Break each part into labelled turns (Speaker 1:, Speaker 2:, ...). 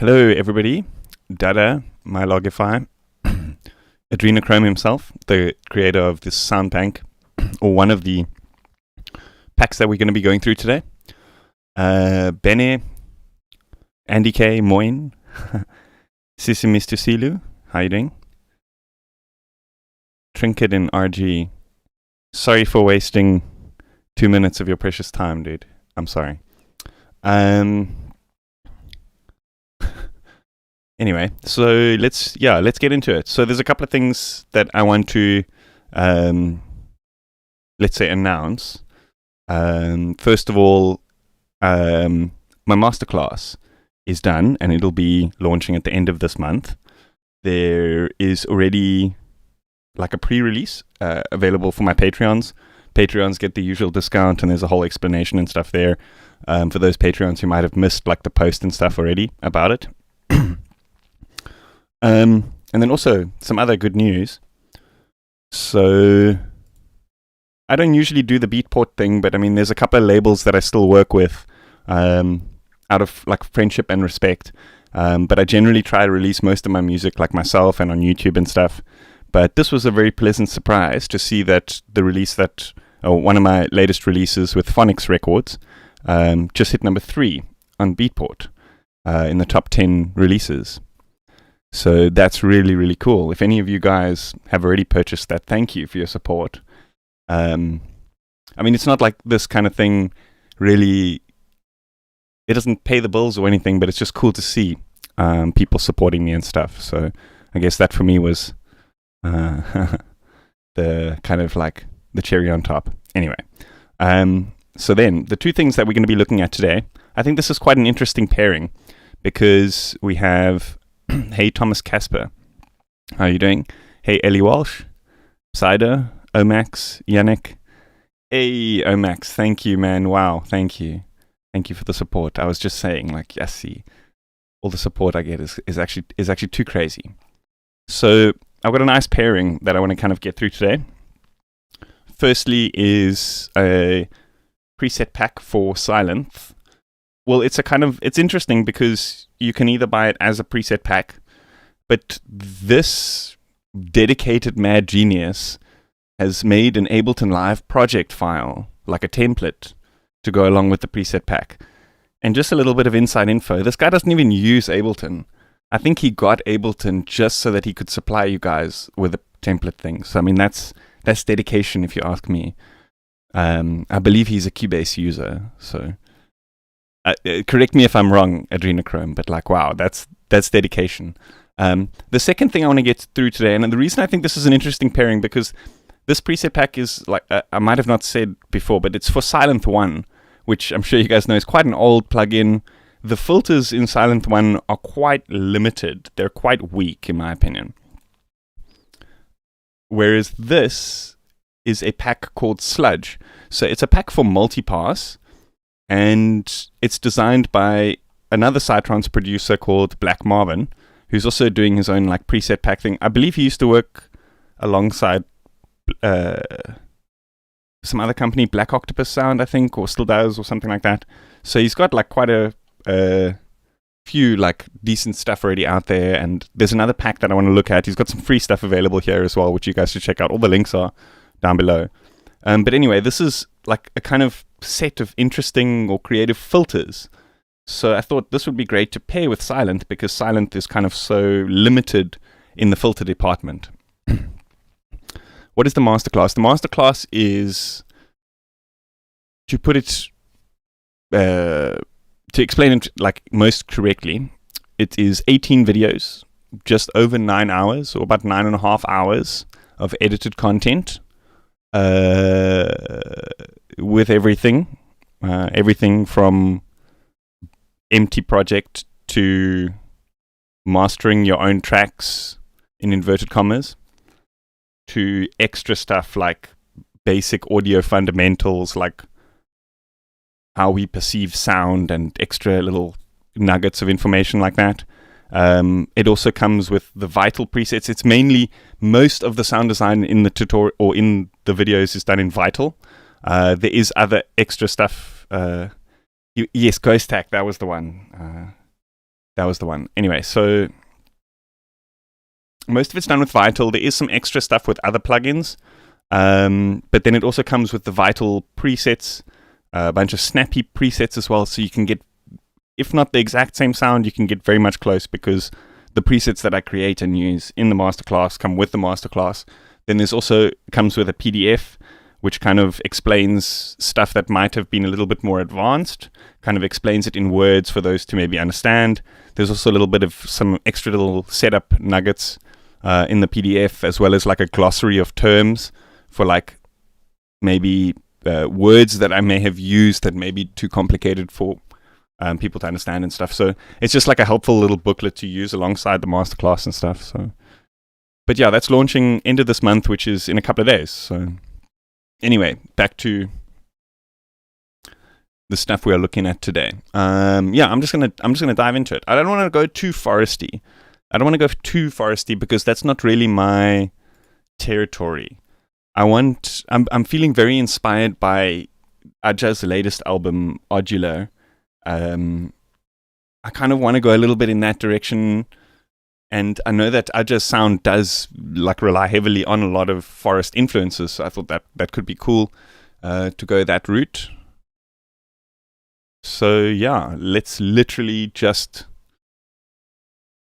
Speaker 1: Hello everybody, Dada, my Logify, adrenakrÅhm himself, the creator of this sound bank, or one of the packs that we're going to be going through today. Bene, Andy K, Moin, Sisi Mr. Silu, how you doing? Trinket in RG, sorry for wasting 2 minutes of your precious time, dude. I'm sorry. Anyway, so let's get into it. So there's a couple of things that I want to, let's say, announce. First of all, my masterclass is done, and it'll be launching at the end of this month. There is already like a pre-release available for my Patreons. Patreons get the usual discount, and there's a whole explanation and stuff there for those Patreons who might have missed like the post and stuff already about it. And then also some other good news. So I don't usually do the Beatport thing, but I mean, there's a couple of labels that I still work with out of like friendship and respect. But I generally try to release most of my music like myself and on YouTube and stuff. But this was a very pleasant surprise to see that the release that, one of my latest releases with Phonics Records, just hit number 3 on Beatport in the top 10 releases. So that's really, really cool. If any of you guys have already purchased that, thank you for your support. I mean, it's not like this kind of thing really, it doesn't pay the bills or anything, but it's just cool to see people supporting me and stuff. So I guess that for me was the kind of like the cherry on top. Anyway, so then the two things that we're going to be looking at today, I think this is quite an interesting pairing because we have hey Thomas Casper, how are you doing? Hey Ellie Walsh, Psiger, Omax, Yannick. Hey Omax, thank you man, wow, thank you for the support. I was just saying, like, yes, see, all the support I get is actually too crazy. So I've got a nice pairing that I want to kind of get through today. Firstly is a preset pack for Psylenth. Well, it's interesting because you can either buy it as a preset pack, but this dedicated mad genius has made an Ableton Live project file, like a template, to go along with the preset pack. And just a little bit of inside info, this guy doesn't even use Ableton. I think he got Ableton just so that he could supply you guys with a template thing. So, I mean, that's dedication if you ask me. I believe he's a Cubase user, so... correct me if I'm wrong, adrenakrÅhm, but like, wow, that's dedication. The second thing I want to get through today, and the reason I think this is an interesting pairing, because this preset pack is, like, I might have not said before, but it's for Psylenth 1, which I'm sure you guys know is quite an old plugin. The filters in Psylenth 1 are quite limited. They're quite weak, in my opinion. Whereas this is a pack called Sludge. So it's a pack for Multipass, and it's designed by another Psytrance producer called Black Marvin, who's also doing his own like preset pack thing. I believe he used to work alongside some other company, Black Octopus Sound, I think, or still does, or something like that. So he's got like quite a few like decent stuff already out there. And there's another pack that I want to look at. He's got some free stuff available here as well, which you guys should check out. All the links are down below. But anyway, this is like a kind of set of interesting or creative filters. So I thought this would be great to pair with Psylenth, because Psylenth is kind of so limited in the filter department. What is the masterclass? The masterclass is, to put it, to explain it like most correctly, it is 18 videos, just over 9 hours, or about 9.5 hours of edited content. With everything from empty project to mastering your own tracks in inverted commas, to extra stuff like basic audio fundamentals, like how we perceive sound and extra little nuggets of information like that. It also comes with the Vital presets. It's mainly, most of the sound design in the tutorial or in the videos is done in Vital. There is other extra stuff. Yes, Ghost Hack, that was the one. That was the one. Anyway, so most of it's done with Vital. There is some extra stuff with other plugins, but then it also comes with the Vital presets, a bunch of snappy presets as well, so you can get, if not the exact same sound, you can get very much close, because the presets that I create and use in the masterclass come with the masterclass. Then there's also, comes with a PDF, which kind of explains stuff that might have been a little bit more advanced, kind of explains it in words for those to maybe understand. There's also a little bit of some extra little setup nuggets in the PDF, as well as like a glossary of terms for like maybe words that I may have used that may be too complicated for people to understand and stuff. So it's just like a helpful little booklet to use alongside the masterclass and stuff. So, but yeah, that's launching end of this month, which is in a couple of days. So anyway, back to the stuff we are looking at today. I'm just gonna dive into it. I don't want to go too foresty. Because that's not really my territory. I'm feeling very inspired by Ajah's latest album, Odular. I kind of want to go a little bit in that direction, and I know that Ajah's sound does like rely heavily on a lot of forest influences, so I thought that could be cool to go that route. So yeah, let's literally just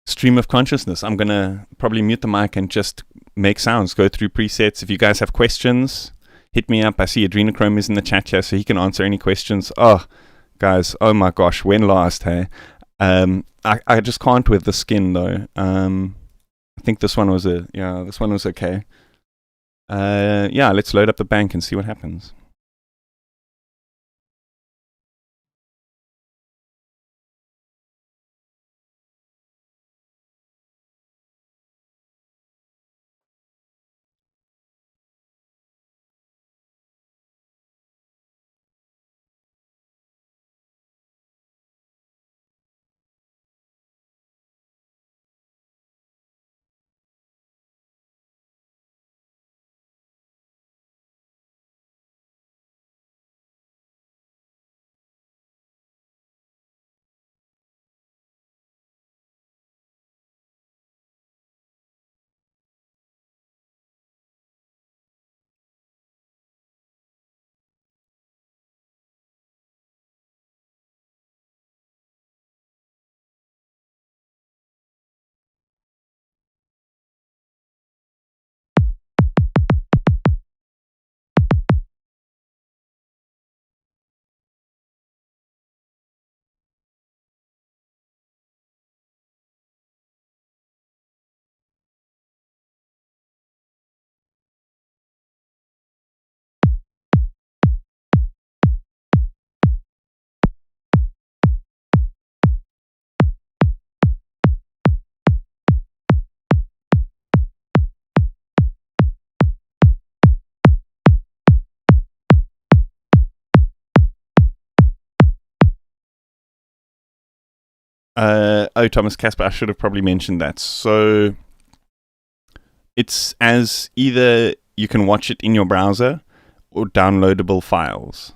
Speaker 1: stream of consciousness. I'm gonna probably mute the mic and just make sounds, go through presets. If you guys have questions, hit me up. I see adrenakrÅhm is in the chat here, so he can answer any questions. Oh, guys, oh my gosh, when last, hey? I just can't with the skin though. I think this one was okay. Let's load up the bank and see what happens. Thomas Casper, I should have probably mentioned that. So it's as either you can watch it in your browser or downloadable files.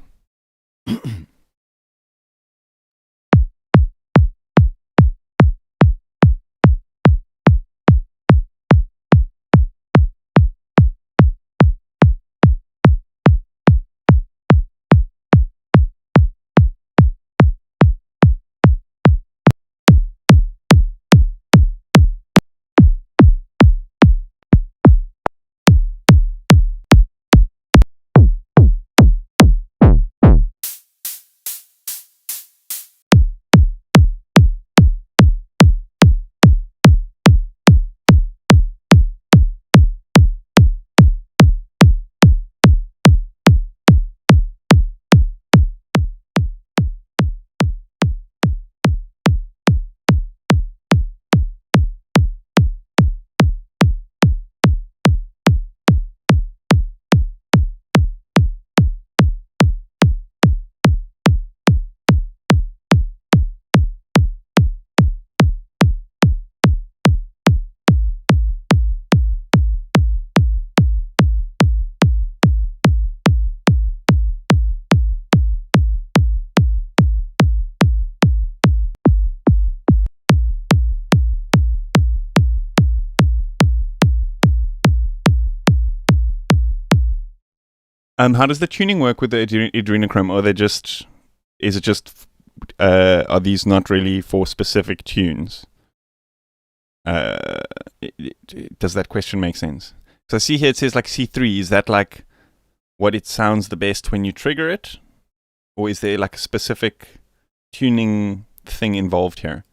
Speaker 1: How does the tuning work with the adrenakrΩhm? Are these not really for specific tunes? Does that question make sense? So I see here it says like C3. Is that like what it sounds the best when you trigger it? Or is there like a specific tuning thing involved here?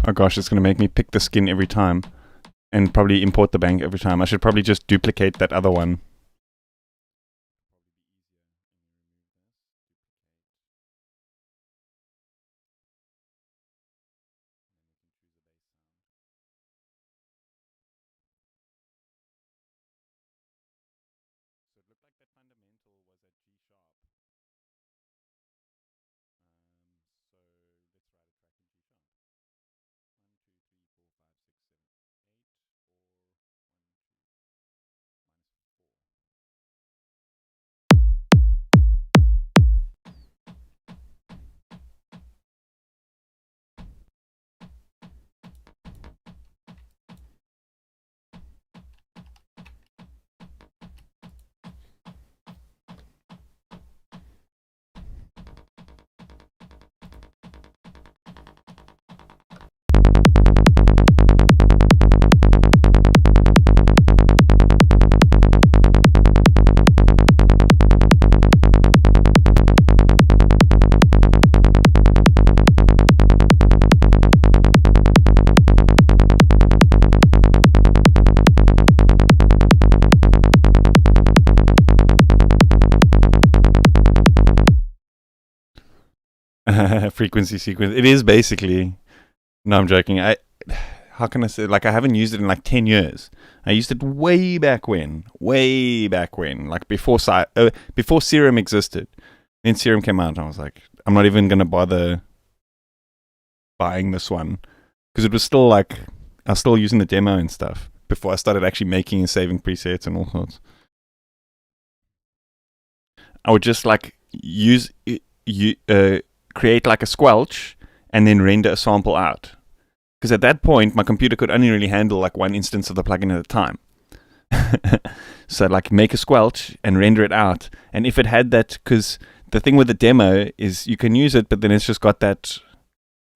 Speaker 1: Oh gosh, it's going to make me pick the skin every time and probably import the bank every time. I should probably just duplicate that other one. Frequency sequence. It is basically. No, I'm joking. How can I say? Like, I haven't used it in like 10 years. I used it way back when, like before Serum existed. Then Serum came out, and I was like, I'm not even gonna bother buying this one because it was still like I was still using the demo and stuff before I started actually making and saving presets and all sorts. I would just like create like a squelch and then render a sample out. Because at that point, my computer could only really handle like one instance of the plugin at a time. So like make a squelch and render it out. And if it had that, because the thing with the demo is you can use it, but then it's just got that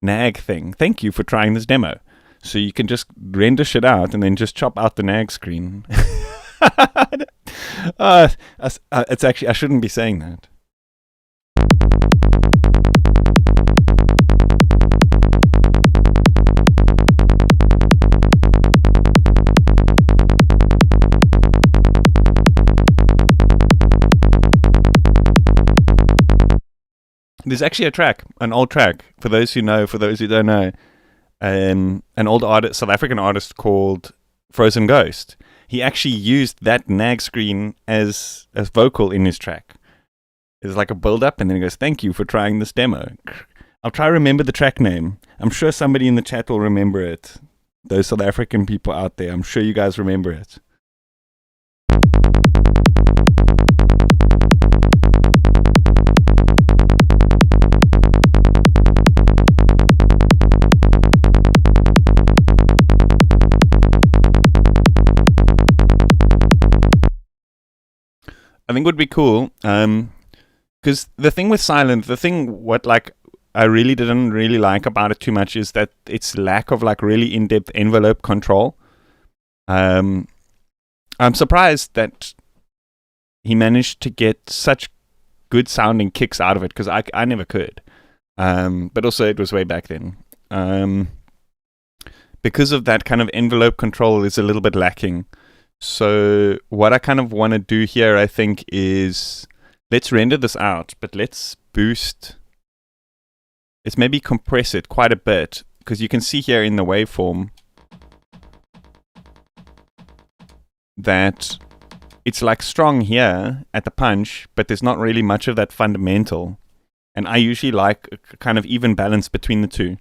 Speaker 1: nag thing. Thank you for trying this demo. So you can just render shit out and then just chop out the nag screen. It's actually, I shouldn't be saying that. There's actually a track, an old track, for those who know, for those who don't know, an old artist, South African artist called Frozen Ghost. he actually used that nag screen as vocal in his track. It's like a build-up, and then he goes, "Thank you for trying this demo." I'll try to remember the track name. I'm sure somebody in the chat will remember it. Those South African people out there, I'm sure you guys remember it. I think it would be cool, because the thing with Psylenth, I really didn't really like about it too much is that its lack of like really in-depth envelope control. I'm surprised that he managed to get such good sounding kicks out of it, because I never could. But also it was way back then. Because of that kind of envelope control is a little bit lacking. So what I kind of want to do here, I think, is let's render this out, but let's boost. Let's maybe compress it quite a bit, because you can see here in the waveform that it's like strong here at the punch, but there's not really much of that fundamental. And I usually like a kind of even balance between the two.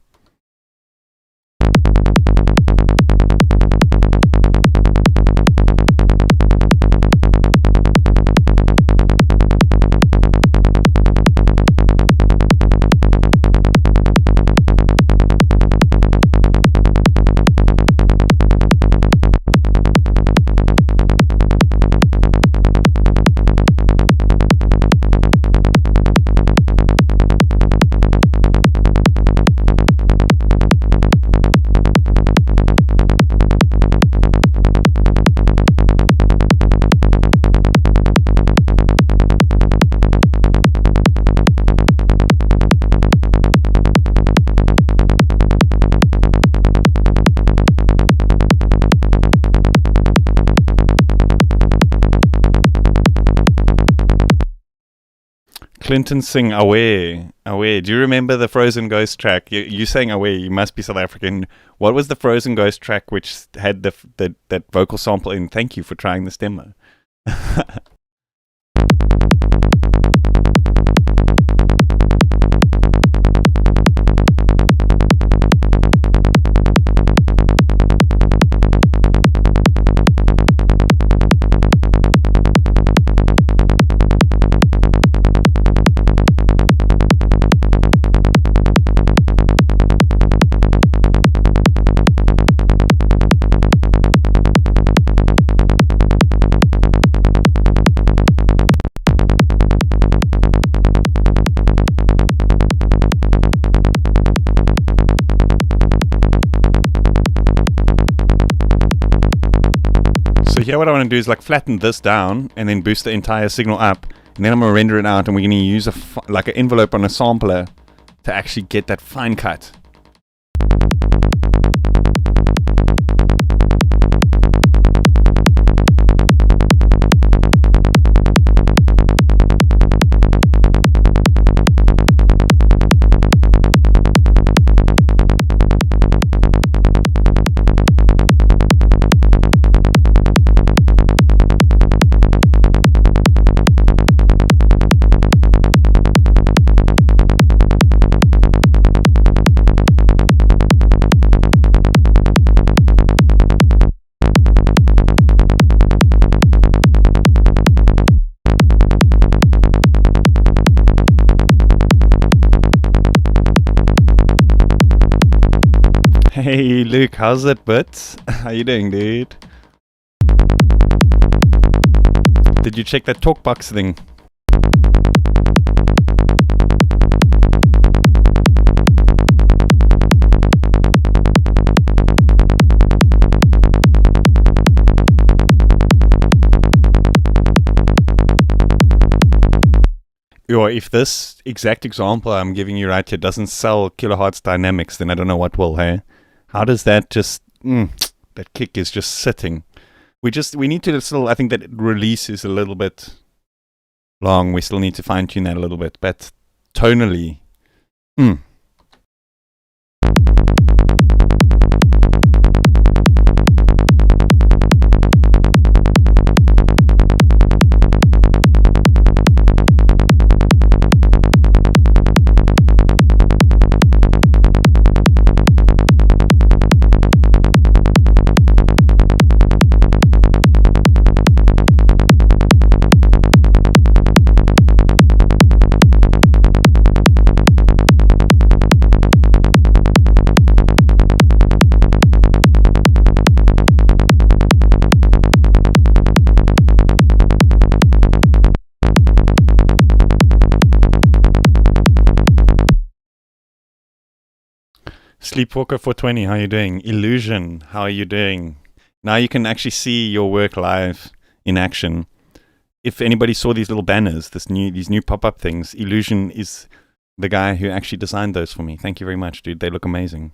Speaker 1: Clinton sing Away. Away. Do you remember the Frozen Ghost track? You saying Away, you must be South African. What was the Frozen Ghost track which had that vocal sample in Thank You for Trying This Demo? Here what I want to do is like flatten this down and then boost the entire signal up, and then I'm going to render it out, and we're going to use like an envelope on a sampler to actually get that fine cut. Hey Luke, how's it, butts? How you doing, dude? Did you check that talk box thing? Or if this exact example I'm giving you right here doesn't sell kilohertz dynamics, then I don't know what will, hey? How does that just... that kick is just sitting. We need to still... I think that release is a little bit long. We still need to fine-tune that a little bit. But tonally... Sleepwalker 420, how are you doing? Illusion, how are you doing? Now you can actually see your work live in action. If anybody saw these little banners, these new pop-up things, Illusion is the guy who actually designed those for me. Thank you very much, dude. They look amazing.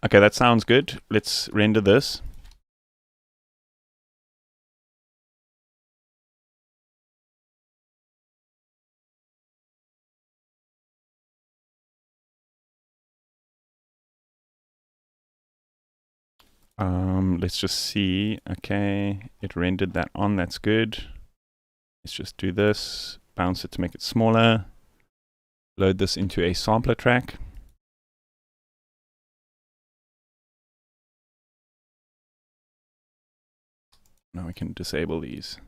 Speaker 1: Okay, that sounds good. Let's render this. Let's just see. Okay, it rendered that on. That's good. Let's just do this. Bounce it to make it smaller. Load this into a sampler track. Now we can disable these.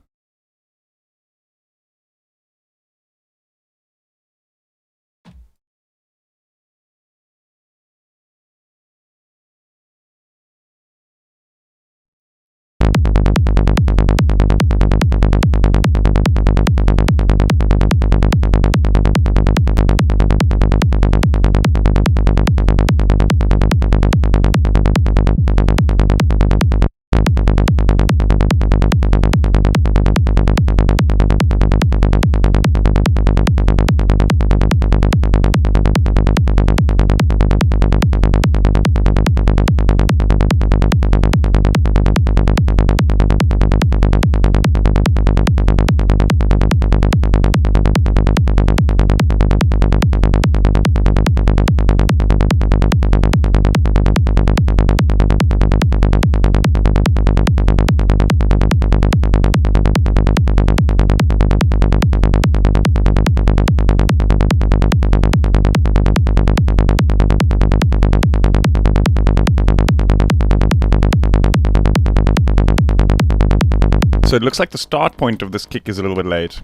Speaker 1: So it looks like the start point of this kick is a little bit late.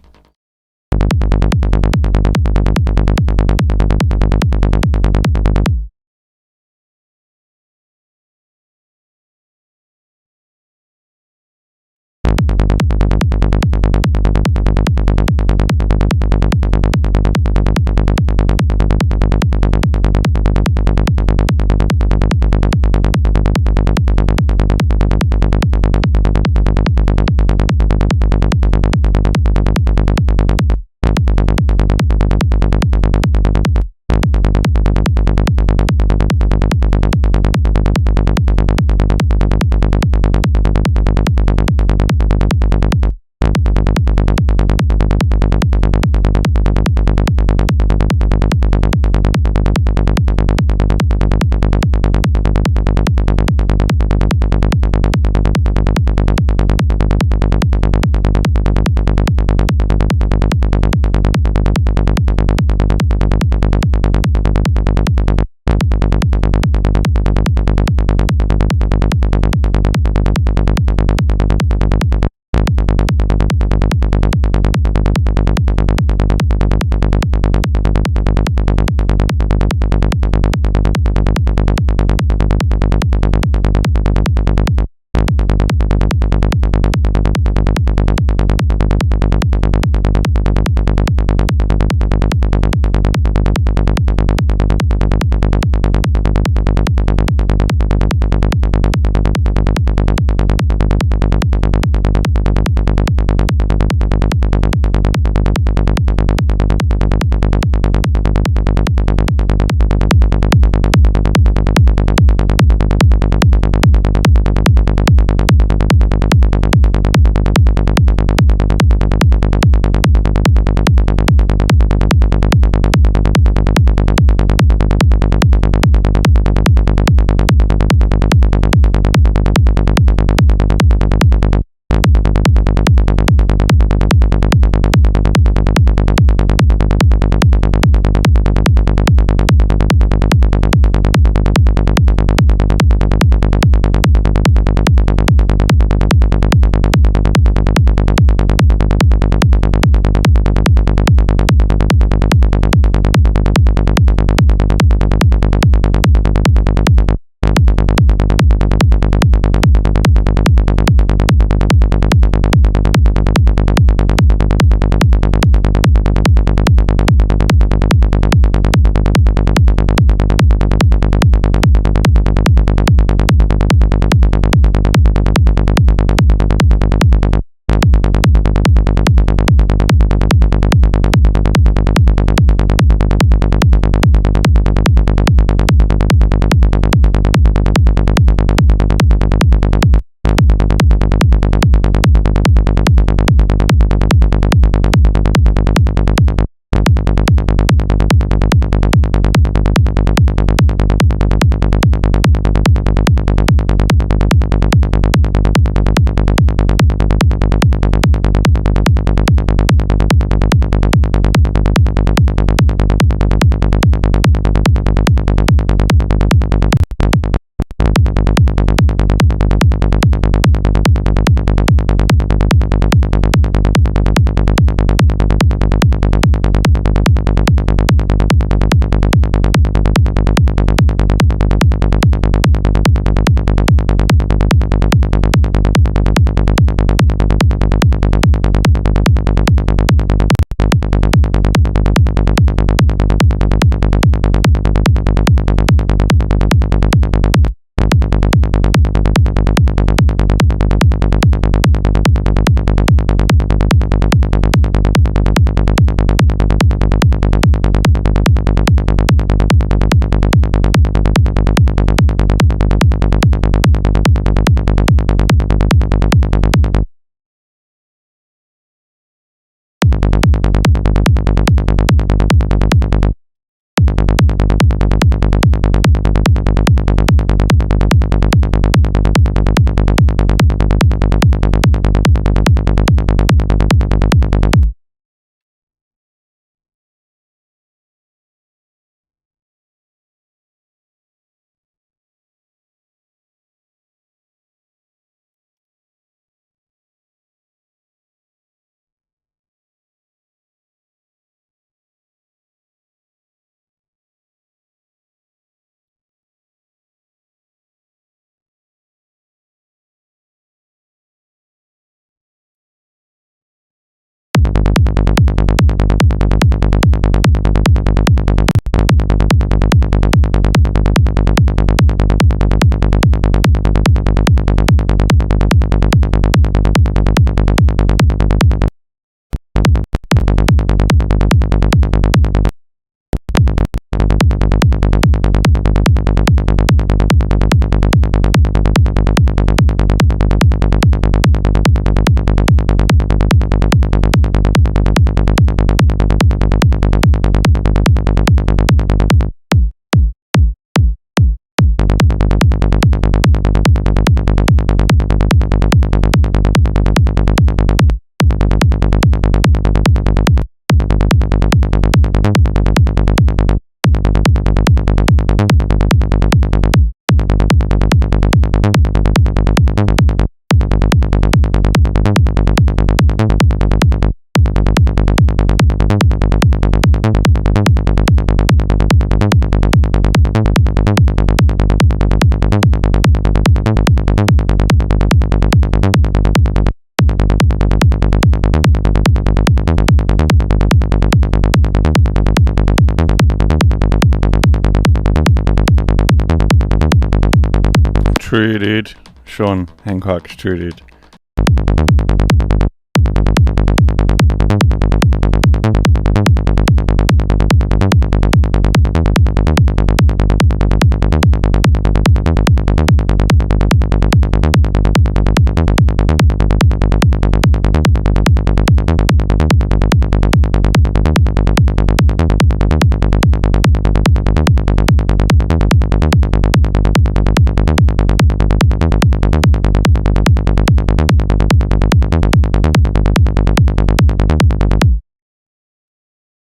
Speaker 1: True, dude. Sean Hancock, true, dude.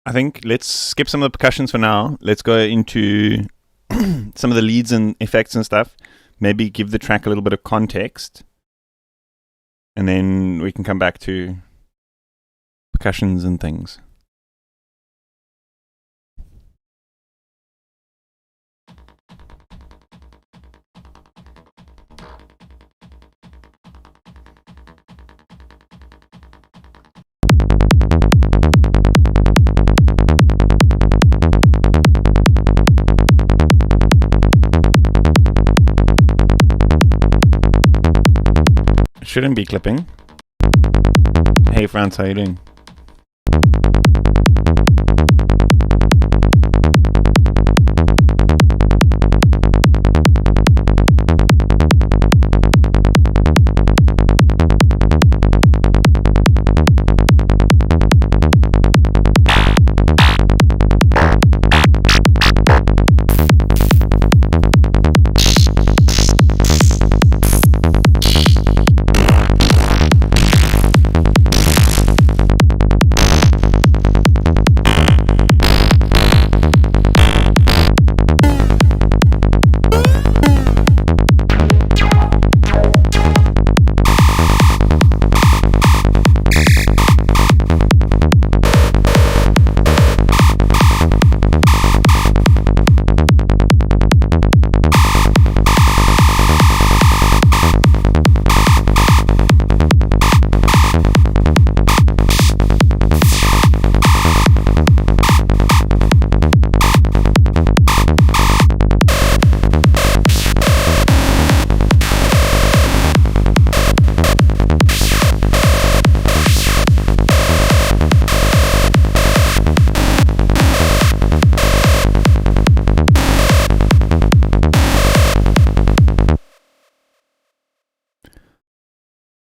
Speaker 1: I think let's skip some of the percussions for now. Let's go into some of the leads and effects and stuff. Maybe give the track a little bit of context. And then we can come back to percussions and things. Shouldn't be clipping. Hey France, how you doing?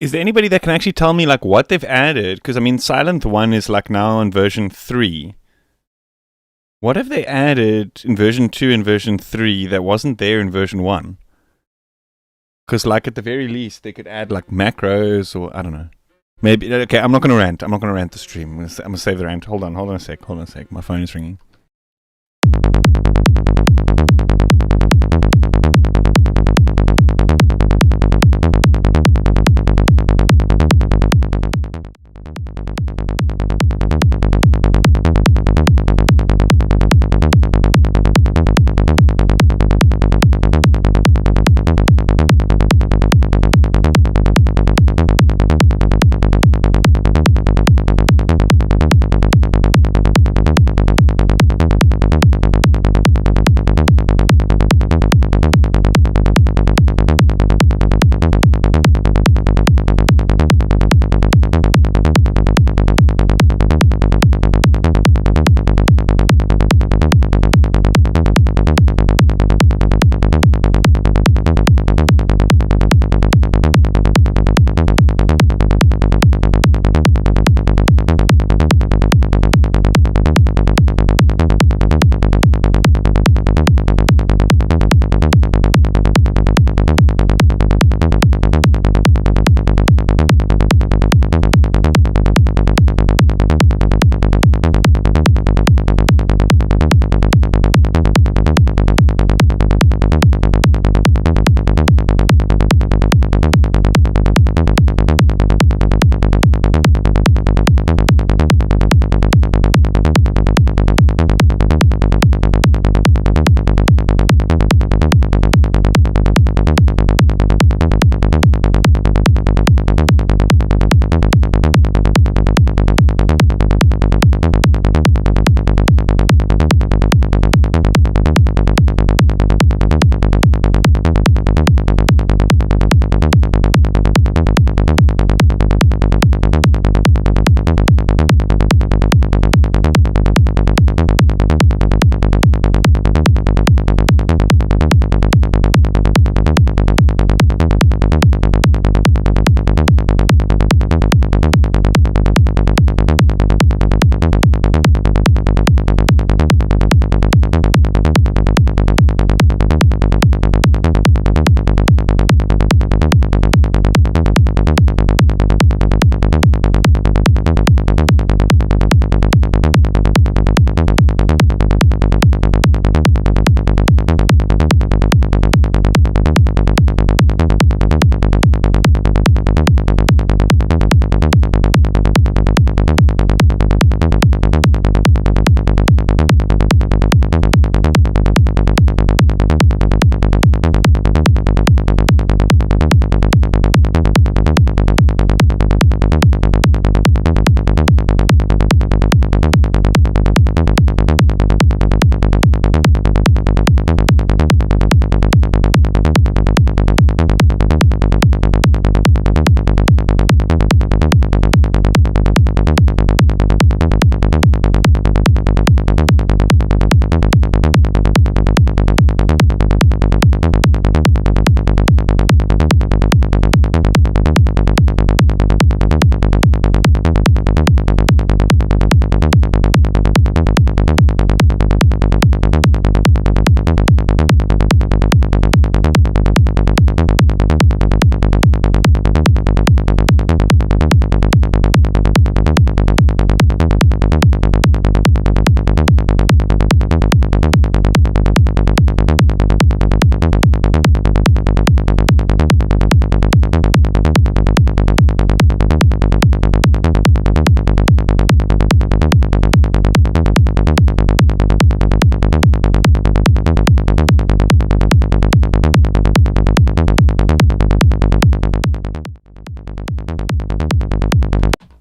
Speaker 1: Is there anybody that can actually tell me like what they've added? Because I mean, Psylenth 1 is like now on version 3. What have they added in version 2 and version 3 that wasn't there in version 1? Because like at the very least, they could add like macros or I don't know. Maybe, okay, I'm not going to rant. I'm not going to rant the stream. I'm going to save the rant. Hold on a sec. My phone is ringing.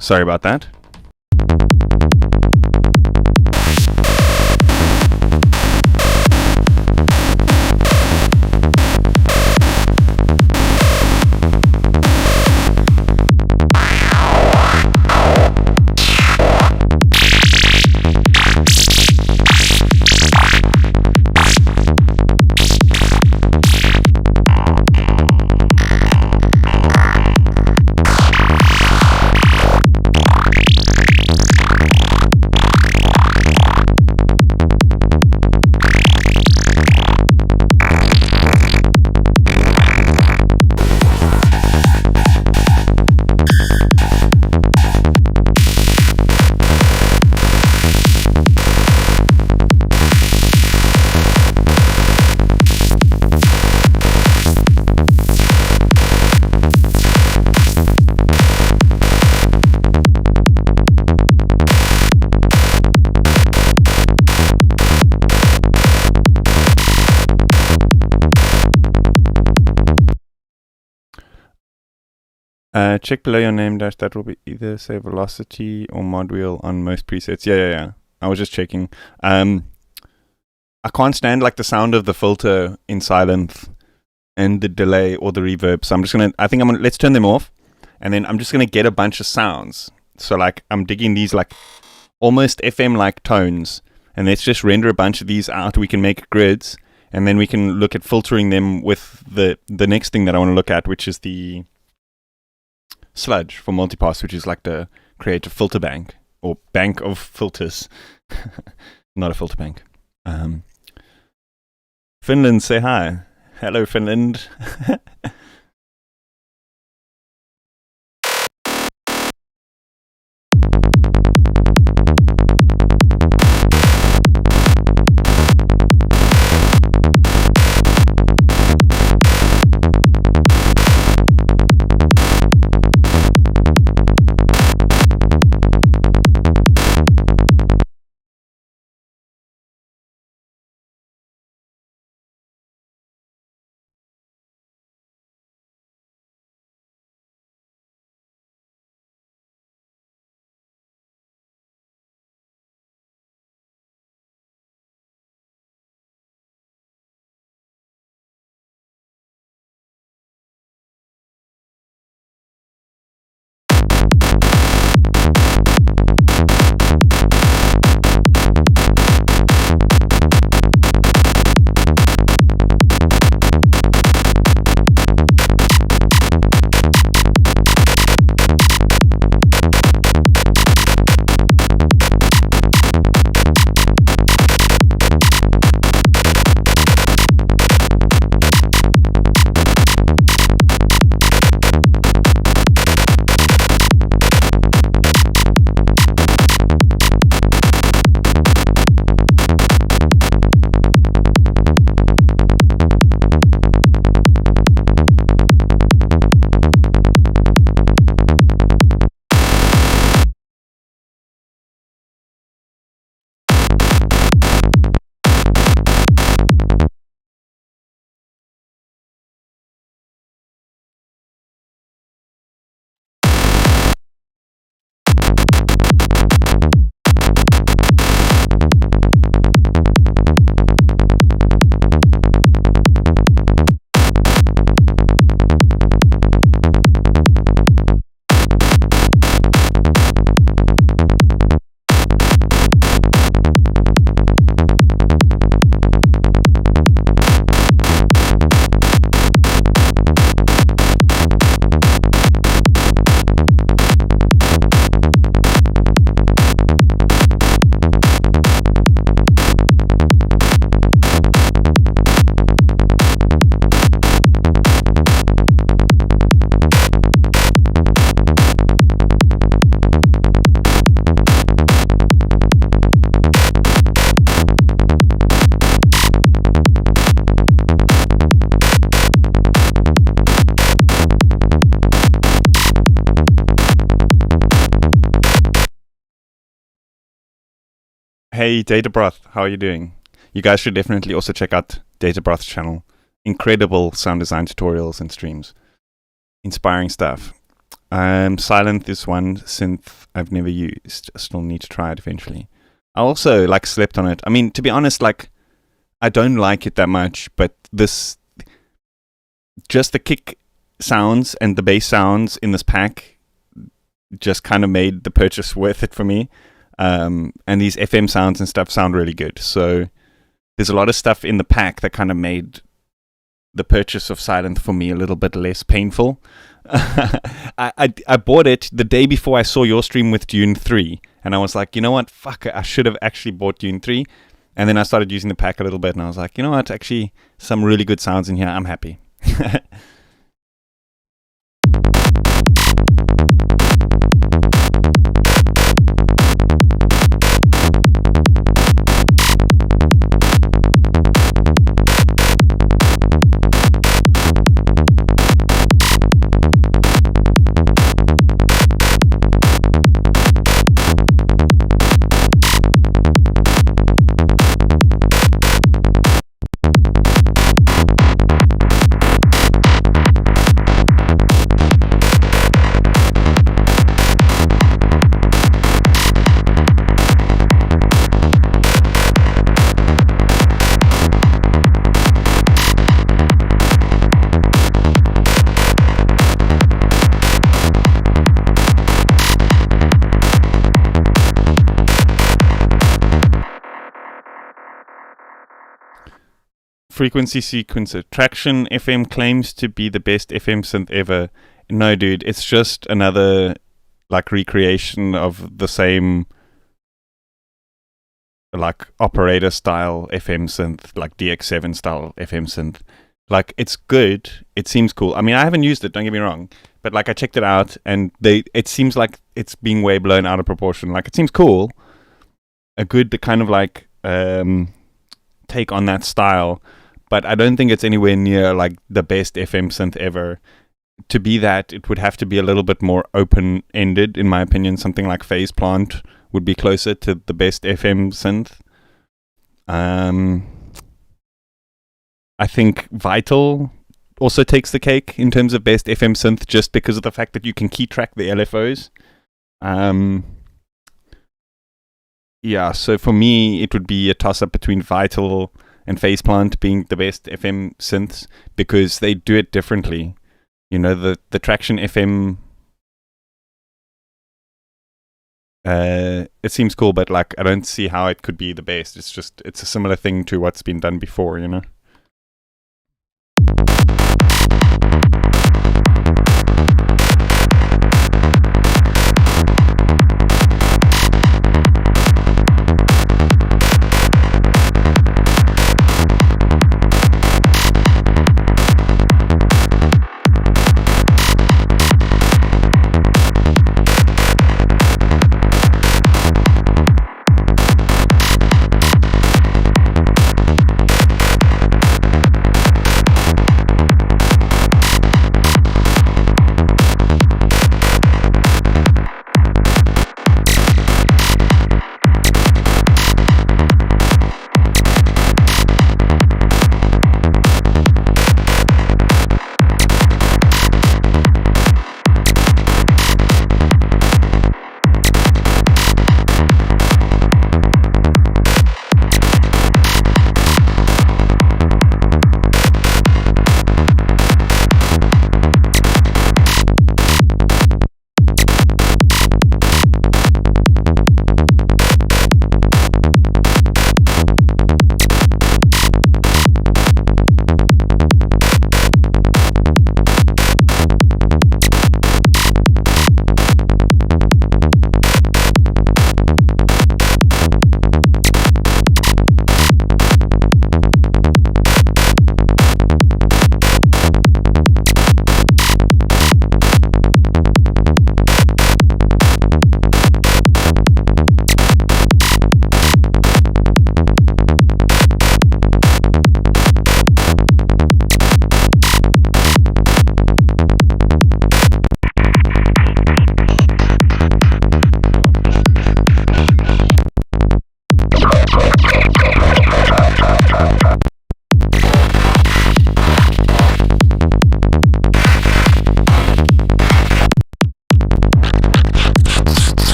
Speaker 1: Sorry about that. Check below your name dash. That will be either say velocity or mod wheel on most presets. Yeah. I was just checking. I can't stand like the sound of the filter in Psylenth and the delay or the reverb. So I'm just gonna. Let's turn them off, and then I'm just gonna get a bunch of sounds. So like I'm digging these like almost FM like tones, and let's just render a bunch of these out. We can make grids, and then we can look at filtering them with the next thing that I want to look at, which is the Sludge for Multipass, which is like the creative filter bank or bank of filters. Not a filter bank. Finland, say hi. Hello, Finland. Hey, DataBroth, how are you doing? You guys should definitely also check out DataBroth's channel. Incredible sound design tutorials and streams. Inspiring stuff. Psylenth is one synth I've never used. I still need to try it eventually. I also slept on it. I mean, to be honest, I don't like it that much, but just the kick sounds and the bass sounds in this pack just kind of made the purchase worth it for me. And these FM sounds and stuff sound really good. So there's a lot of stuff in the pack that kind of made the purchase of Psylenth for me a little bit less painful. I bought it the day before I saw your stream with Dune 3, and I was like, you know what, fuck, I should have actually bought Dune 3. And then I started using the pack a little bit, and I was like, you know what, actually some really good sounds in here, I'm happy. Frequency sequencer. Traction FM claims to be the best FM synth ever. No, dude, it's just another recreation of the same operator style FM synth, DX7 style FM synth. It's good. It seems cool. I mean, I haven't used it, don't get me wrong, but I checked it out, and it seems like it's being way blown out of proportion. It seems cool. A good kind of take on that style. But I don't think it's anywhere near the best FM synth ever. To be that, it would have to be a little bit more open-ended, in my opinion. Something like Phase Plant would be closer to the best FM synth. I think Vital also takes the cake in terms of best FM synth, just because of the fact that you can key track the LFOs. Yeah, so for me, it would be a toss-up between Vital and Faceplant being the best FM synths, because they do it differently. You know, the Traction FM, it seems cool, but I don't see how it could be the best. It's a similar thing to what's been done before, you know?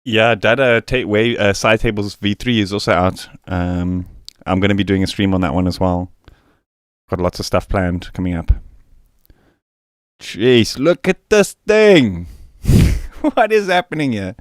Speaker 1: Yeah, Data Side Tables V3 is also out. I'm going to be doing a stream on that one as well. Got lots of stuff planned coming up. Jeez, look at this thing! What is happening here?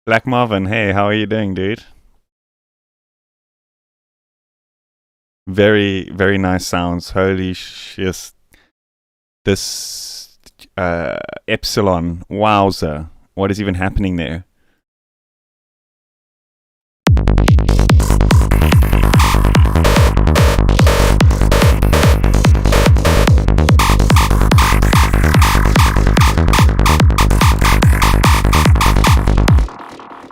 Speaker 1: Black Marvin, hey, how are you doing, dude? Very, very nice sounds. Holy shit. This Epsilon, wowzer. What is even happening there?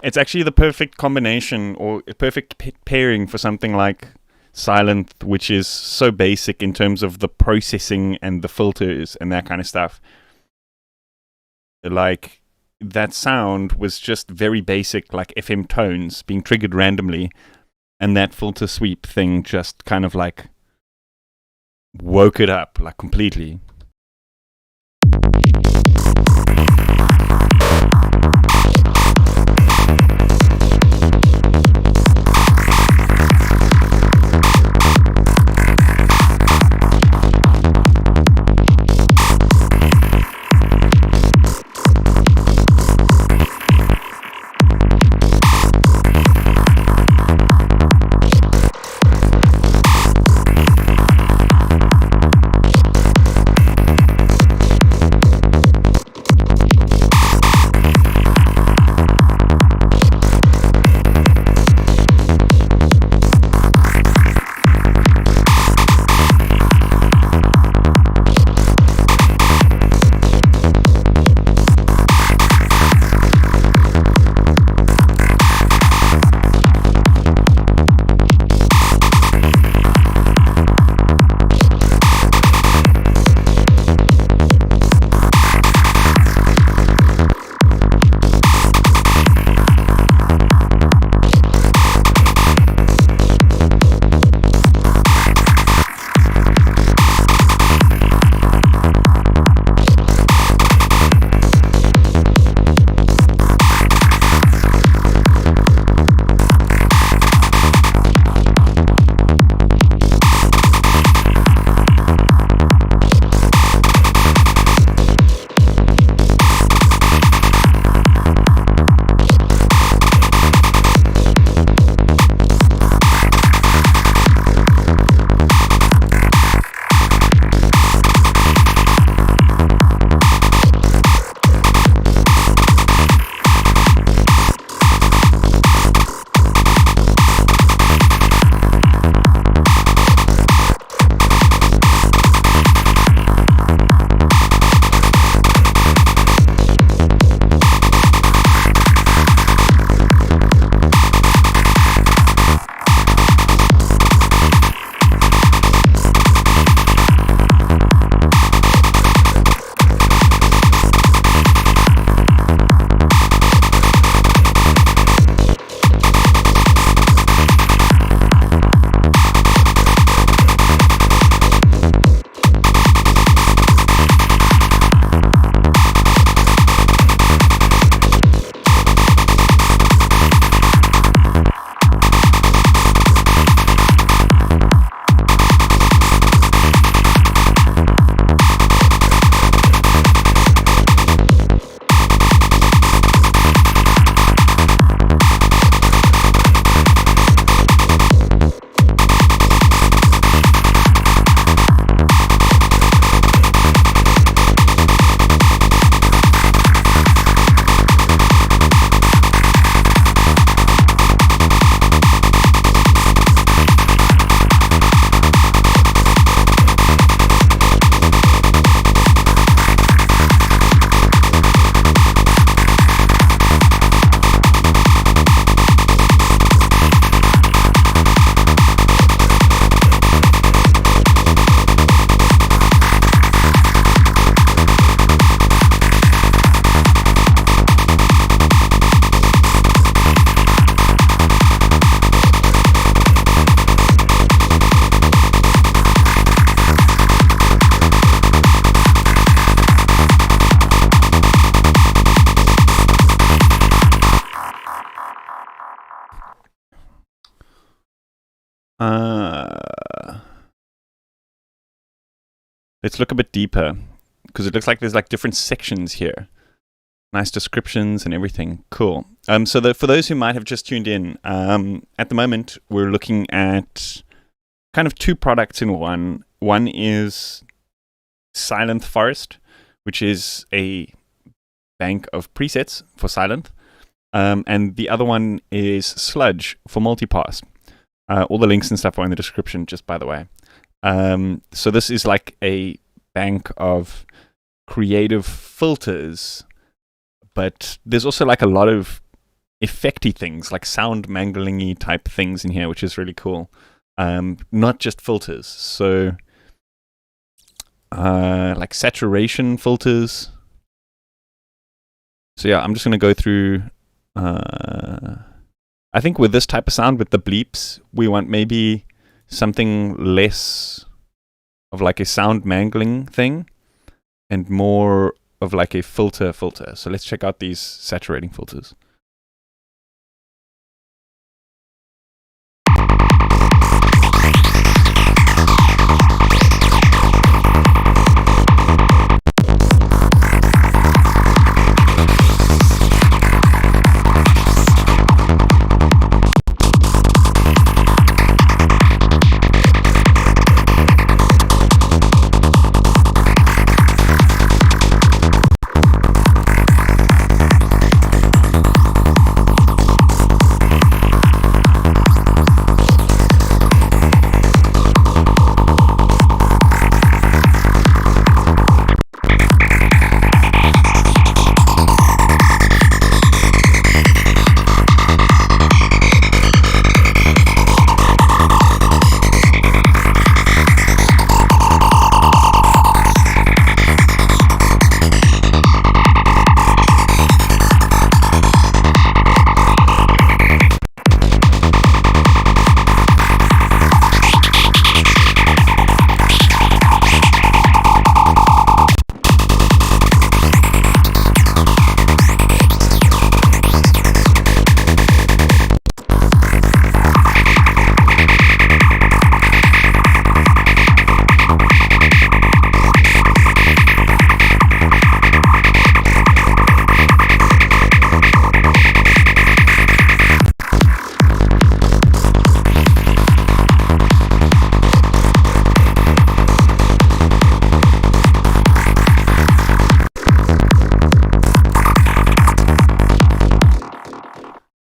Speaker 1: It's actually the perfect combination or a perfect pairing for something like Psylenth, which is so basic in terms of the processing and the filters and that kind of stuff. Like, that sound was just very basic, like FM tones being triggered randomly, and that filter sweep thing just kind of like woke it up, like, completely. Let's look a bit deeper, because it looks like there's like different sections here. Nice descriptions and everything. Cool. So for those who might have just tuned in, at the moment we're looking at kind of two products in one. One is Psylenth Forest, which is a bank of presets for Psylenth. And the other one is Sludge for Multipass. All the links and stuff are in the description, just by the way. So this is like a bank of creative filters, but there's also like a lot of effecty things, like sound mangling-y type things in here, which is really cool. Not just filters. So like saturation filters. So yeah, I'm just going to go through. I think with this type of sound, with the bleeps, we want maybe something less of like a sound mangling thing and more of like a filter. So let's check out these saturating filters.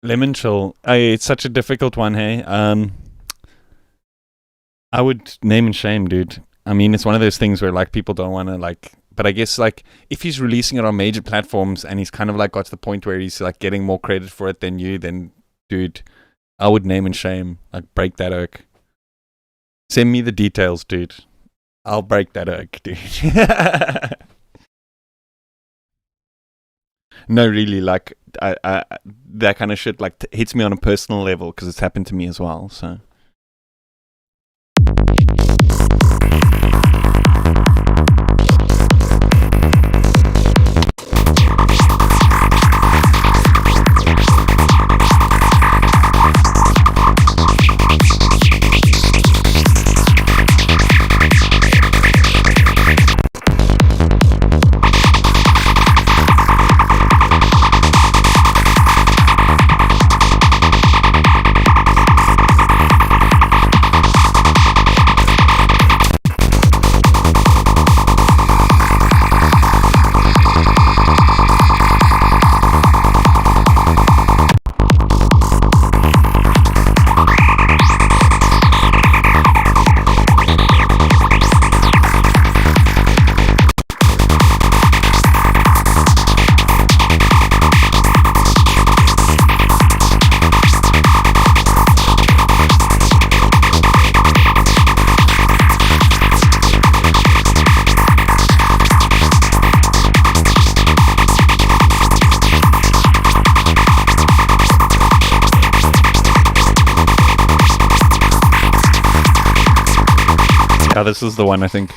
Speaker 1: Lemon chill. It's such a difficult one, hey. I would name and shame, dude. I mean, it's one of those things where like people don't want to like, but I guess like if he's releasing it on major platforms and he's kind of like got to the point where he's like getting more credit for it than you, then dude, I would name and shame. Like break that oak. Send me the details, dude. I'll break that oak, dude. No, really, like I that kind of shit like hits me on a personal level because it's happened to me as well. So. Yeah, this is the one, I think.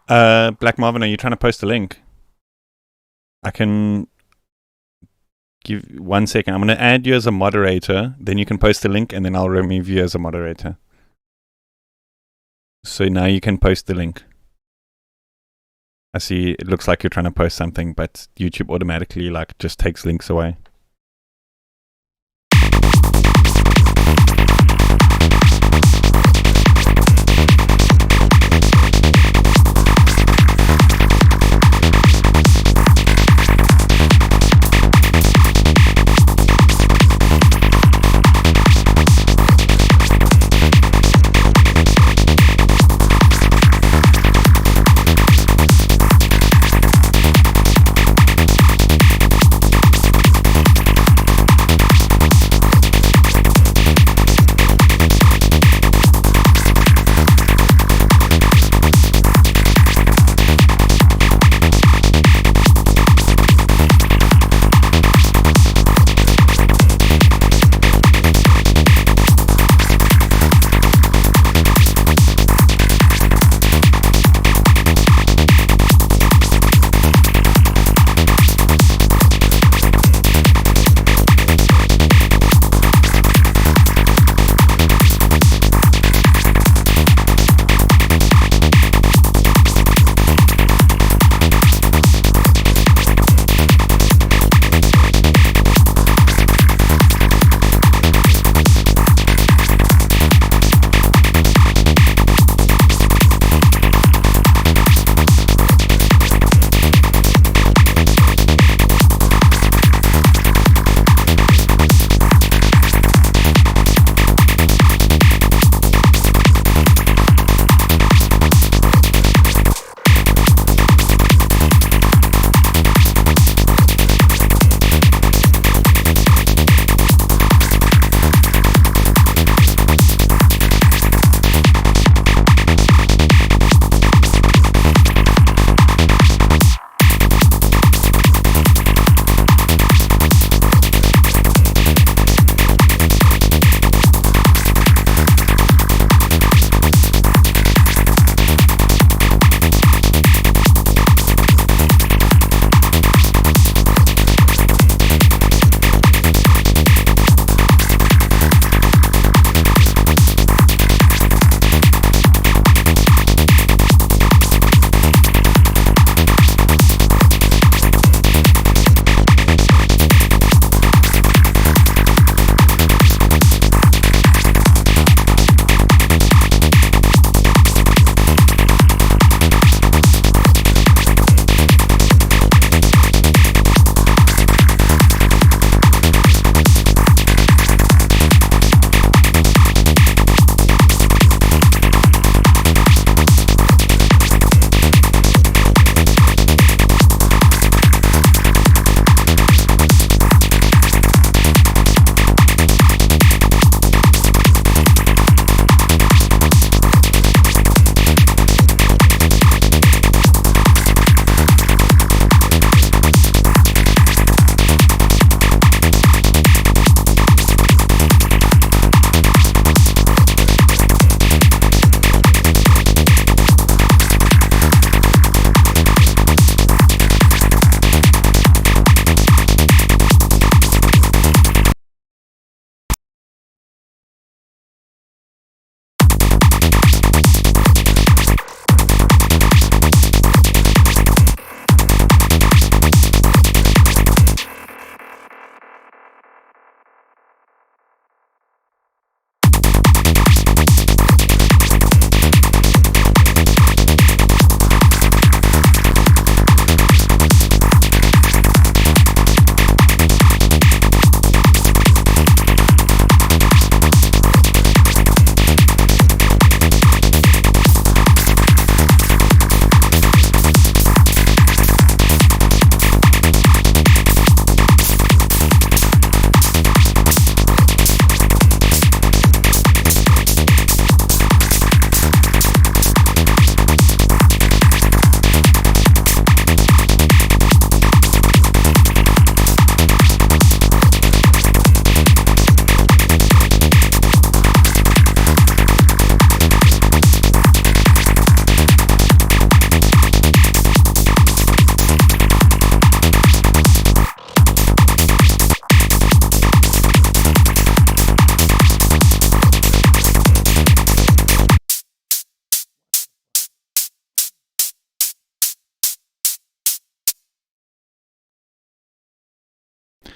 Speaker 1: Black Marvin, are you trying to post a link? I can give 1 second. I'm going to add you as a moderator. Then you can post the link, and then I'll remove you as a moderator. So now you can post the link. I see it looks like you're trying to post something, but YouTube automatically just takes links away.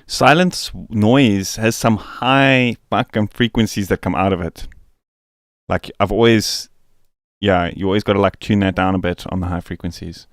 Speaker 1: Psylenth's noise has some high fucking frequencies that come out of it. Like, you always got to like tune that down a bit on the high frequencies.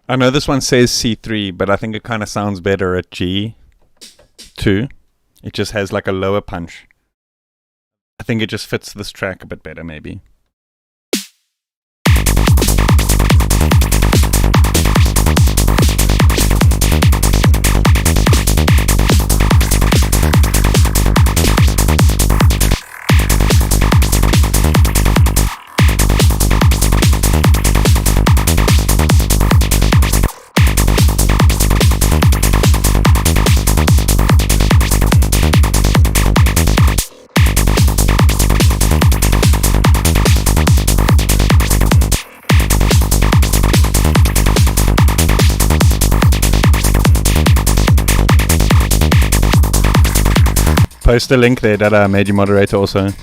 Speaker 1: I know this one says C3, but I think it kind of sounds better at G2. It just has like a lower punch. I think it just fits this track a bit better, maybe. post a link there that I made you moderator also.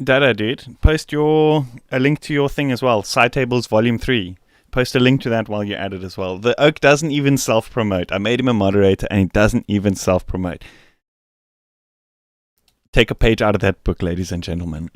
Speaker 1: Dada, dude, post a link to your thing as well. Side Tables Volume 3. Post a link to that while you're at it as well. The Oak doesn't even self-promote. I made him a moderator and he doesn't even self-promote. Take a page out of that book, ladies and gentlemen.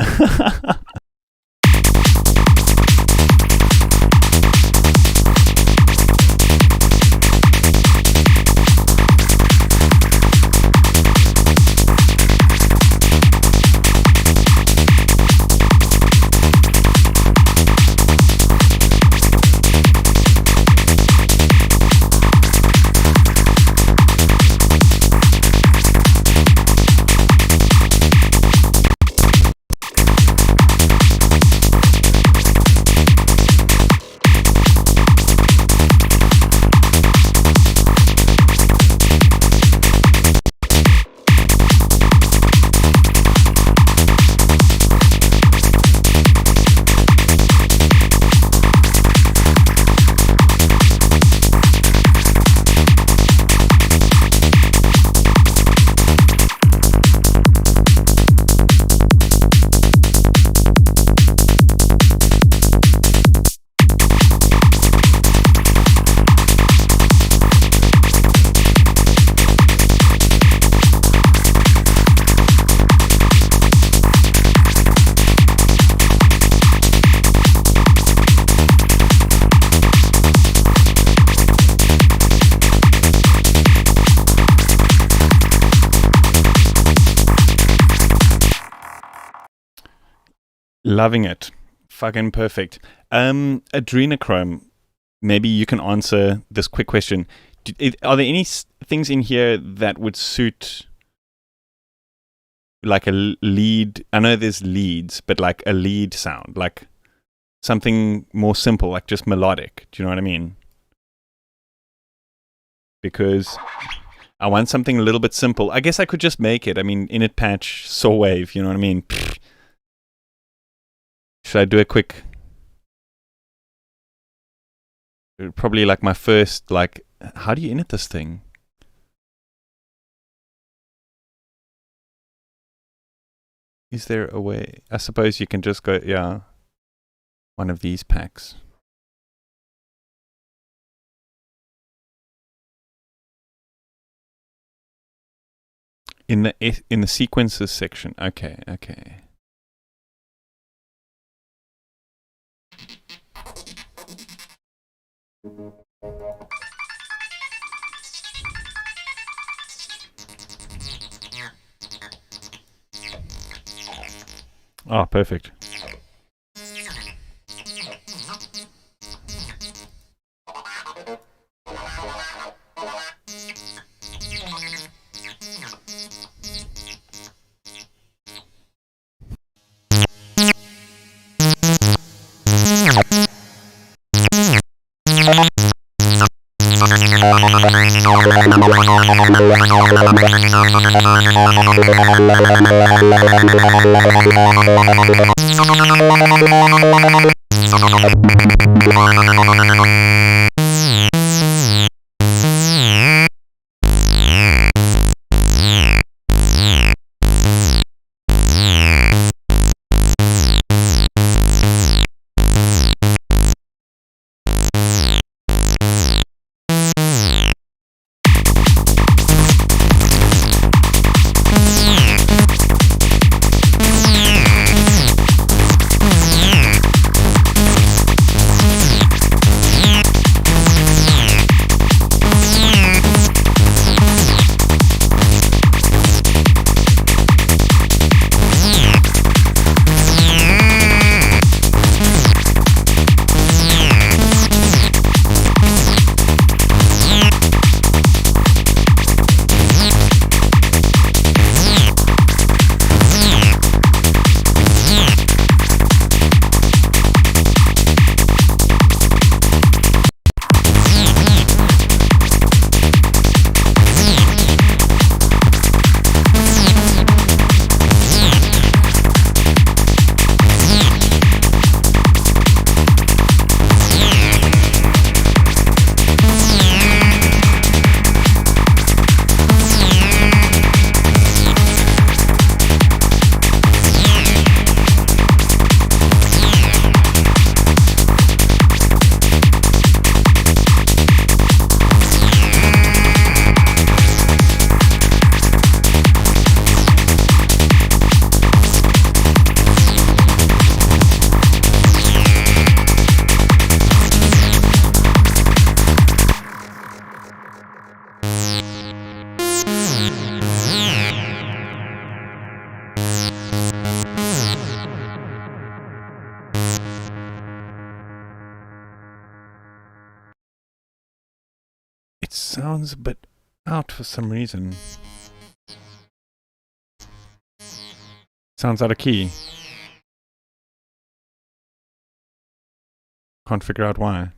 Speaker 1: Loving it. Fucking perfect. AdrenakrÅhm, maybe you can answer this quick question. Are there any things in here that would suit like a lead? I know there's leads, but like a lead sound, like something more simple, like just melodic. Do you know what I mean? Because I want something a little bit simple. I guess I could just make it. I mean, init patch, saw wave, you know what I mean? Pfft. Should I do a quick? Probably like my first, like, how do you init this thing? Is there a way? I suppose you can just go, yeah, one of these packs. In the sequences section. Okay. Oh, perfect. sounds a bit out for some reason. Sounds out of key. Can't figure out why.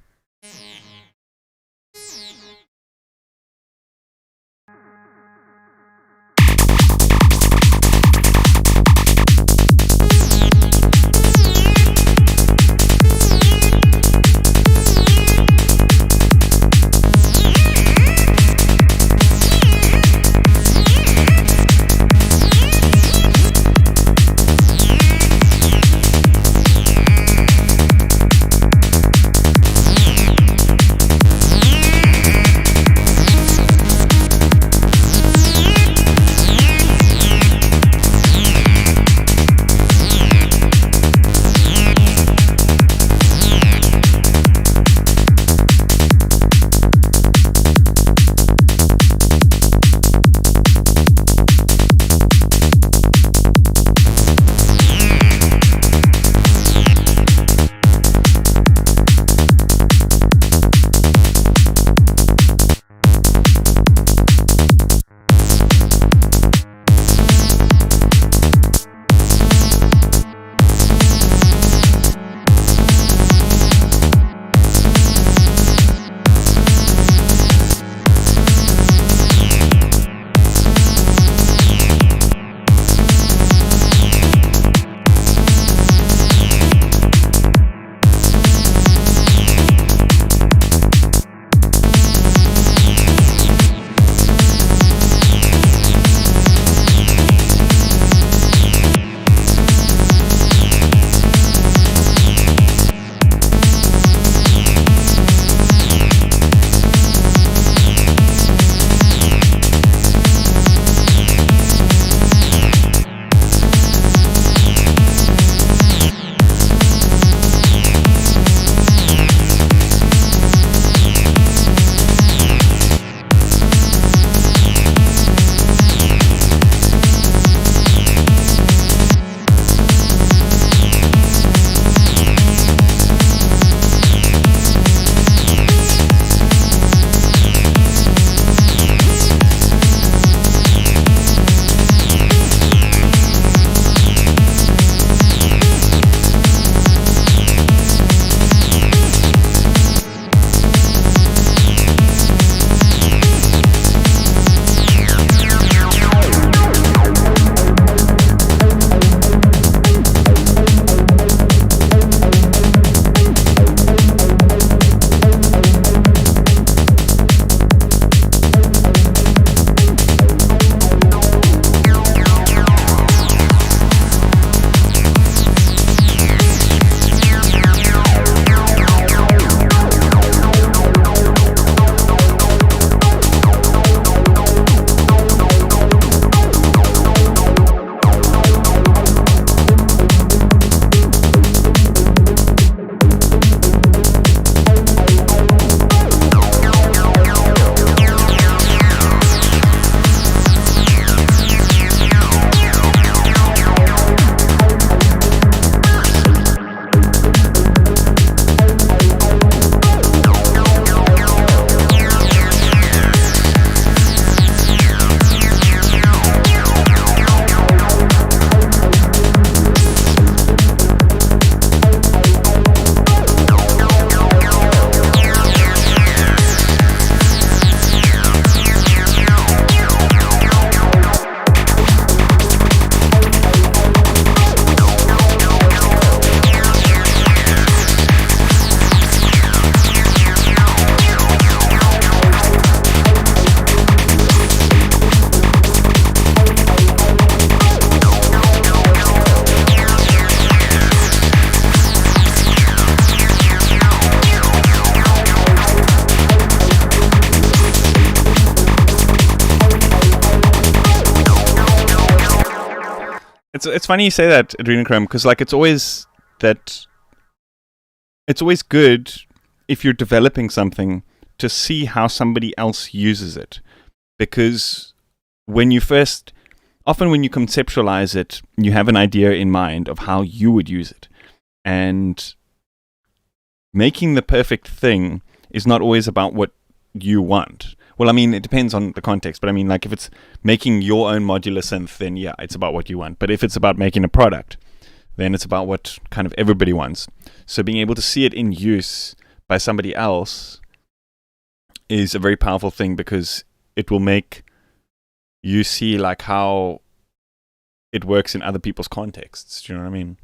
Speaker 1: It's funny you say that, adrenakrÅhm, because like it's always good if you're developing something to see how somebody else uses it, because when you conceptualize it, you have an idea in mind of how you would use it, and making the perfect thing is not always about what you want. Well, I mean, it depends on the context, but I mean, like, if it's making your own modular synth, then yeah, it's about what you want. But if it's about making a product, then it's about what kind of everybody wants. So being able to see it in use by somebody else is a very powerful thing, because it will make you see like how it works in other people's contexts. Do you know what I mean?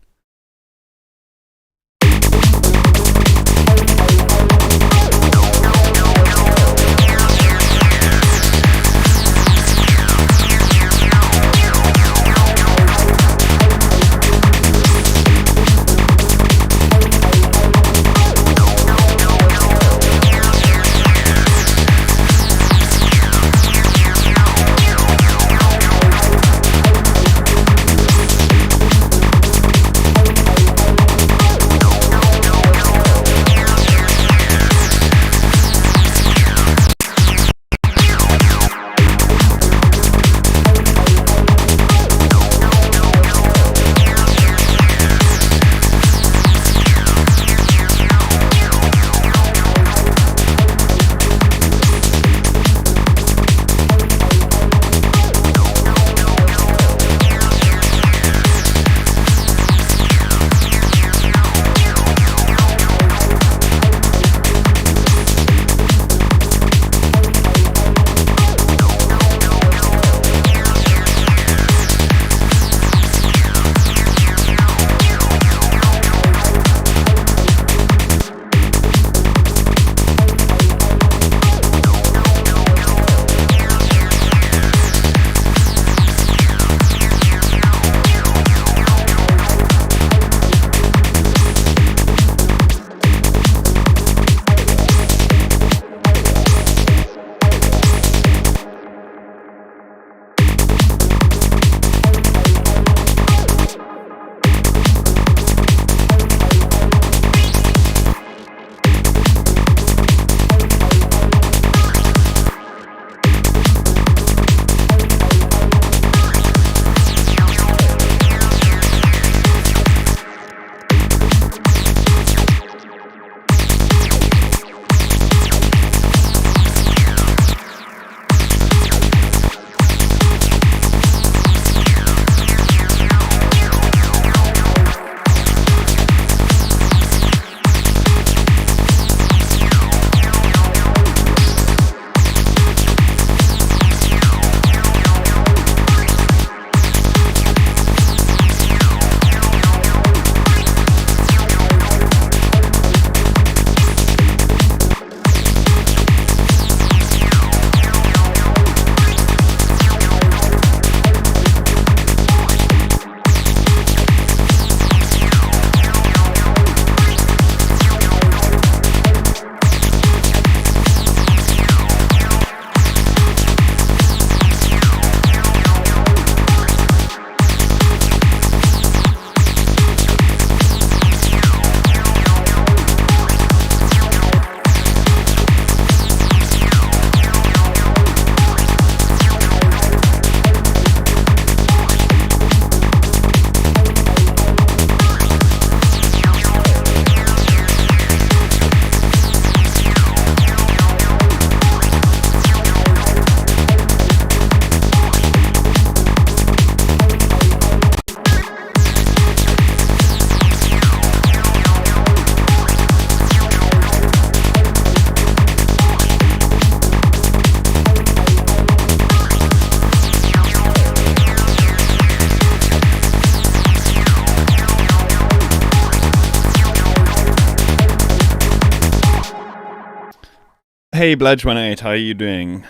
Speaker 1: Hey, Bludge18, how are you doing?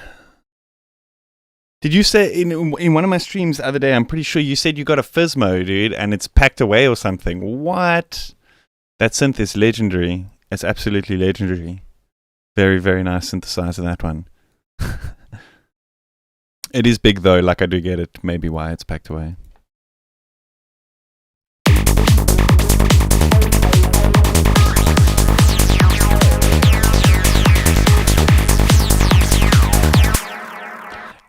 Speaker 1: Did you say in one of my streams the other day, I'm pretty sure you said you got a Fizmo, dude, and it's packed away or something. What? That synth is legendary. It's absolutely legendary. Very, very nice synthesizer, that one. It is big though, like I do get it, maybe why it's packed away.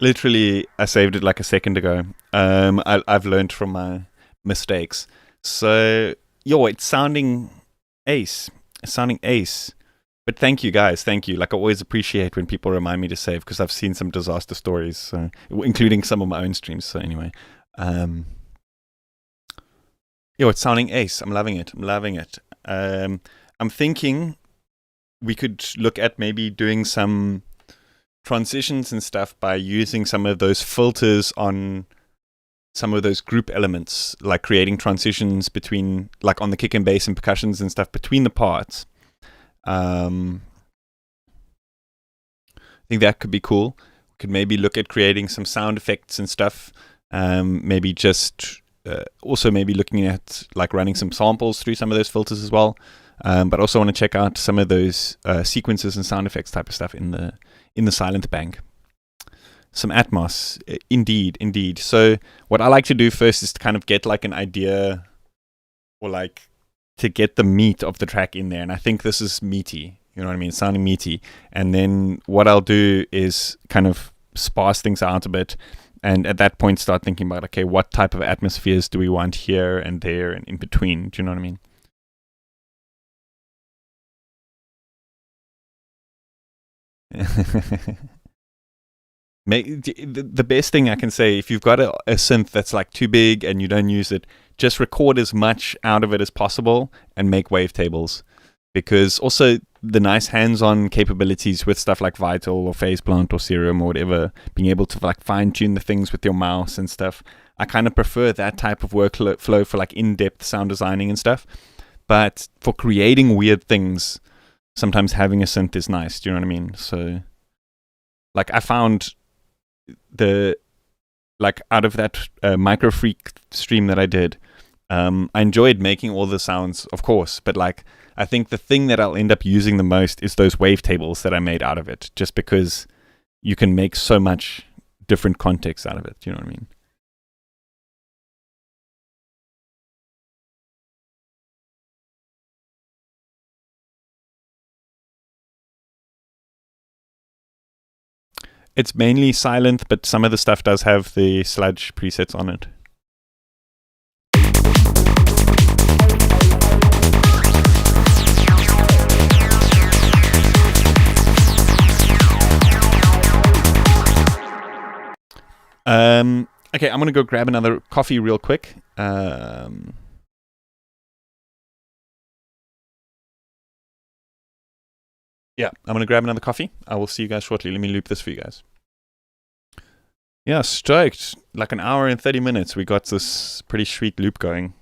Speaker 1: Literally, I saved it like a second ago. I've learned from my mistakes. So, yo, it's sounding ace. It's sounding ace. But thank you, guys. Thank you. Like, I always appreciate when people remind me to save, because I've seen some disaster stories, so, including some of my own streams. So anyway, it's sounding ace. I'm loving it. I'm thinking we could look at maybe doing some transitions and stuff by using some of those filters on some of those group elements, like creating transitions between, like on the kick and bass and percussions and stuff between the parts. I think that could be cool. We could maybe look at creating some sound effects and stuff. Maybe just also maybe looking at like running some samples through some of those filters as well. But also want to check out some of those sequences and sound effects type of stuff in the Psylenth bank. Some Atmos, indeed. So what I like to do first is to kind of get like an idea, or like to get the meat of the track in there. And I think this is meaty, you know what I mean? It's sounding meaty. And then what I'll do is kind of sparse things out a bit. And at that point, start thinking about, okay, what type of atmospheres do we want here and there and in between? Do you know what I mean? The best thing I can say, if you've got a synth that's like too big and you don't use it, just record as much out of it as possible and make wavetables. Because also the nice hands-on capabilities with stuff like Vital or Phase Plant or Serum or whatever, being able to like fine-tune the things with your mouse and stuff, I kind of prefer that type of workflow for like in-depth sound designing and stuff. But for creating weird things, sometimes having a synth is nice. Do you know what I mean? So, like, I found out of that Micro Freak stream that I did, I enjoyed making all the sounds, of course, but like, I think the thing that I'll end up using the most is those wavetables that I made out of it, just because you can make so much different context out of it. Do you know what I mean? It's mainly Psylenth, but some of the stuff does have the sludge presets on it. Okay, I'm going to go grab another coffee real quick. Yeah, I'm going to grab another coffee. I will see you guys shortly. Let me loop this for you guys. Yeah, stoked. Like an hour and 30 minutes. We got this pretty sweet loop going.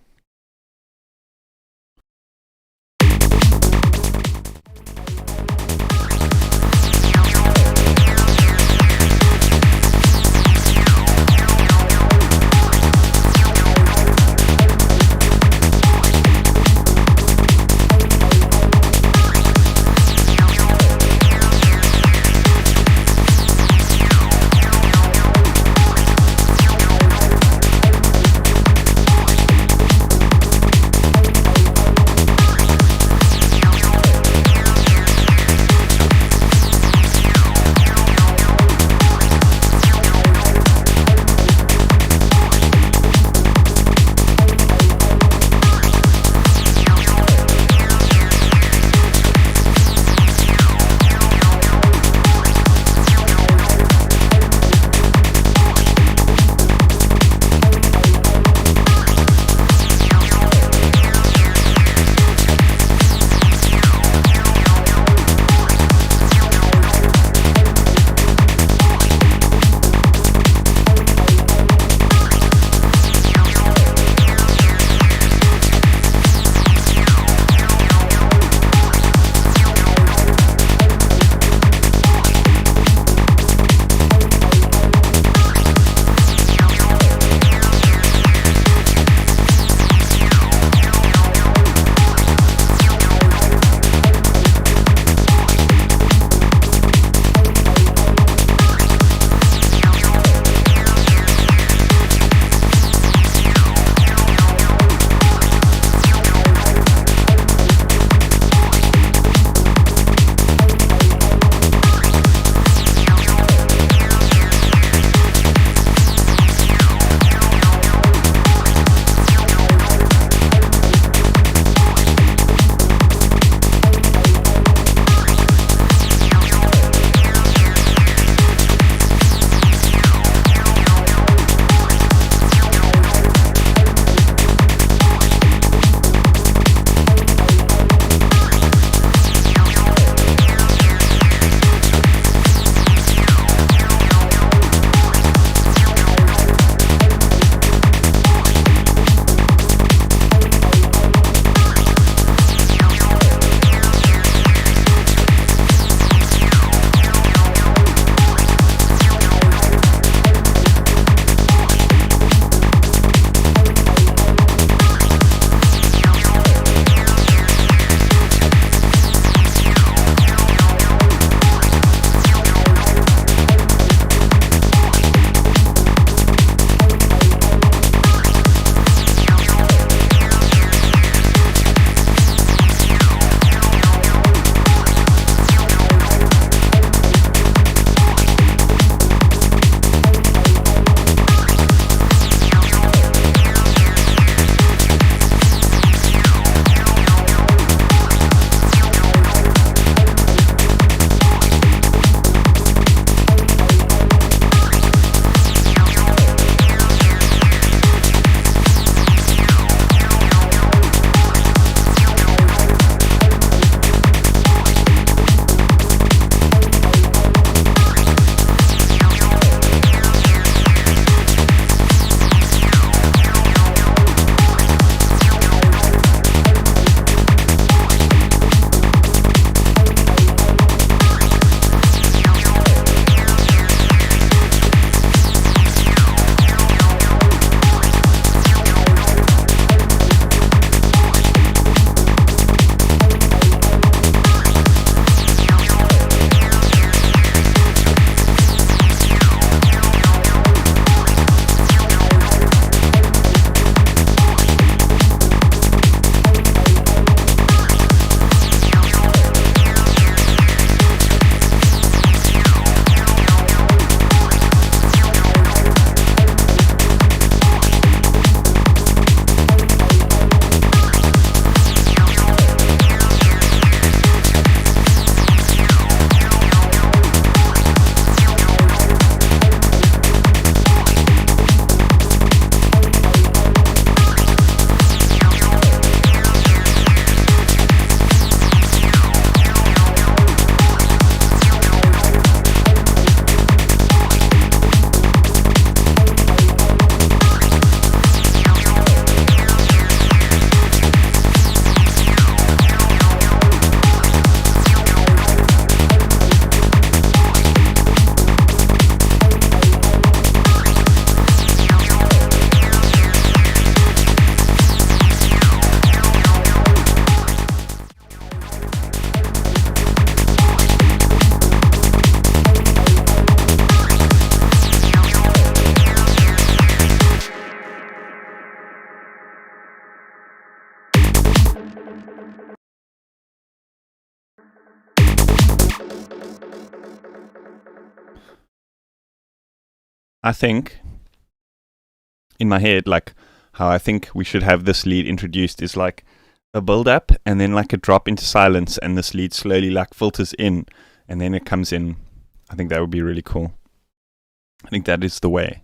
Speaker 1: I think, in my head, like how I think we should have this lead introduced is like a build up and then like a drop into silence, and this lead slowly like filters in and then it comes in. I think that would be really cool. I think that is the way.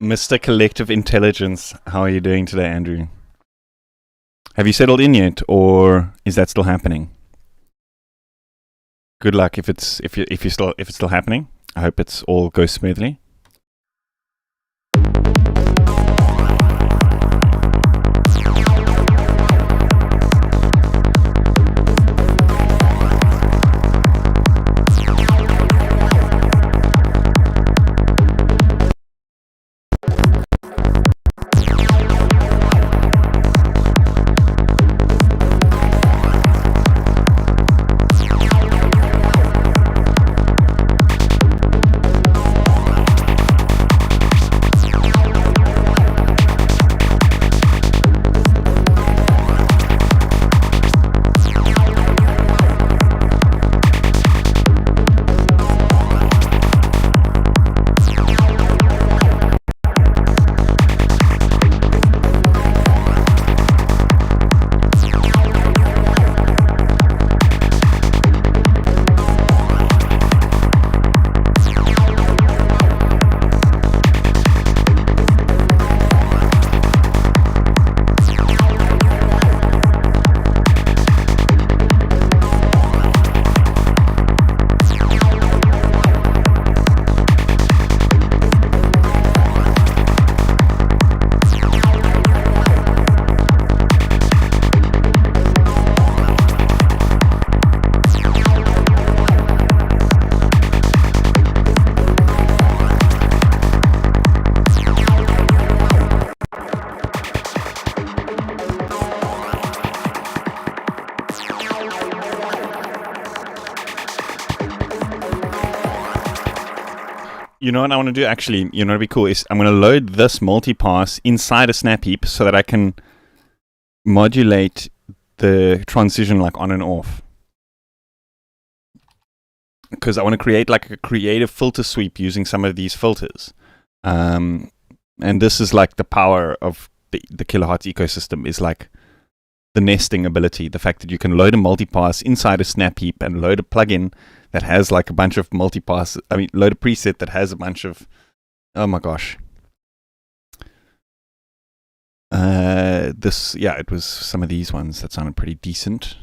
Speaker 1: Mr. Collective Intelligence, how are you doing today, Andrew? Have you settled in yet, or is that still happening? Good luck if it's still happening. I hope it's all goes smoothly. You know what I want to do? Actually, you know what'd be cool is I'm going to load this multipass inside a snap heap so that I can modulate the transition like on and off. Because I want to create like a creative filter sweep using some of these filters. And this is like the power of the kilohertz ecosystem, is like the nesting ability. The fact that you can load a multipass inside a snap heap and load a plugin that has like a bunch of multipass. I mean, load a preset that has a bunch of, oh my gosh. It was some of these ones that sounded pretty decent.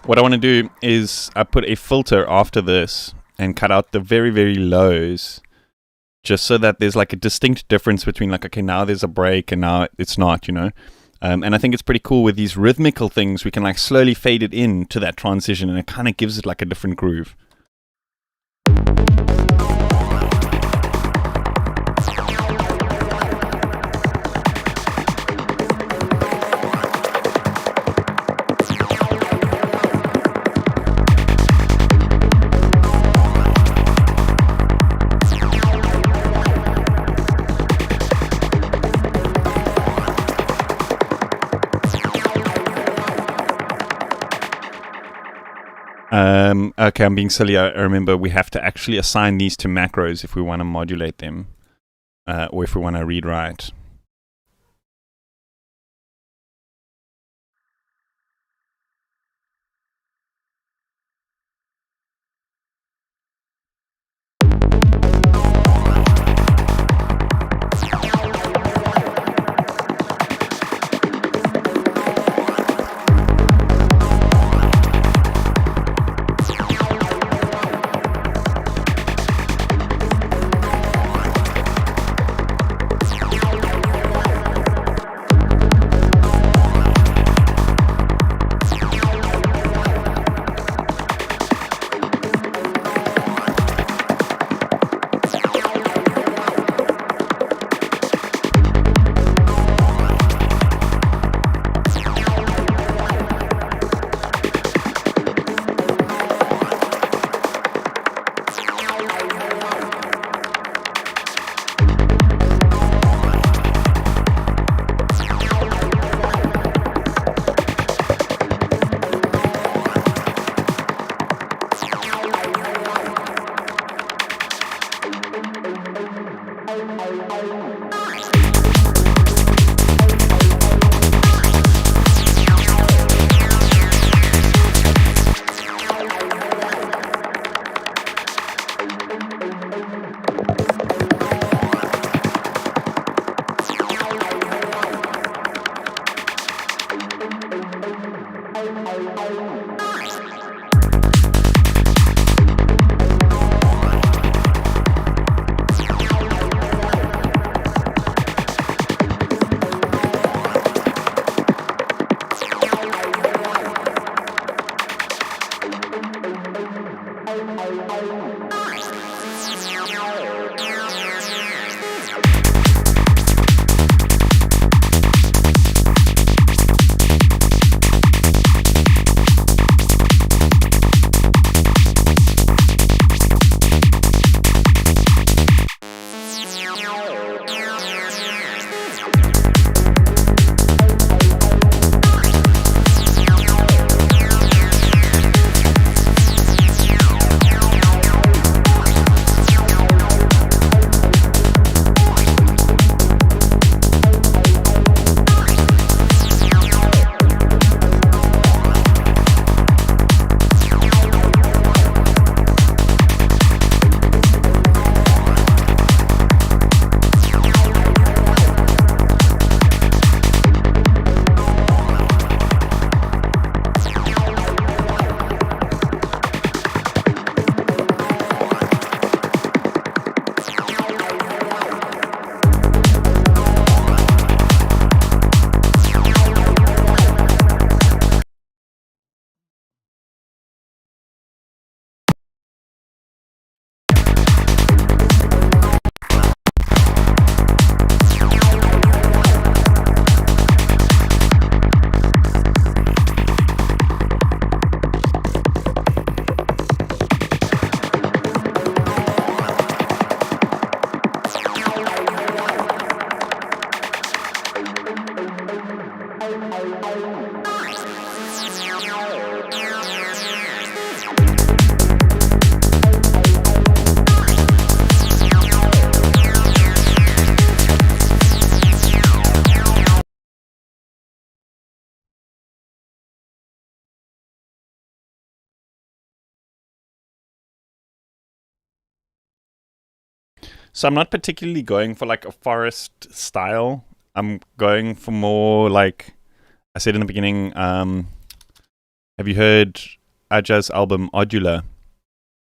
Speaker 1: What I want to do is I put a filter after this and cut out the very, very lows, just so that there's like a distinct difference between like, okay, now there's a break and now it's not, you know. And I think it's pretty cool with these rhythmical things. We can like slowly fade it in to that transition, and it kind of gives it like a different groove. Okay, I'm being silly. I remember we have to actually assign these to macros if we want to modulate them, or if we want to read write. So I'm not particularly going for like a forest style. I'm going for more like I said in the beginning. Have you heard Ajaz's album Odula?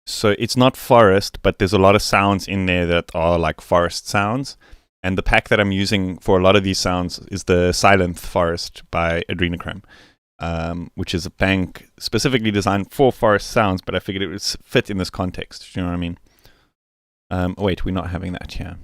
Speaker 1: So it's not forest, but there's a lot of sounds in there that are like forest sounds. And the pack that I'm using for a lot of these sounds is the Psylenth Forest by adrenakrΩhm, which is a bank specifically designed for forest sounds, but I figured it would fit in this context. Do you know what I mean? Wait, we're not having that here.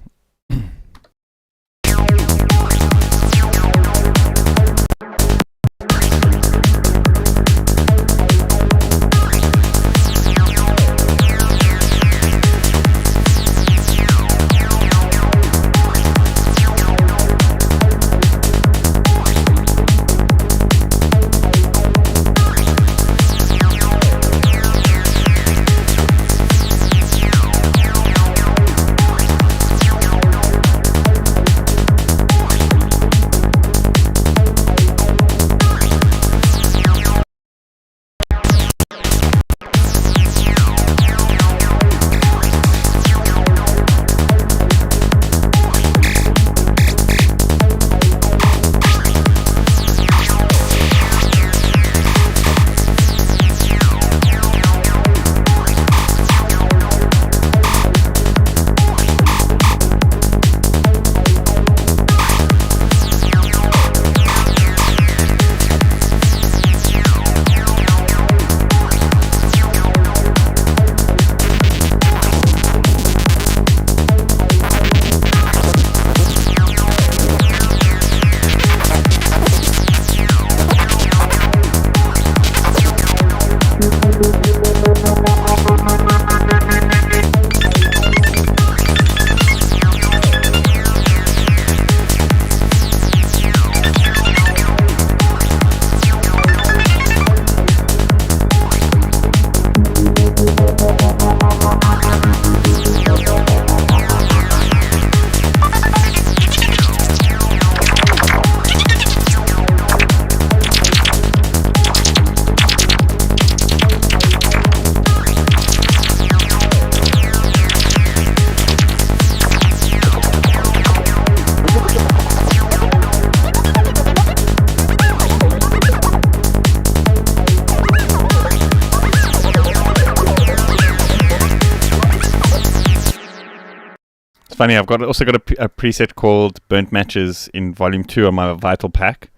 Speaker 1: Funny, I've also got a preset called Burnt Matches in Volume 2 on my Vital pack.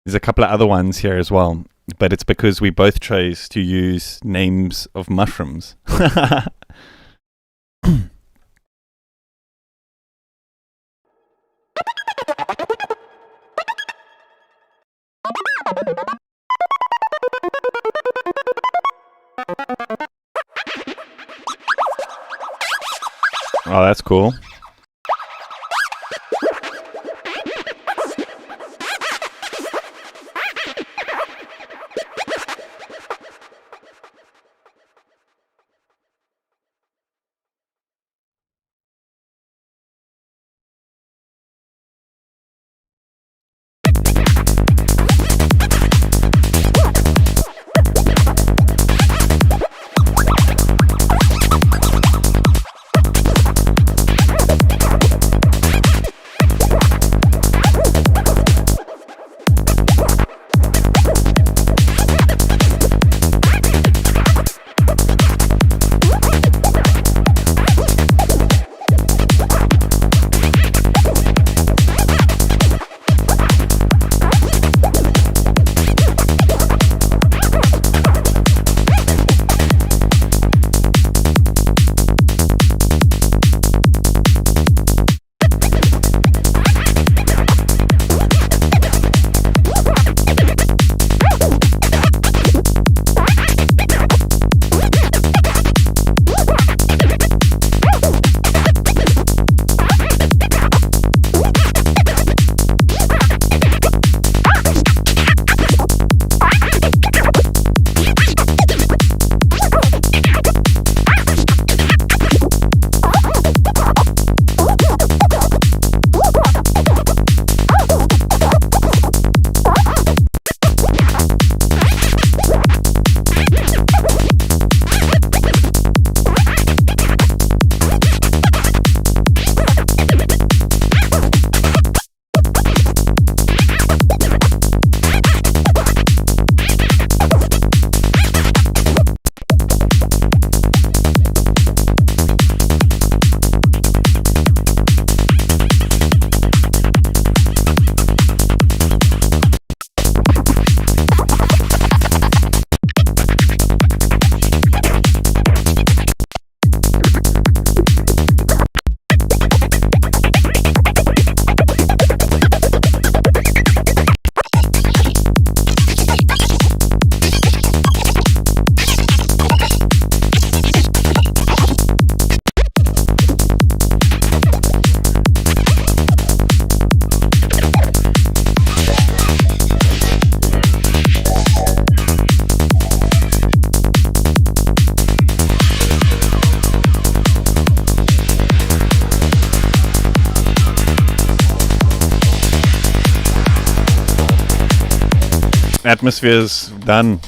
Speaker 1: There's a couple of other ones here as well, but it's because we both chose to use names of mushrooms. Oh, that's cool. Atmosphere's done.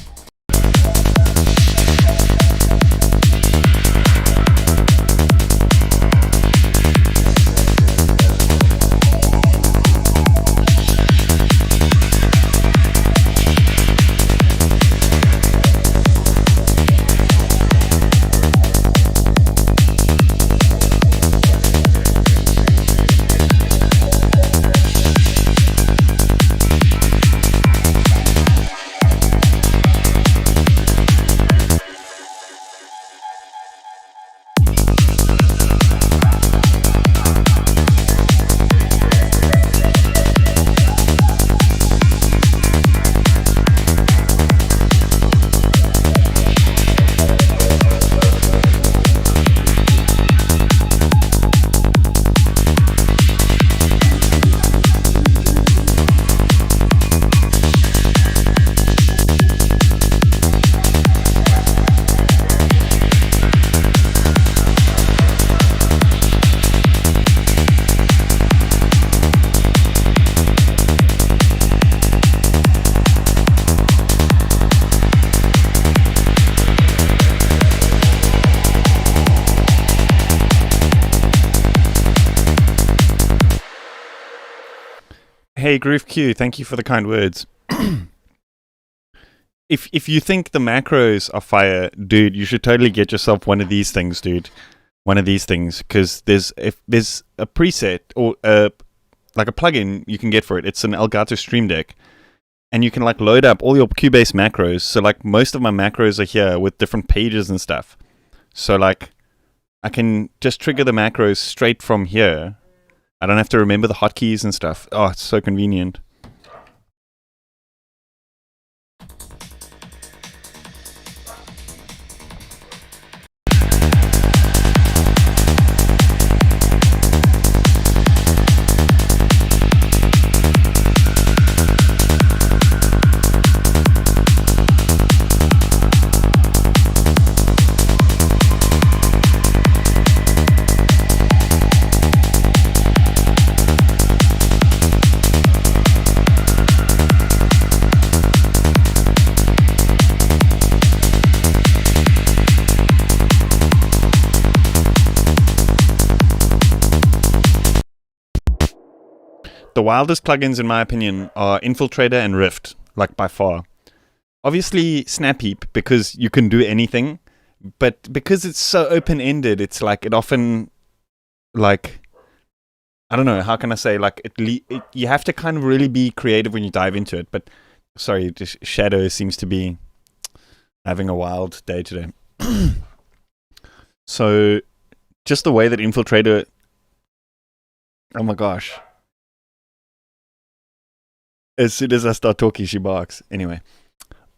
Speaker 1: Hey, Groove Q, thank you for the kind words. If you think the macros are fire, dude, you should totally get yourself one of these things, dude. One of these things, because there's a preset or like a plugin you can get for it. It's an Elgato Stream Deck, and you can like load up all your Cubase macros. So like most of my macros are here with different pages and stuff. So like I can just trigger the macros straight from here. I don't have to remember the hotkeys and stuff. Oh, it's so convenient. The wildest plugins, in my opinion, are Infiltrator and Rift, like by far. Obviously, Snapheap, because you can do anything, but because it's so open-ended, it's like, it often, like, I don't know, how can I say, like, you have to kind of really be creative when you dive into it, but, sorry, Shadow seems to be having a wild day today. So, just the way that Infiltrator, oh my gosh. As soon as I start talking, she barks. Anyway.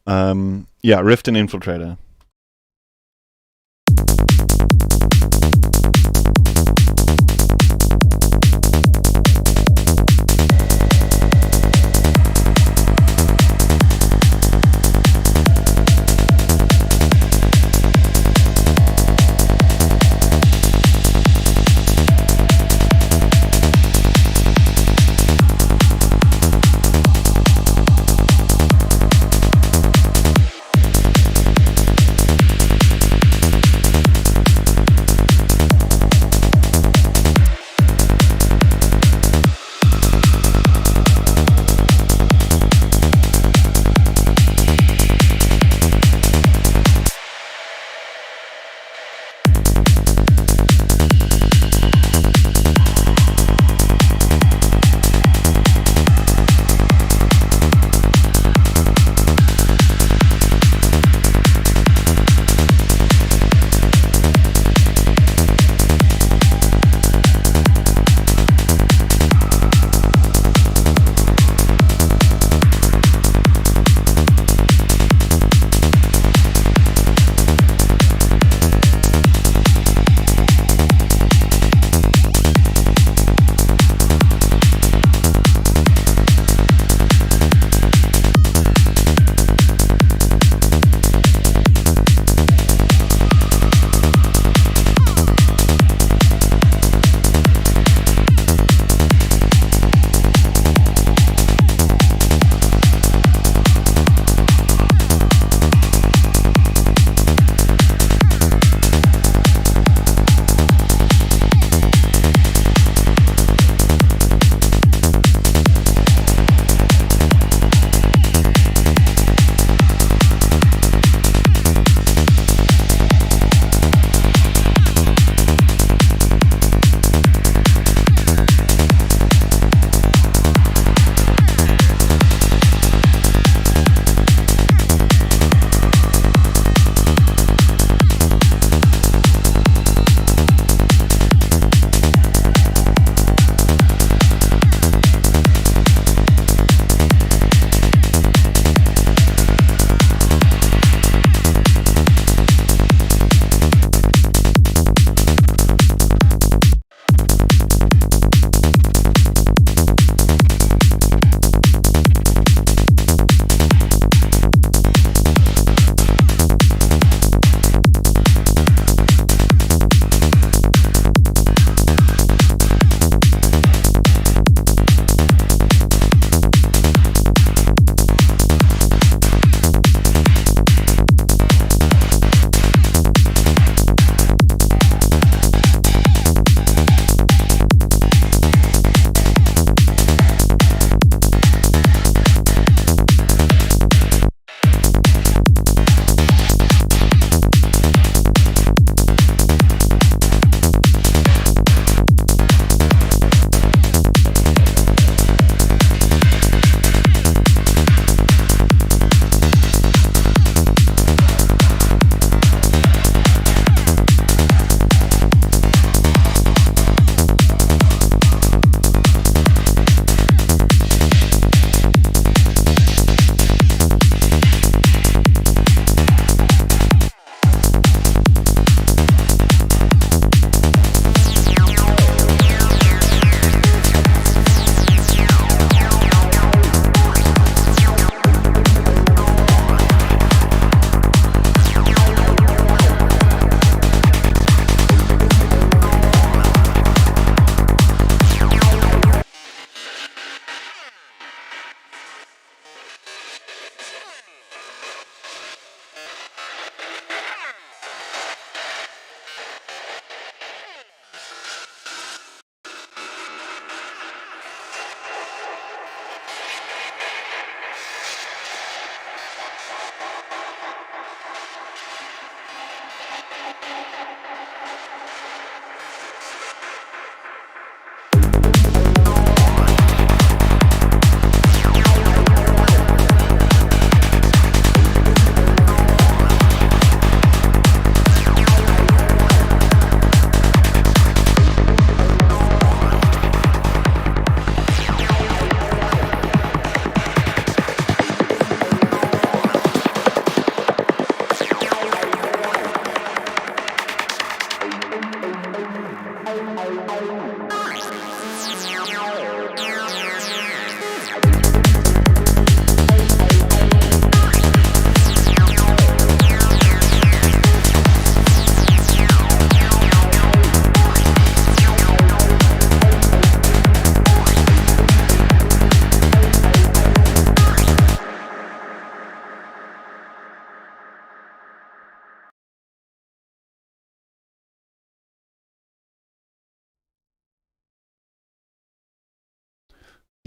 Speaker 1: Yeah, Rift and Infiltrator.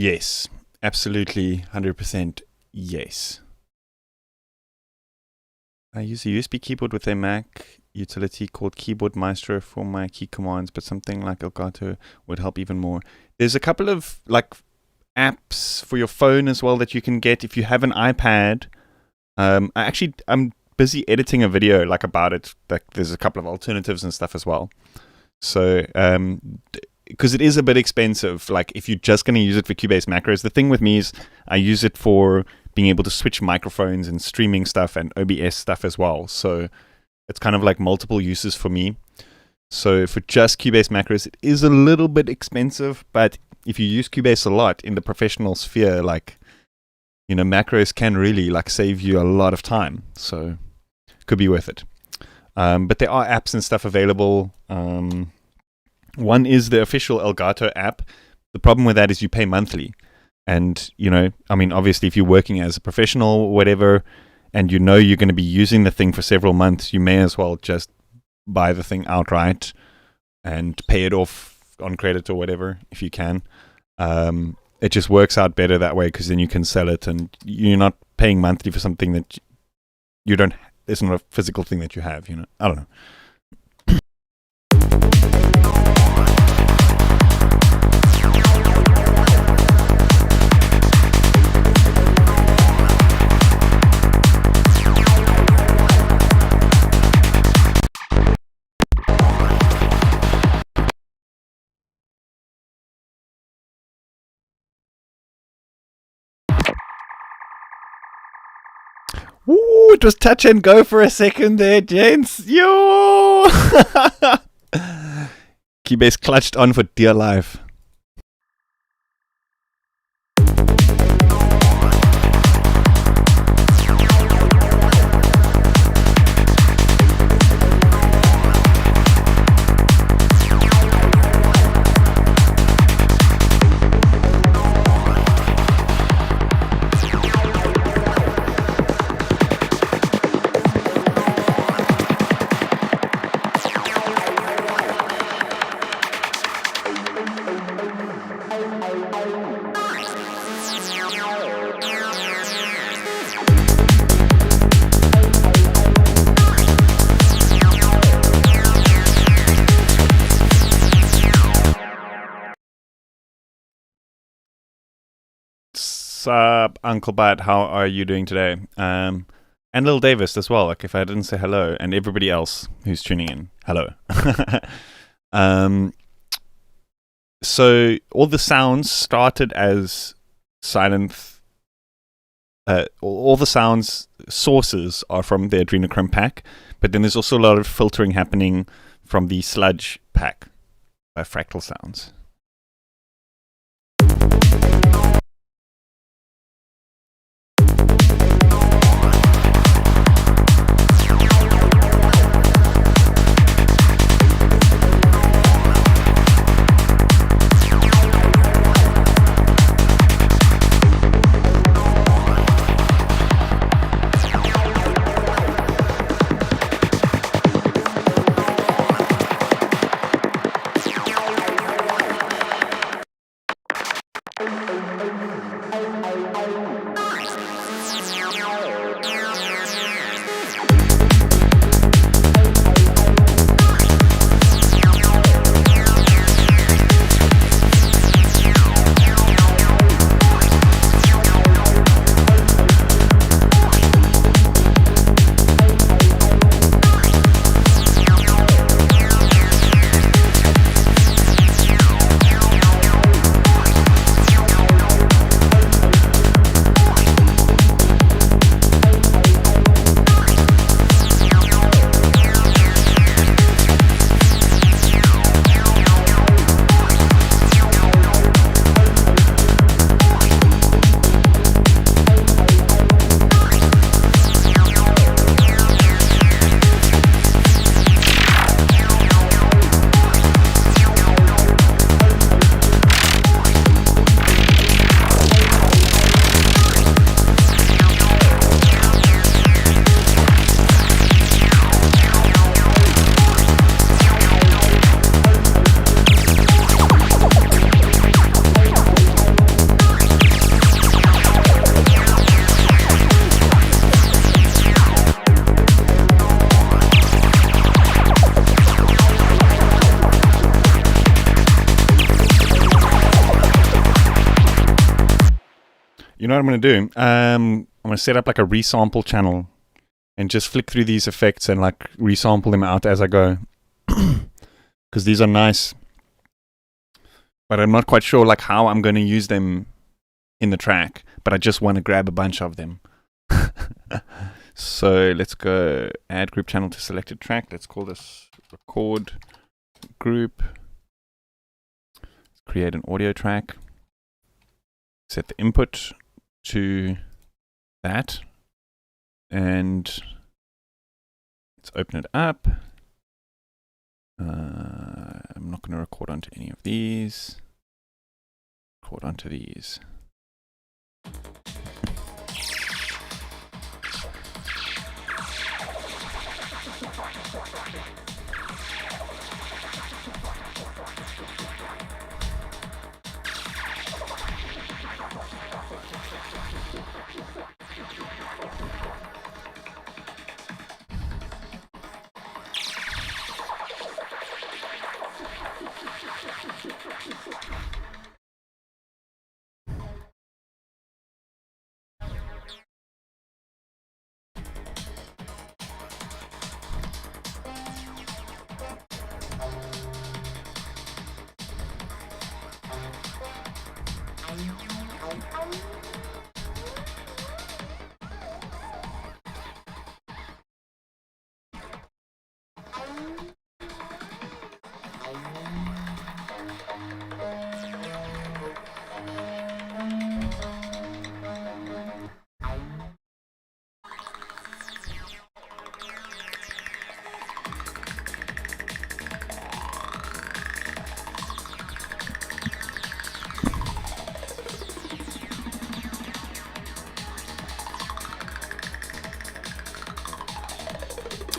Speaker 1: Yes, absolutely, 100% yes. I use a USB keyboard with a Mac utility called Keyboard Maestro for my key commands, but something like Elgato would help even more. There's a couple of like apps for your phone as well that you can get if you have an iPad. I'm busy editing a video like about it. Like there's a couple of alternatives and stuff as well. So because it is a bit expensive, like if you're just going to use it for Cubase macros, the thing with me is I use it for being able to switch microphones and streaming stuff and OBS stuff as well. So it's kind of like multiple uses for me. So for just Cubase macros, it is a little bit expensive, but if you use Cubase a lot in the professional sphere, like, you know, macros can really like save you a lot of time. So it could be worth it. But there are apps and stuff available. One is the official Elgato app. The problem with that is you pay monthly. And, you know, I mean, obviously, if you're working as a professional or whatever, and you know you're going to be using the thing for several months, you may as well just buy the thing outright and pay it off on credit or whatever, if you can. It just works out better that way, because then you can sell it and you're not paying monthly for something that you don't, it's not a physical thing that you have, you know. I don't know. Ooh, it was touch and go for a second there, gents. Yo! Keybase clutched on for dear life. Sup, Uncle Bud, how are you doing today? And Lil Davis as well, like if I didn't say hello, and everybody else who's tuning in, hello. So all the sounds started as Psylenth. All the sounds sources are from the adrenakrΩhm pack, but then there's also a lot of filtering happening from the Sludge pack by Fractal Sounds. You know what I'm going to do? I'm going to set up like a resample channel and just flick through these effects and like resample them out as I go. Because these are nice. But I'm not quite sure like how I'm going to use them in the track. But I just want to grab a bunch of them. So let's go add group channel to selected track. Let's call this record group. Create an audio track. Set the input to that. And let's open it up. I'm not going to record onto any of these. Record onto these.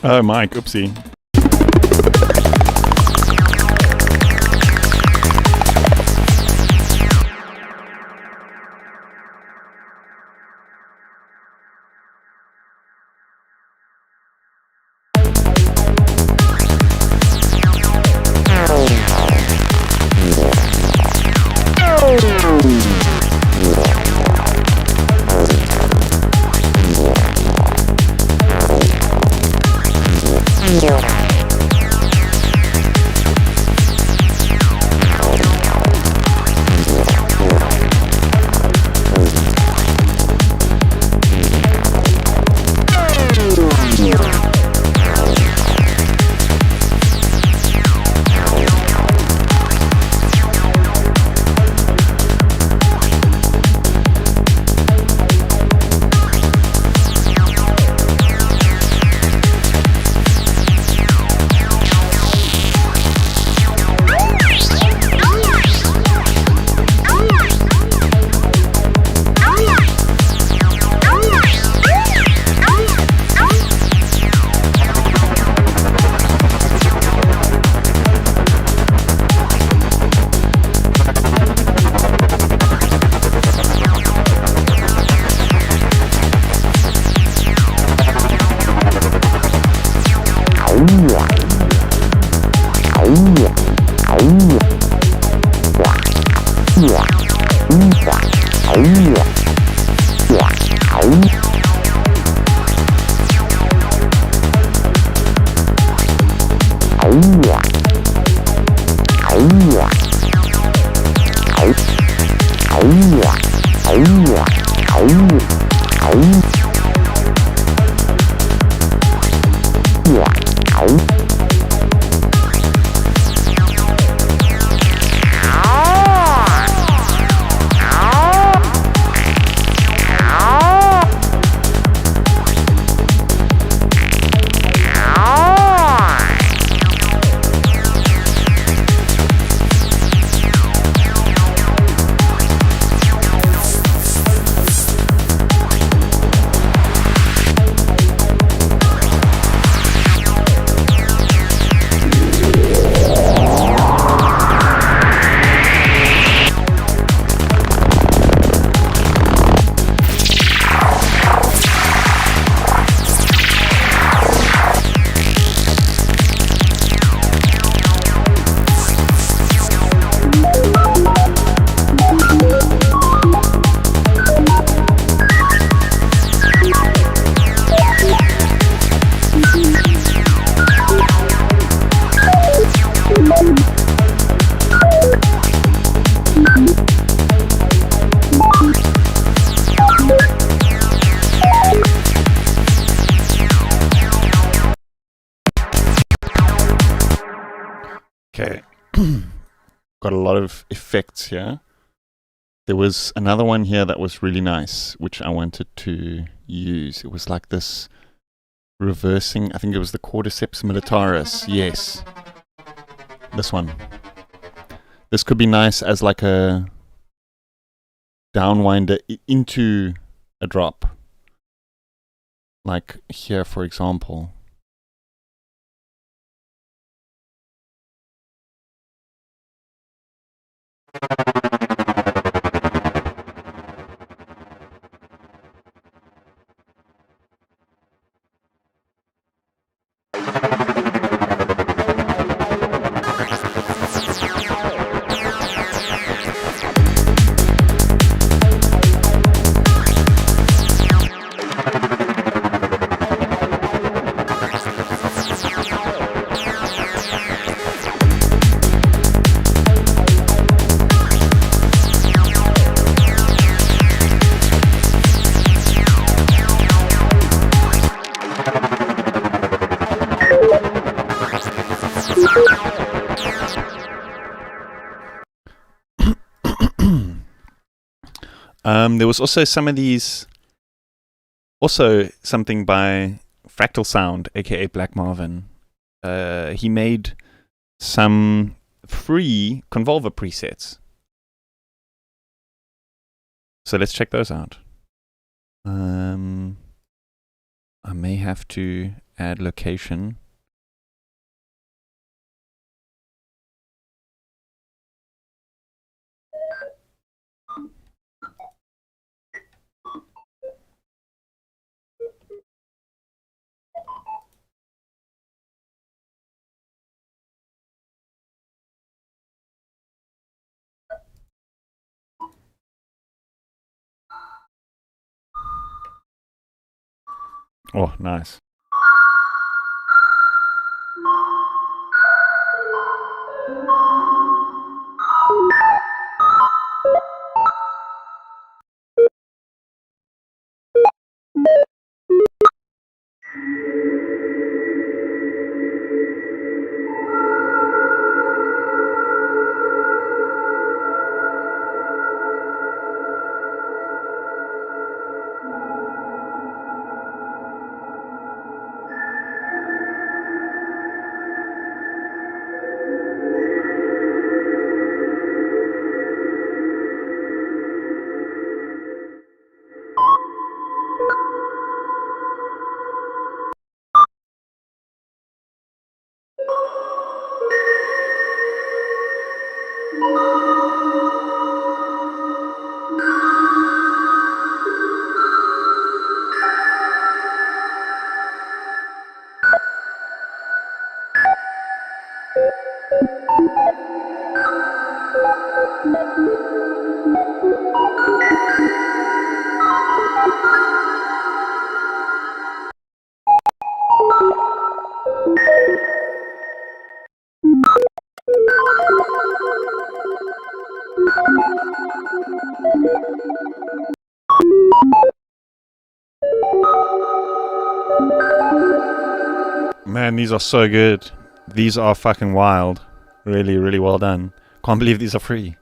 Speaker 1: Oh, Mike, oopsie. got a lot of effects here. There was another one here that was really nice, which I wanted to use. It was like this reversing, I think it was the Cordyceps militaris. Yes. This one. This could be nice as like a downwinder into a drop. Like here, for example. There was also some of these, also something by Fractal Sound, aka Black Marvin. He made some free Convolver presets. So let's check those out. I may have to add location. Oh, nice. Man, these are so good. These are fucking wild. Really, really well done. Can't believe these are free.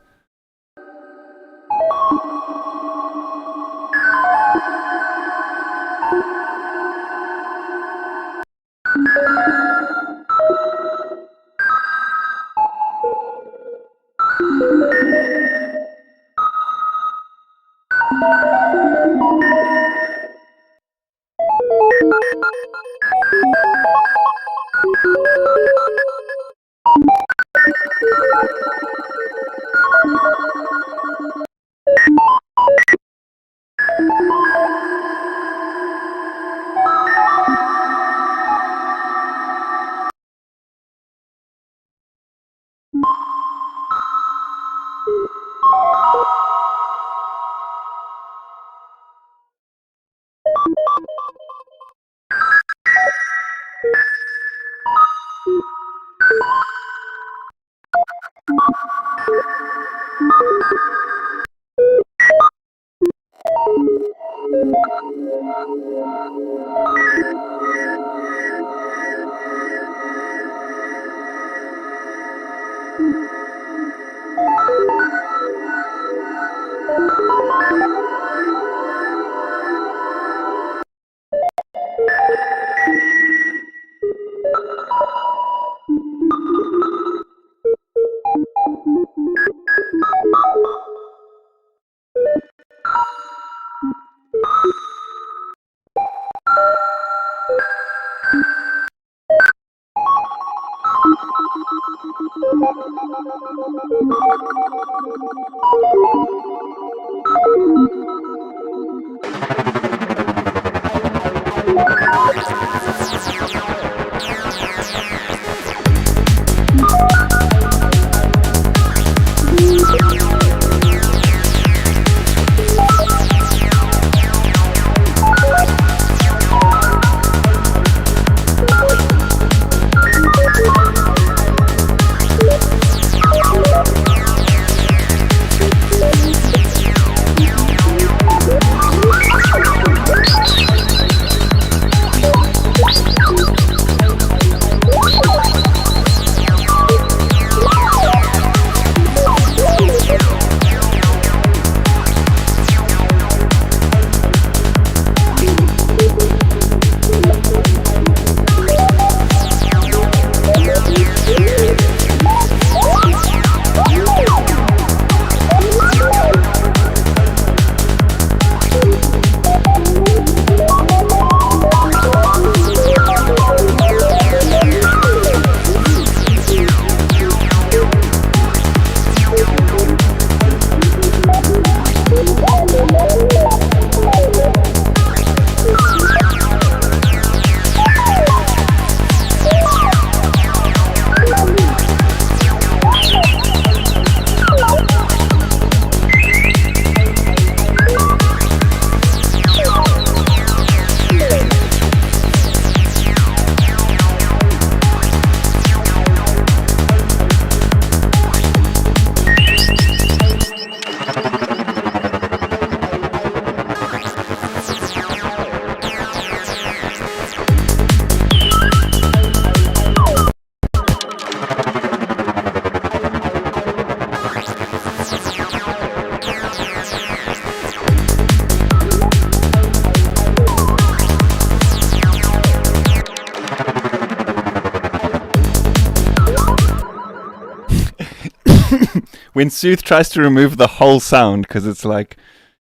Speaker 1: When Sooth tries to remove the whole sound, because it's like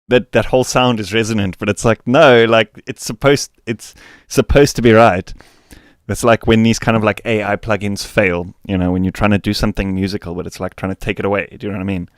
Speaker 1: that whole sound is resonant, but it's like, no, like it's supposed to be right. It's like when these kind of like AI plugins fail, you know, when you're trying to do something musical, but it's like trying to take it away. Do you know what I mean?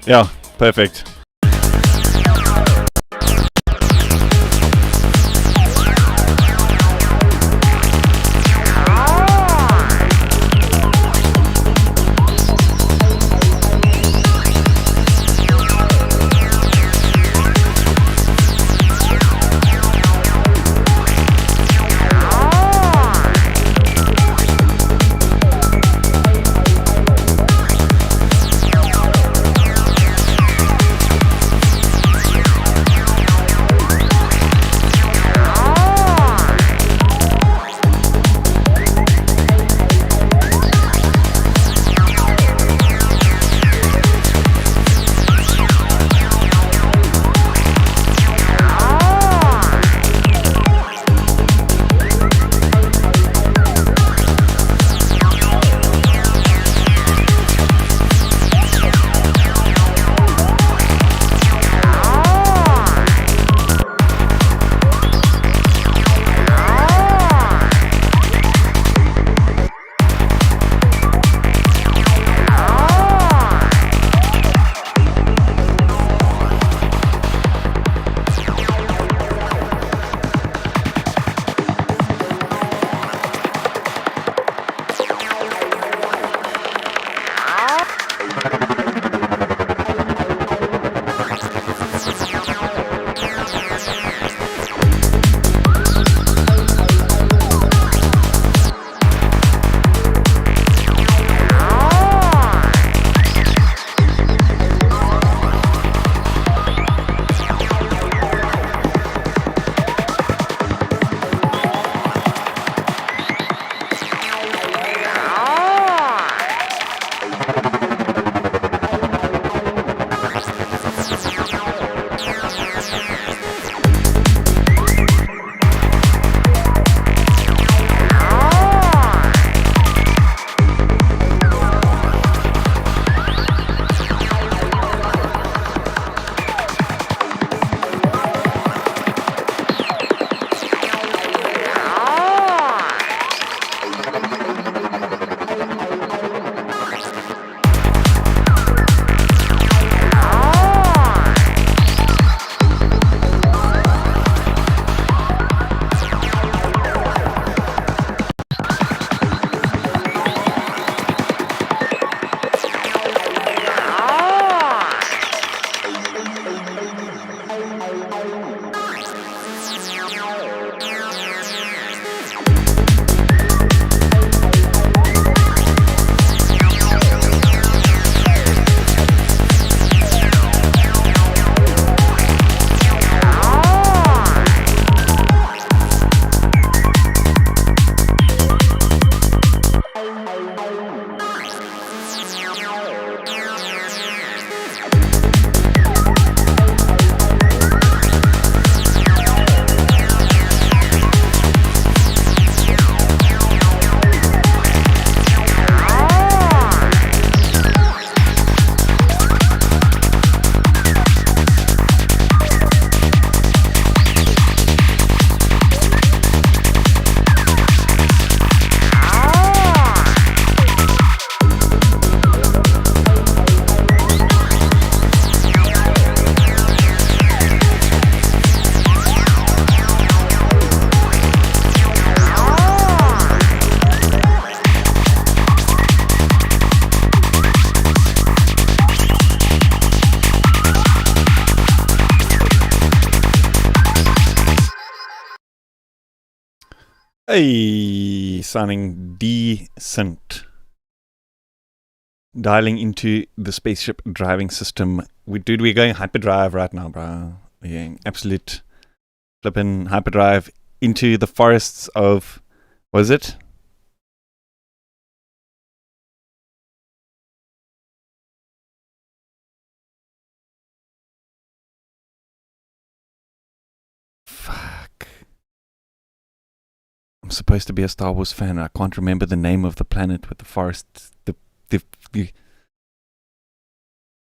Speaker 1: Yeah, perfect. Hey, sounding decent. Dialing into the spaceship driving system. We're going hyperdrive right now, bro. We're going absolute flippin' hyperdrive into the forests of, was it? Fuck. I'm supposed to be a Star Wars fan. I can't remember the name of the planet with the forests. The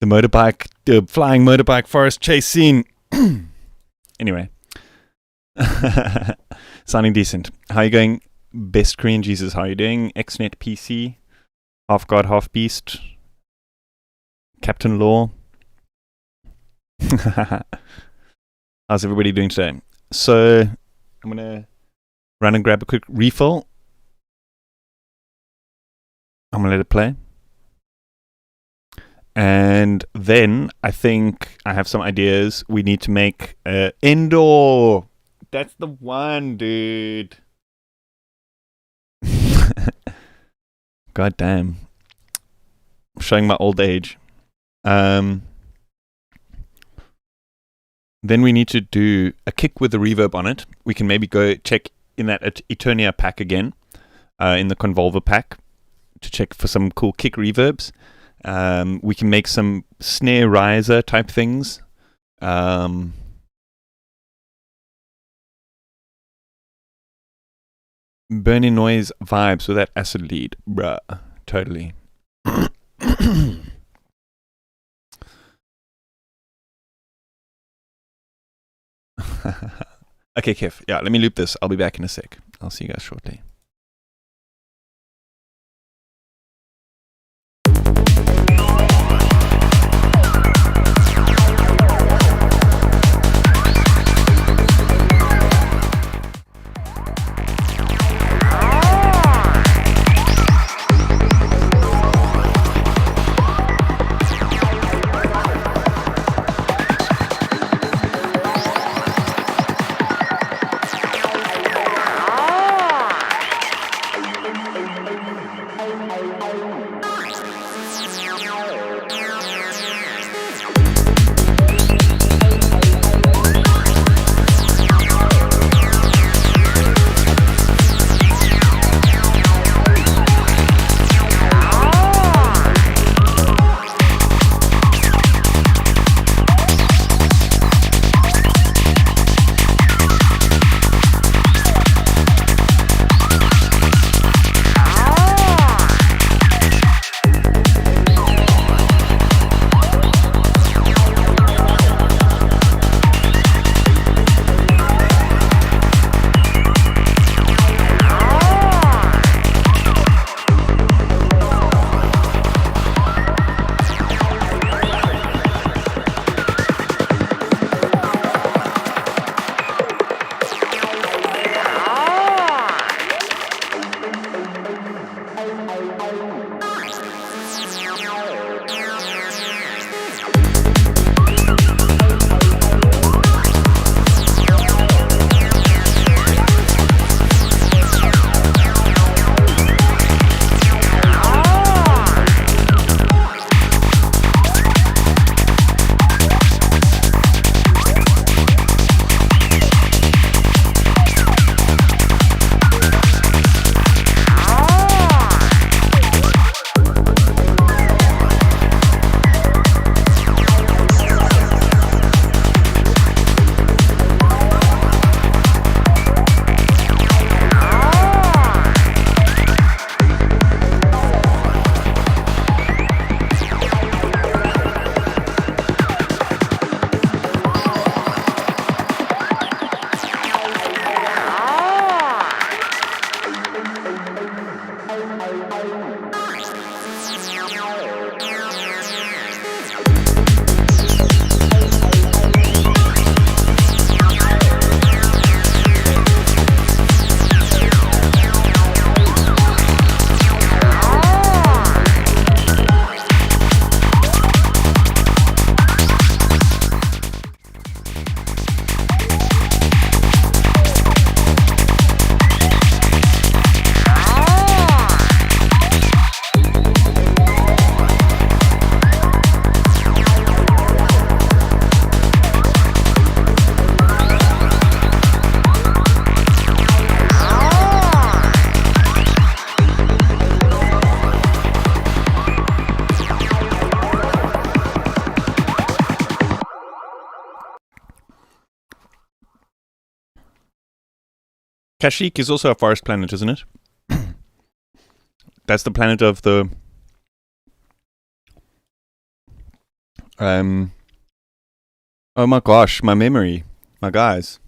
Speaker 1: motorbike, the flying motorbike forest chase scene. Anyway. Sounding decent. How are you going? Best Korean Jesus, how are you doing? XNet PC, half God, half beast, Captain Law. How's everybody doing today? So I'm gonna run and grab a quick refill. I'm gonna let it play. And then I think I have some ideas. We need to make indoor. That's the one, dude. God damn. I'm showing my old age. Then we need to do a kick with a reverb on it. We can maybe go check in that Eternia pack again, in the Convolver pack, to check for some cool kick reverbs. We can make some snare riser type things. Burning noise vibes with that acid lead. Bruh. Totally. Okay, Kev. Yeah, let me loop this. I'll be back in a sec. I'll see you guys shortly. Kashyyyk is also a forest planet, isn't it? That's the planet of the oh my gosh, my memory. My guys.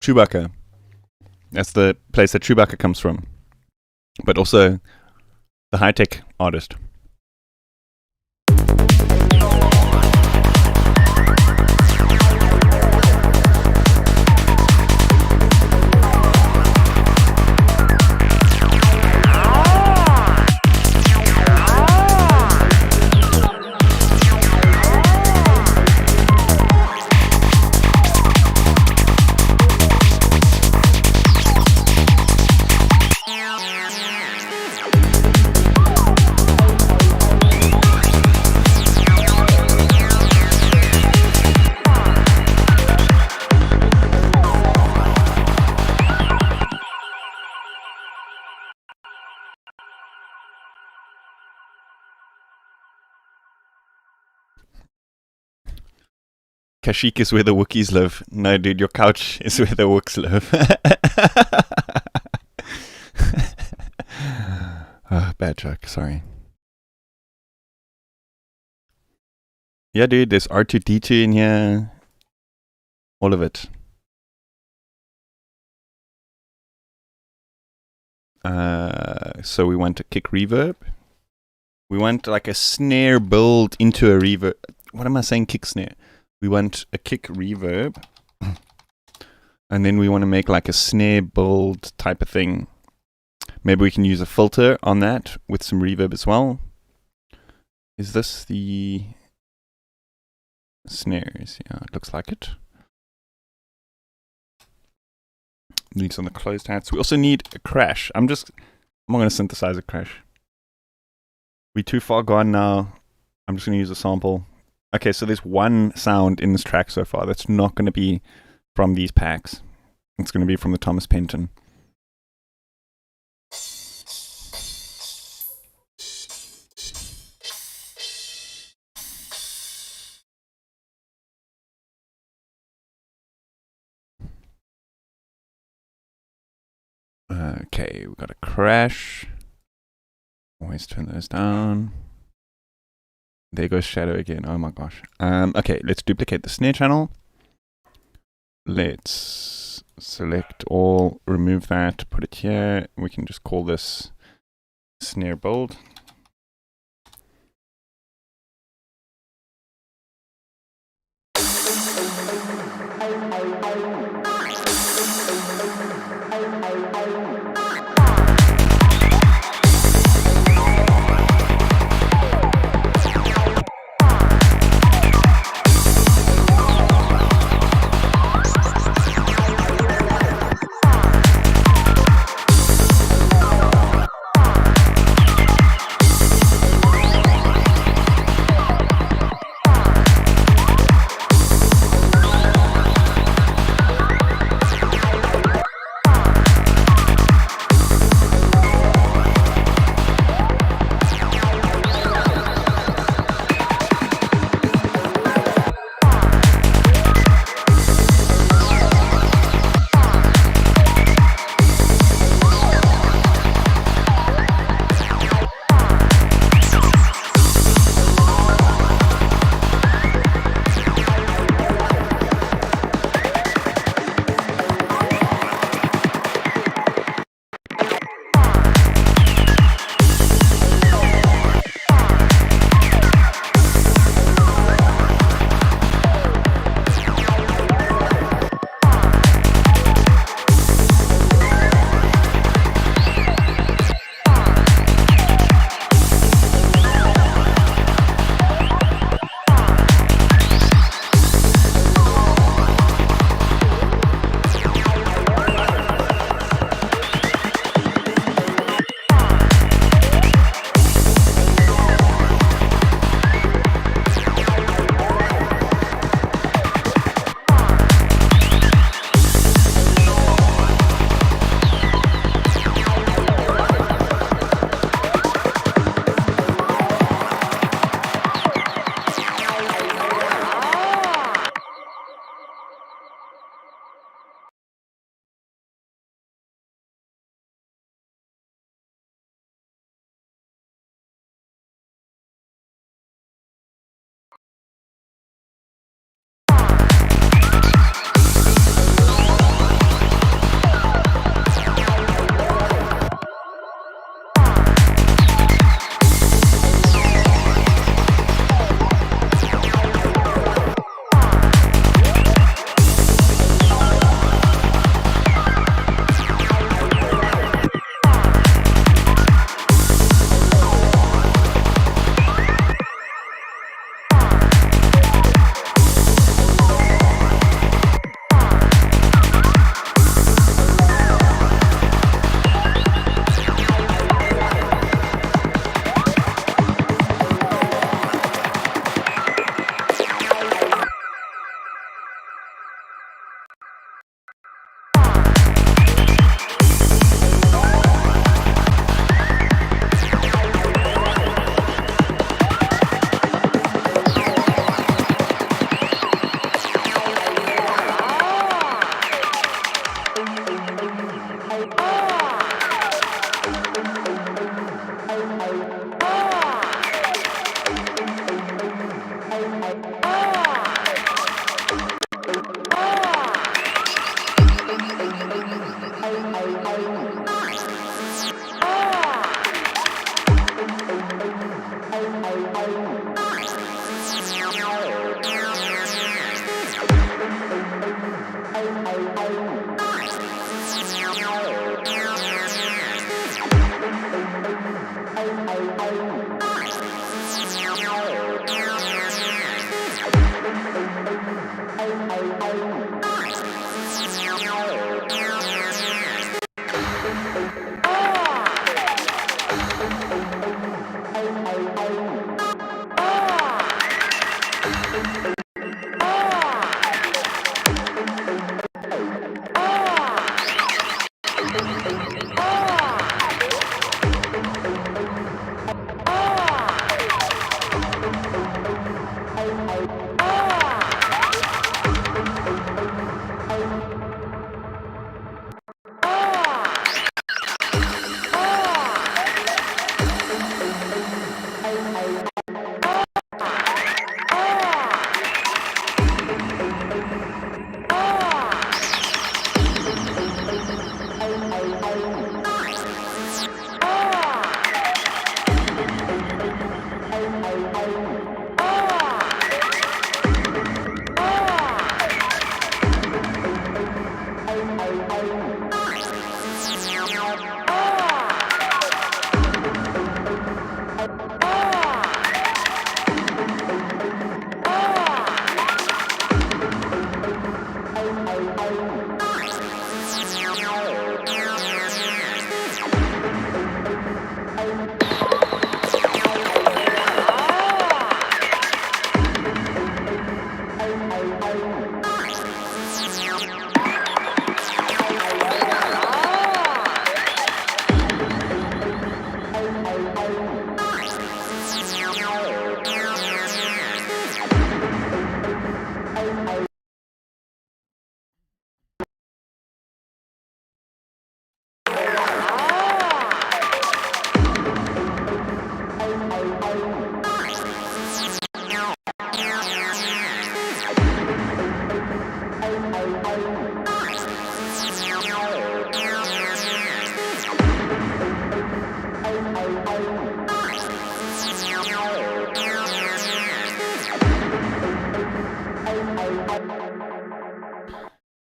Speaker 1: Chewbacca. That's the place that Chewbacca comes from. But also the high-tech artist. Kashyyyk is where the Wookiees live. No, dude, your couch is where the Wooks live. Oh, bad joke, sorry. Yeah, dude, there's R2-D2 in here. All of it. So we want a kick reverb. We want like a snare build into a reverb. What am I saying? Kick snare. We want a kick reverb, and then we want to make like a snare build type of thing. Maybe we can use a filter on that with some reverb as well. Is this the snares? Yeah, it looks like it. Needs on the closed hats. We also need a crash. I'm not going to synthesize a crash. We're too far gone now. I'm just going to use a sample. Okay, so there's one sound in this track so far that's not going to be from these packs. It's going to be from the Thomas Penton. Okay, we've got a crash. Always turn those down. There goes shadow again. Oh my gosh. Okay, let's duplicate the snare channel. Let's select all, remove that, put it here. We can just call this snare build.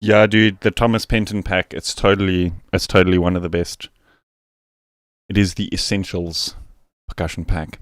Speaker 1: Yeah, dude, the Thomas Penton pack, it's totally one of the best. It is the Essentials percussion pack.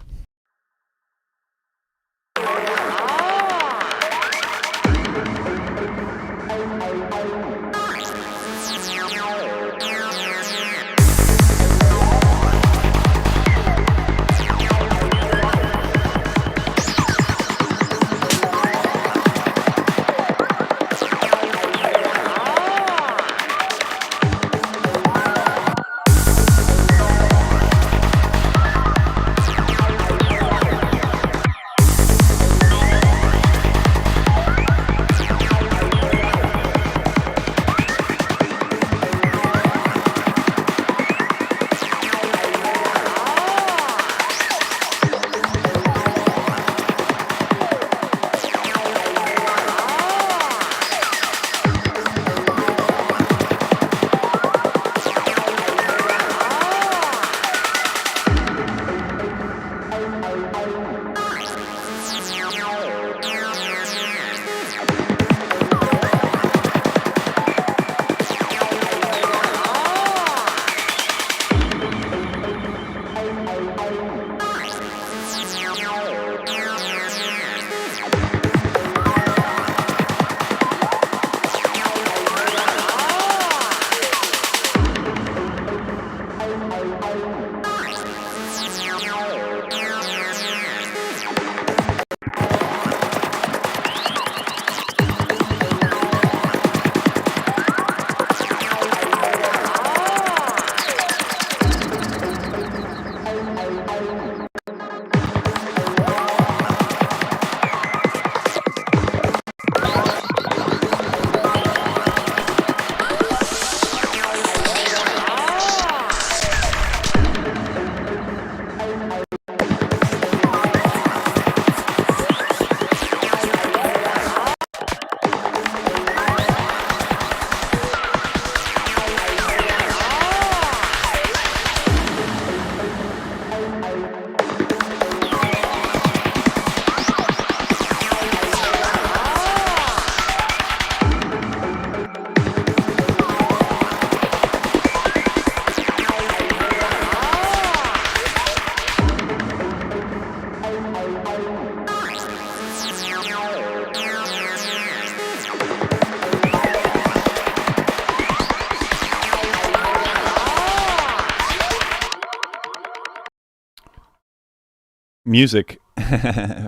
Speaker 1: Music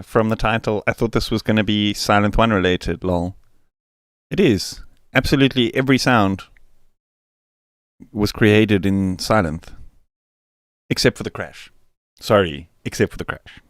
Speaker 1: from the title. I thought this was going to be Psylenth 1 related, lol. It is. Absolutely every sound was created in Psylenth. Except for the crash. Sorry, except for the crash.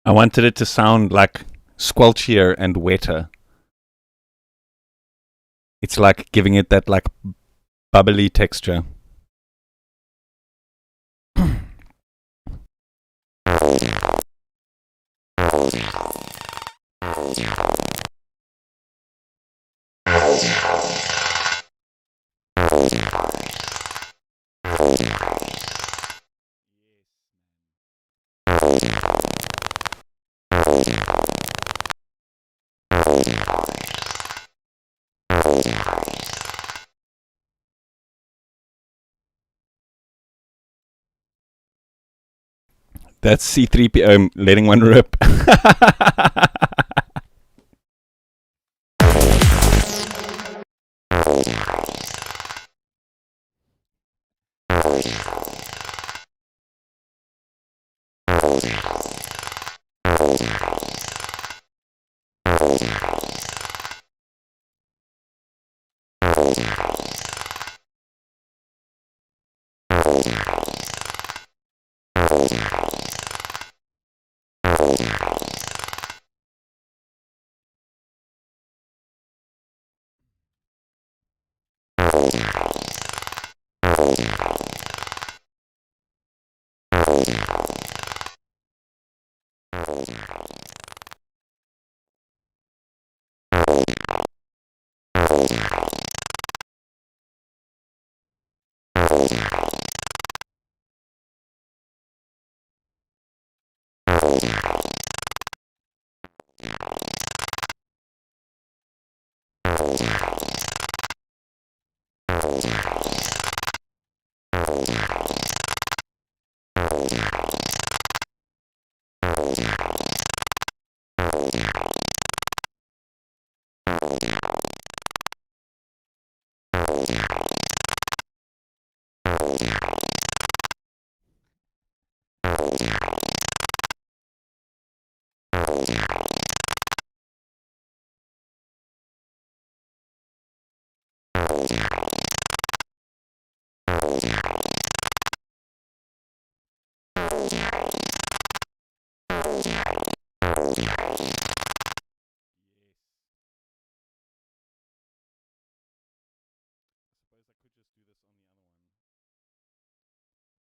Speaker 1: I wanted it to sound like squelchier and wetter. It's like giving it that like bubbly texture. That's C3PO letting one rip.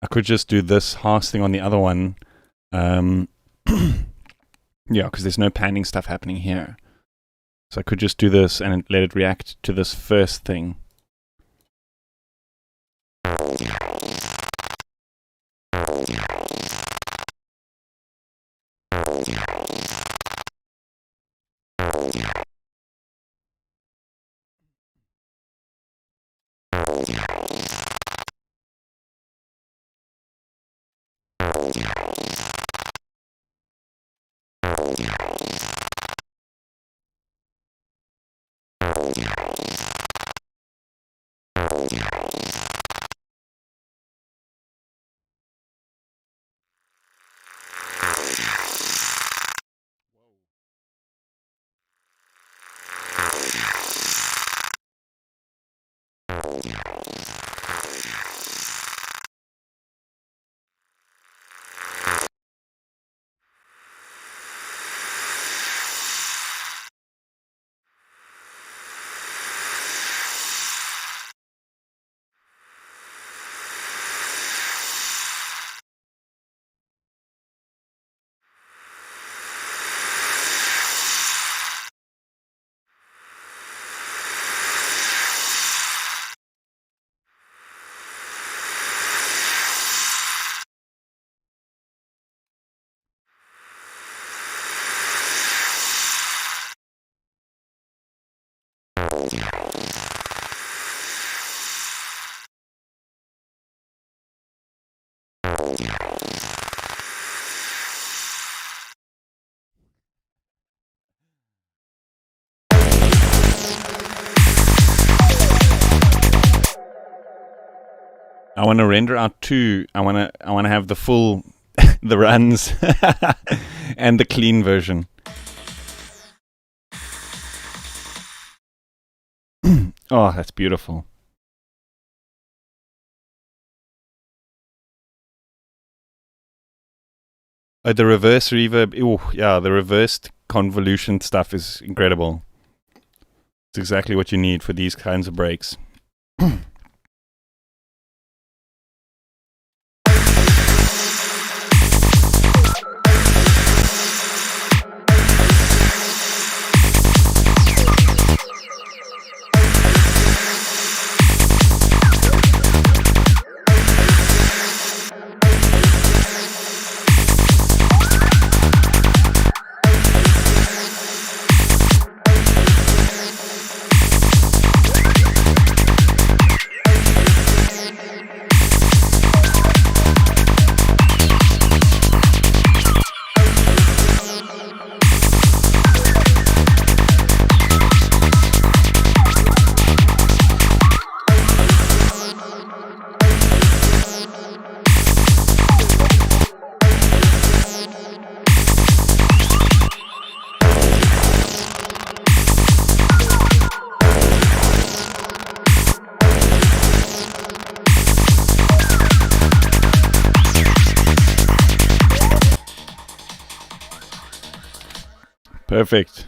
Speaker 1: I could just do this harsh thing on the other one. Yeah, because there's no panning stuff happening here. So I could just do this and let it react to this first thing. I want to render out two. I want to have the full, the runs, and the clean version. Oh, that's beautiful. The reverse reverb. Oh, yeah, the reversed convolution stuff is incredible. It's exactly what you need for these kinds of breaks. Perfect.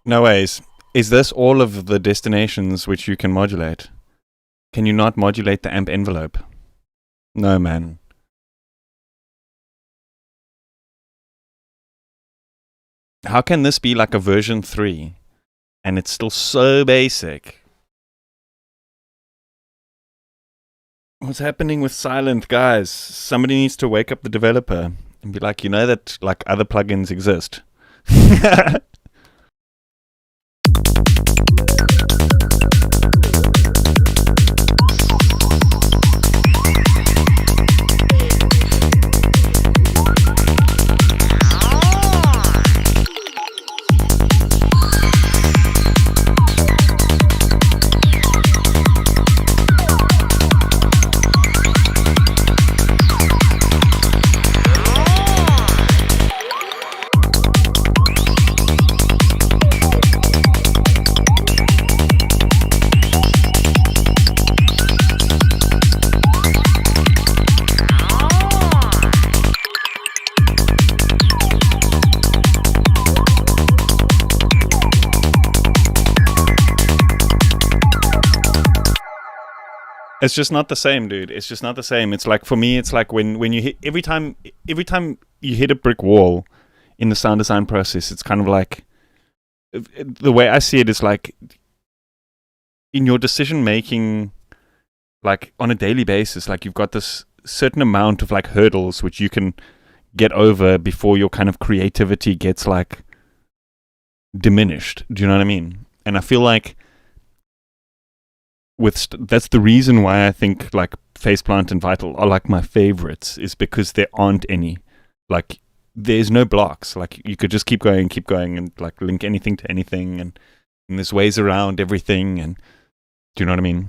Speaker 1: No ways. Is this all of the destinations which you can modulate? Can you not modulate the amp envelope? No, man. How can this be like a version 3? And it's still so basic. What's happening with Psylenth, guys? Somebody needs to wake up the developer and be like, you know that like other plugins exist. It's just not the same, dude. It's just not the same. It's like, for me, it's like when you hit every time you hit a brick wall in the sound design process, it's kind of like, the way I see it is like, in your decision making, like on a daily basis, like you've got this certain amount of like hurdles which you can get over before your kind of creativity gets like diminished. Do you know what I mean? And I feel like that's the reason why I think like Faceplant and Vital are like my favorites, is because there aren't any. Like, there's no blocks. Like, you could just keep going and like link anything to anything, and there's ways around everything. And do you know what I mean?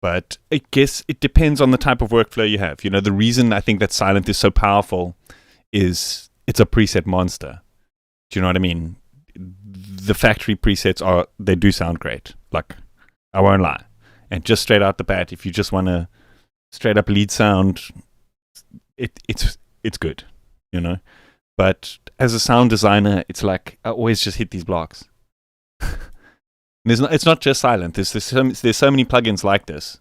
Speaker 1: But I guess it depends on the type of workflow you have. You know, the reason I think that Psylenth is so powerful is it's a preset monster. Do you know what I mean? The factory presets they do sound great. Like, I won't lie. And just straight out the bat, if you just want to straight up lead sound, it's good, you know. But as a sound designer, it's like I always just hit these blocks. It's not just Psylenth. There's so many plugins like this.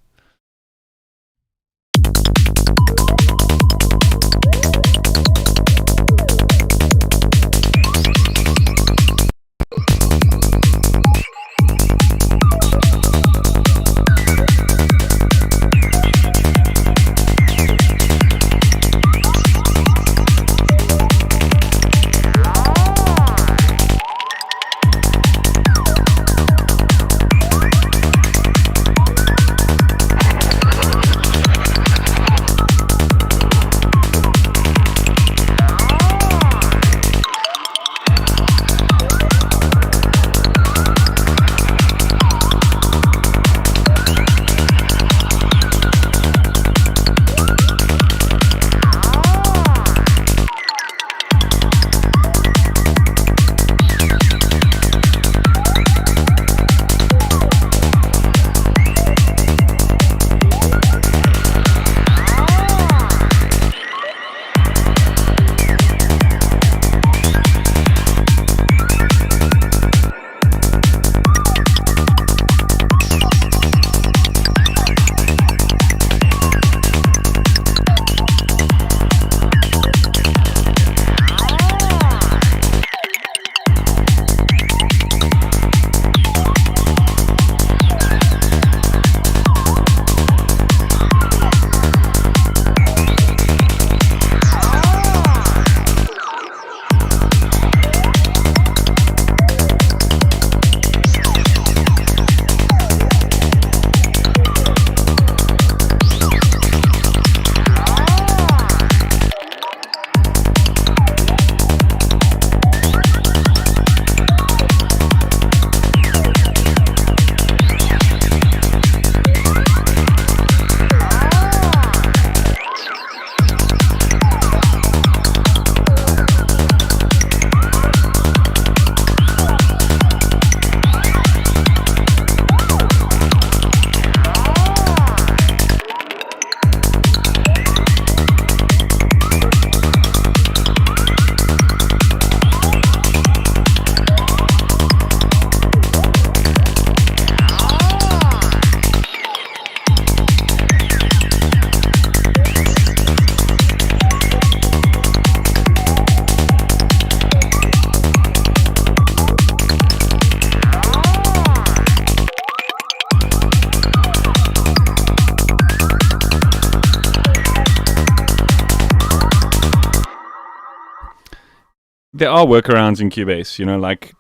Speaker 1: there are workarounds in Cubase, like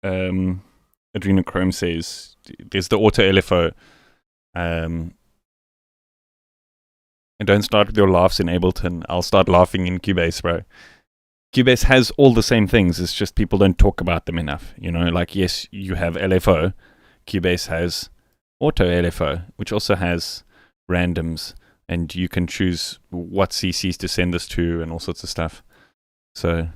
Speaker 1: adrenakrÅhm says, there's the auto LFO. And don't start with your laughs in Ableton. I'll start laughing in Cubase, bro. Cubase has all the same things. It's just people don't talk about them enough. Like, yes, you have LFO. Cubase has auto LFO, which also has randoms, and you can choose what CCs to send this to and all sorts of stuff. So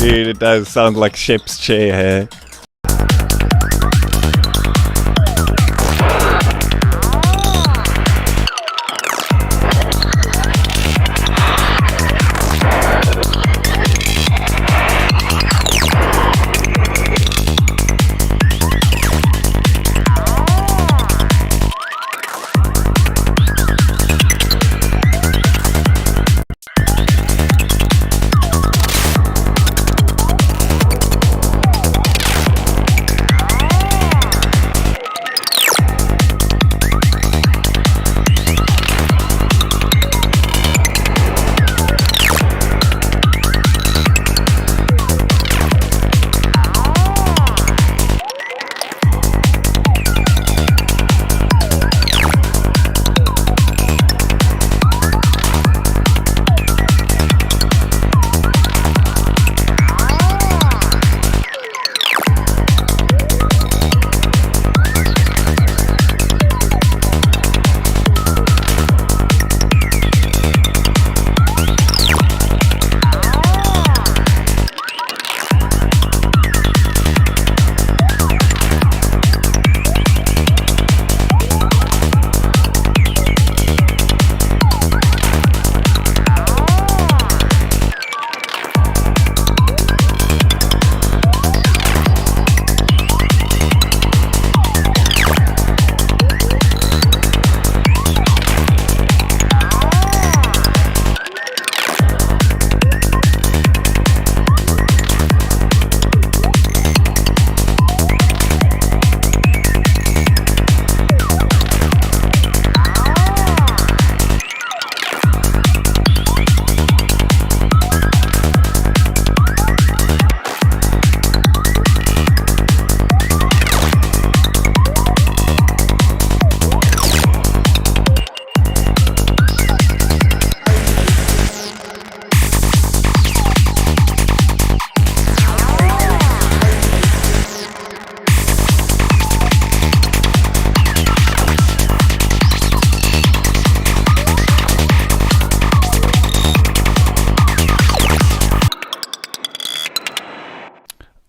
Speaker 1: Dude, it does sound like Shep's chair here.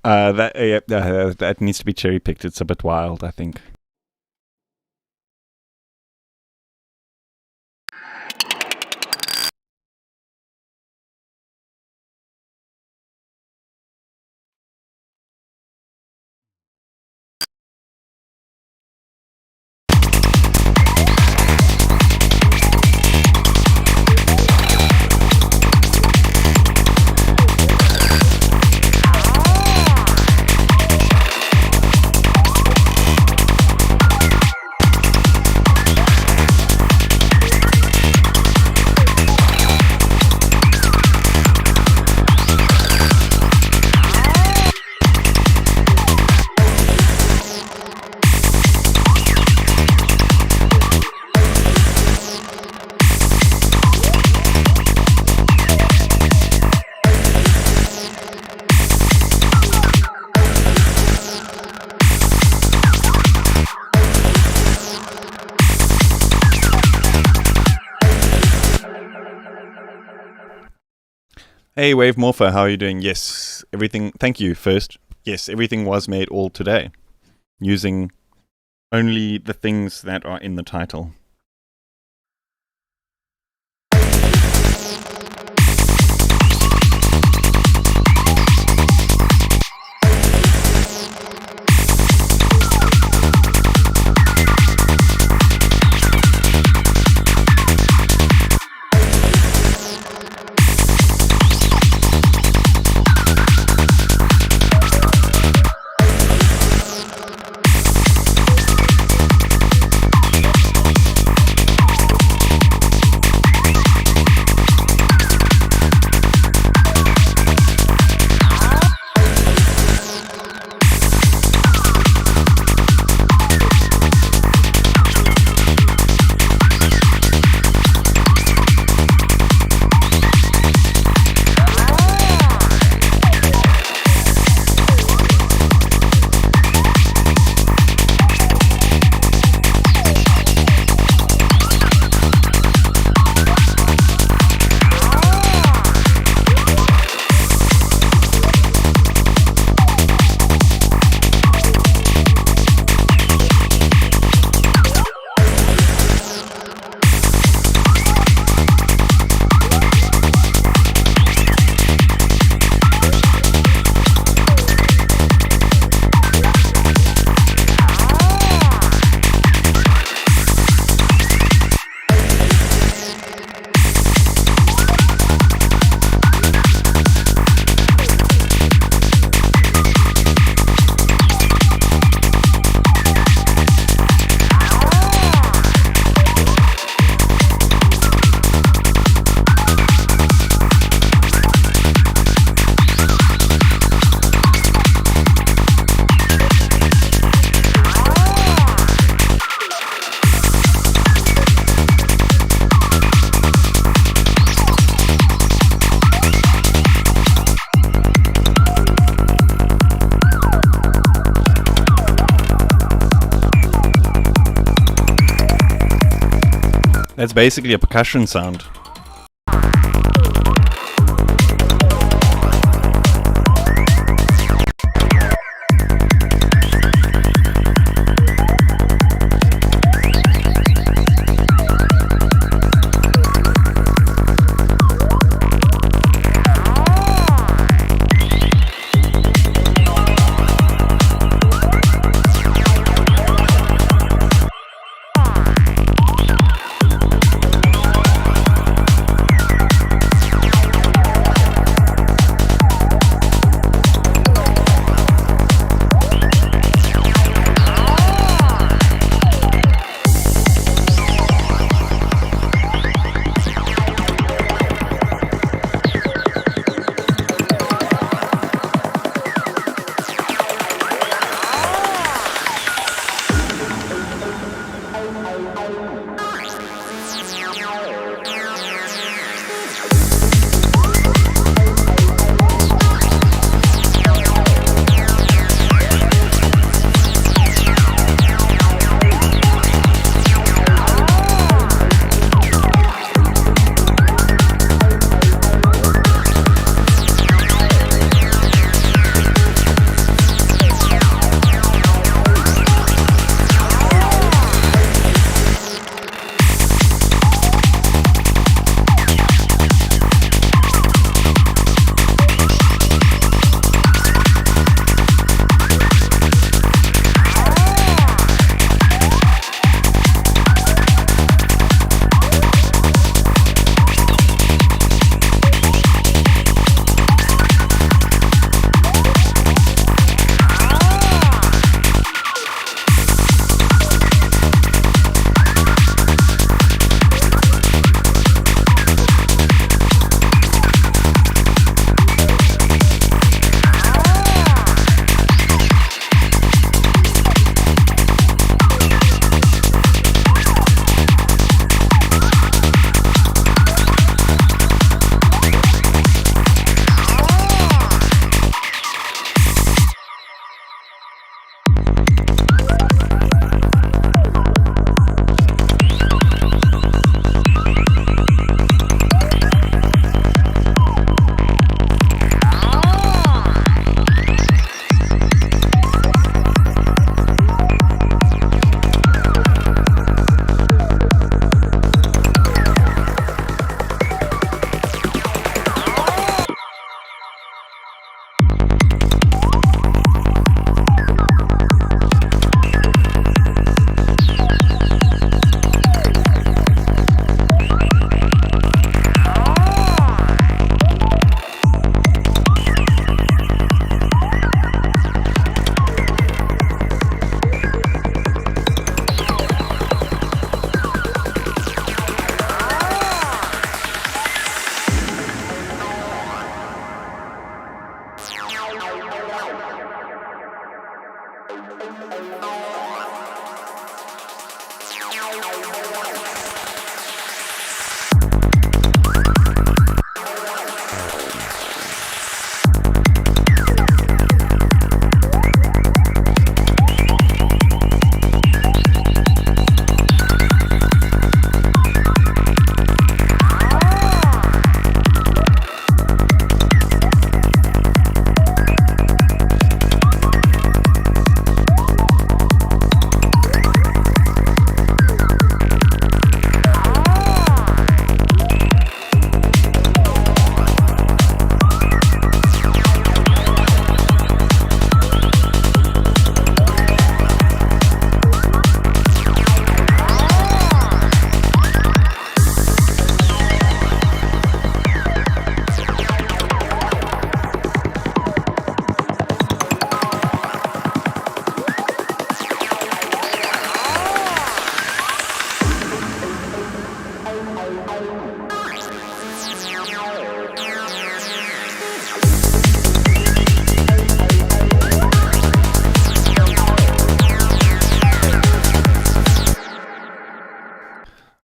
Speaker 1: That needs to be cherry picked. It's a bit wild, I think. Hey, Wave Morpher, how are you doing? Yes, everything... Thank you, first. Yes, everything was made all today, using only the things that are in the title. That's basically a percussion sound.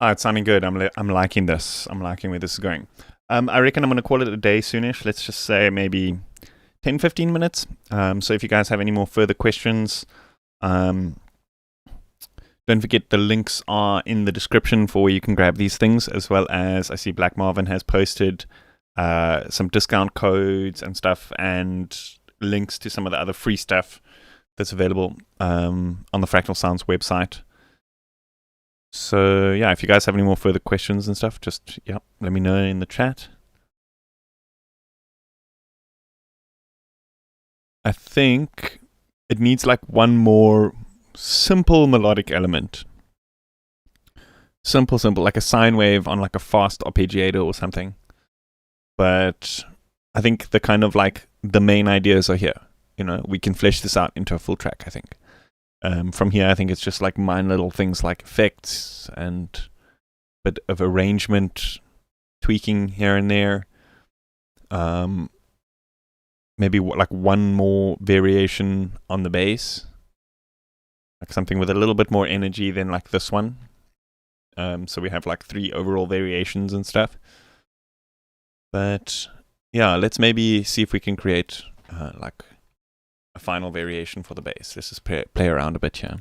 Speaker 1: Oh, it's sounding good. I'm liking this. I'm liking where this is going. I reckon I'm going to call it a day soonish. Let's just say maybe 10, 15 minutes. So if you guys have any more further questions, don't forget the links are in the description for where you can grab these things, as well as I see Black Marvin has posted some discount codes and stuff, and links to some of the other free stuff that's available on the Fractal Sounds website. So yeah, if you guys have any more further questions and stuff, just let me know in the chat. I think it needs like one more simple melodic element. Simple, like a sine wave on like a fast arpeggiator or something. But I think the kind of like the main ideas are here. You know, we can flesh this out into a full track, I think. From here, I think it's just like minor little things like effects and a bit of arrangement, tweaking here and there. Maybe like one more variation on the bass, like something with a little bit more energy than like this one. So we have like 3 overall variations and stuff. But yeah, let's maybe see if we can create like a final variation for the bass. Let's just play around a bit here.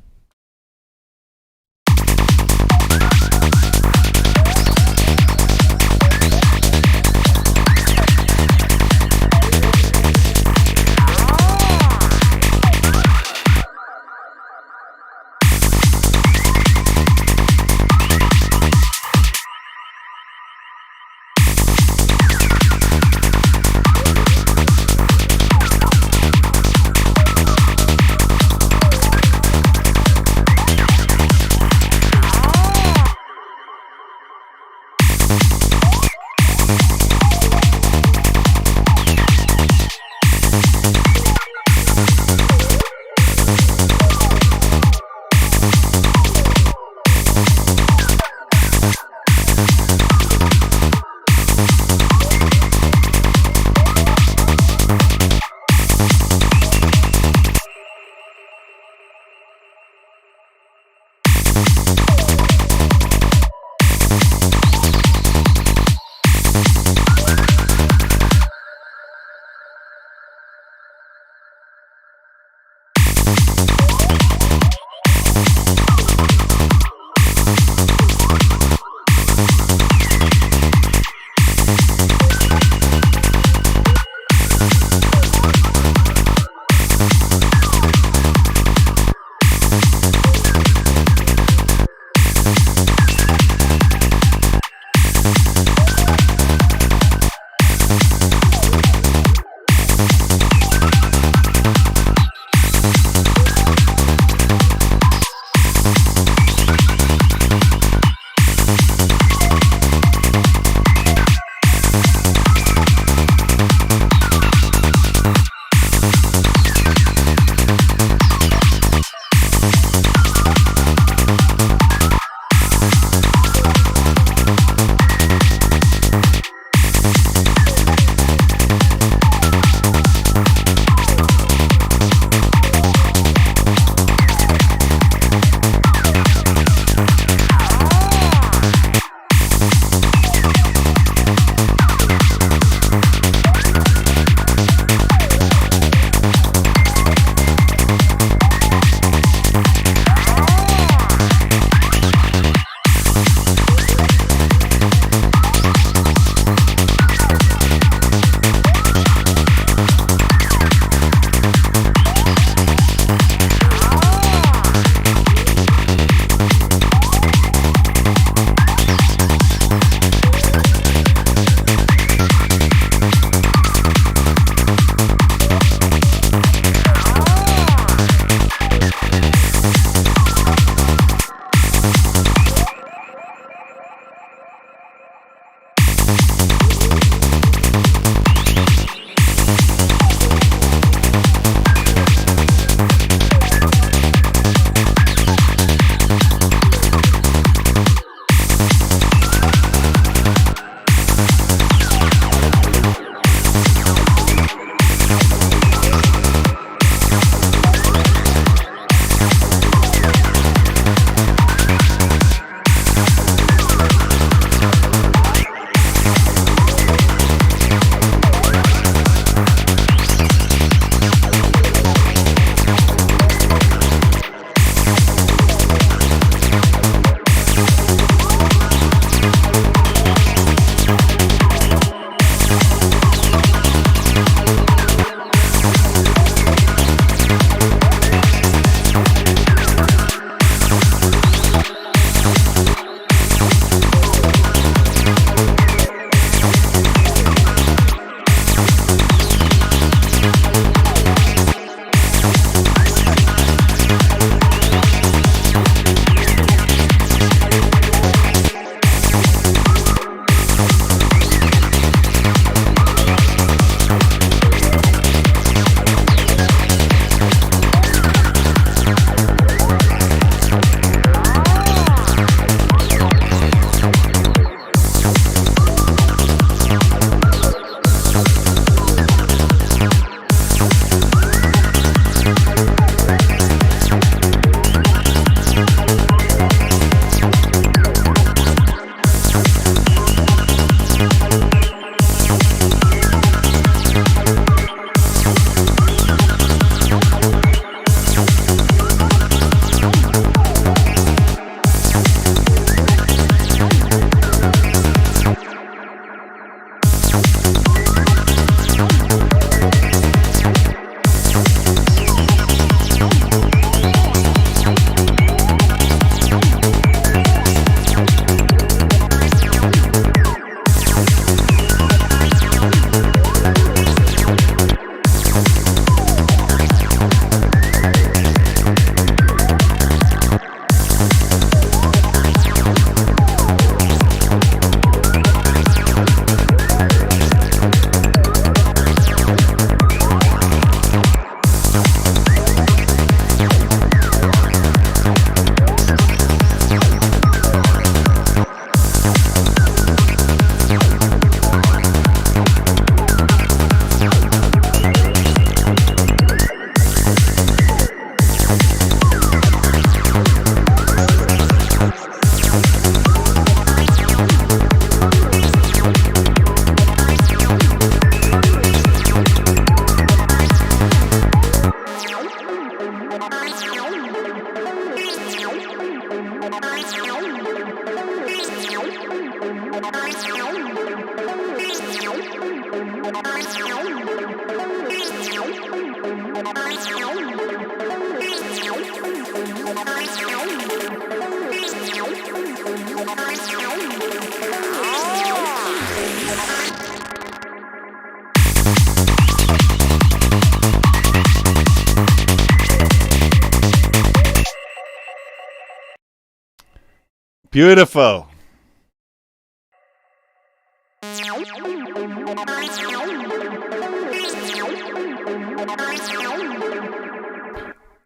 Speaker 1: Beautiful.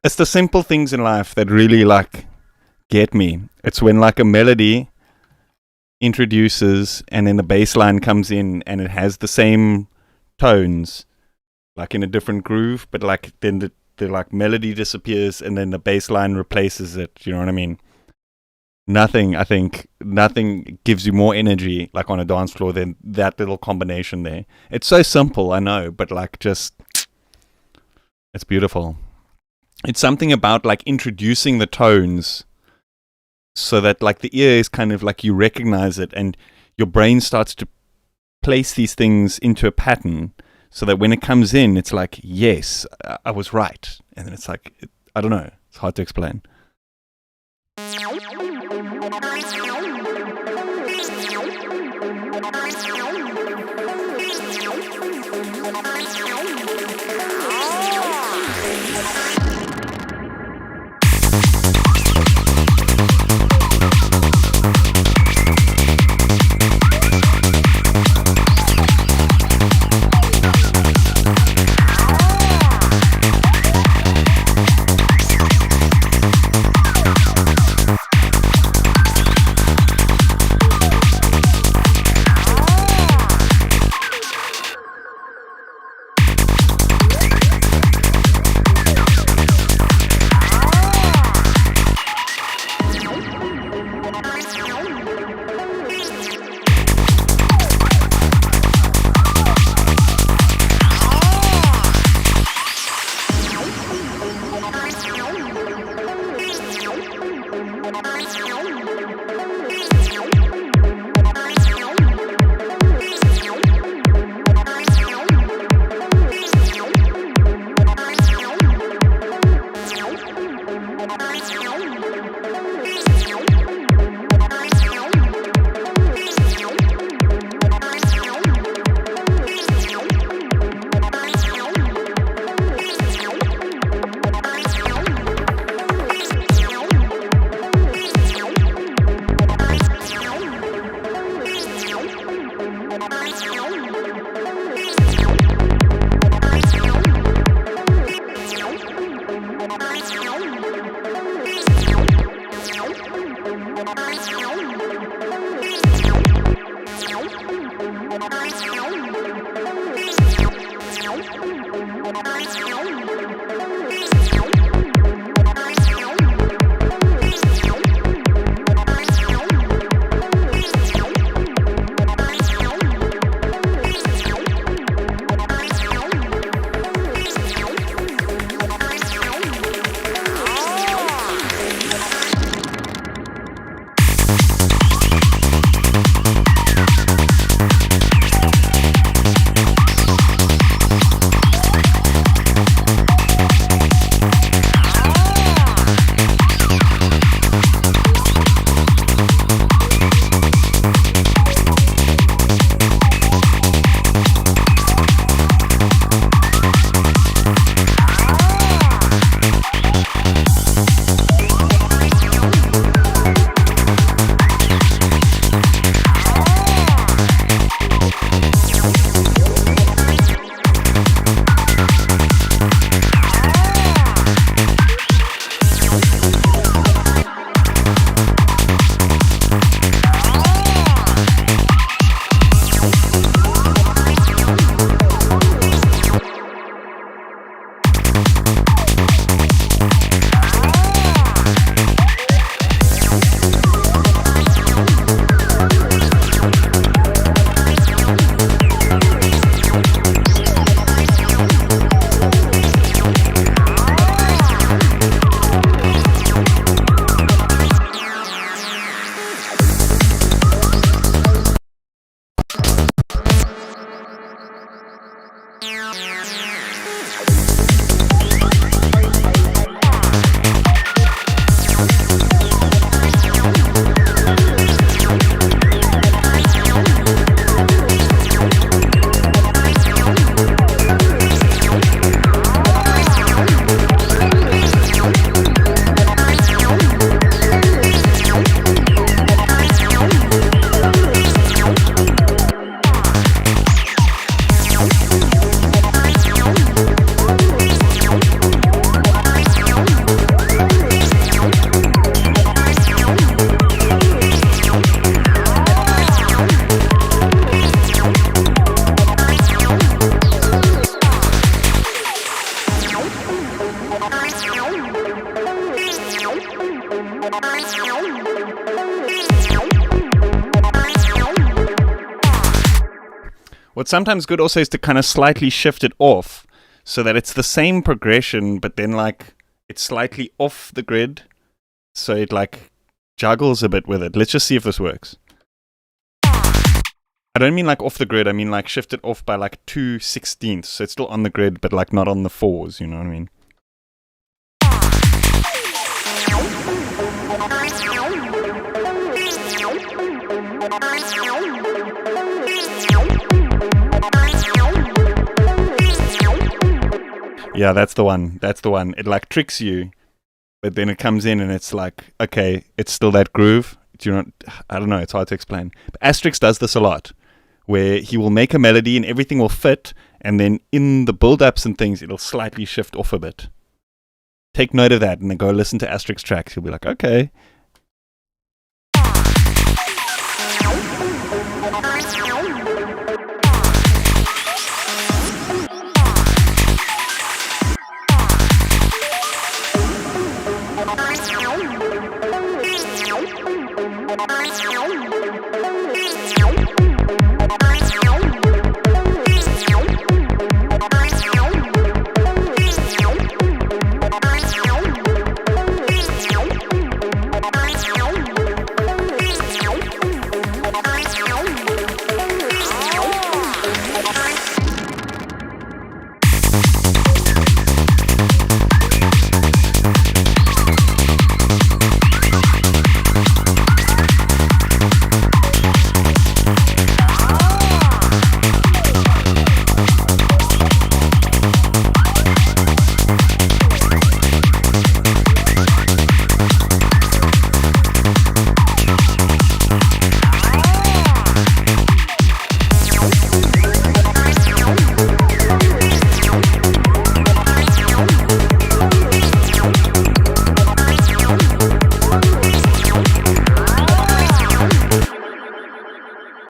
Speaker 1: It's the simple things in life that really like get me. It's when like a melody introduces and then the bass line comes in and it has the same tones, like in a different groove, but like then the like melody disappears and then the bass line replaces it. You know what I mean? Nothing gives you more energy like on a dance floor than that little combination there. It's so simple, I know, but like just it's beautiful. It's something about like introducing the tones so that like the ear is kind of like you recognize it and your brain starts to place these things into a pattern so that when it comes in, it's like, yes, I was right. And then it's like, I don't know. It's hard to explain. What's sometimes good also is to kind of slightly shift it off so that it's the same progression, but then like it's slightly off the grid. So it like juggles a bit with it. Let's just see if this works. I don't mean like off the grid. I mean like shift it off by like 2/16. So it's still on the grid, but like not on the 4s. You know what I mean? Yeah, that's the one. That's the one. It like tricks you, but then it comes in and it's like, okay, it's still that groove. I don't know. It's hard to explain. But Asterix does this a lot, where he will make a melody and everything will fit, and then in the build-ups and things, it'll slightly shift off a bit. Take note of that, and then go listen to Asterix tracks. You'll be like, okay.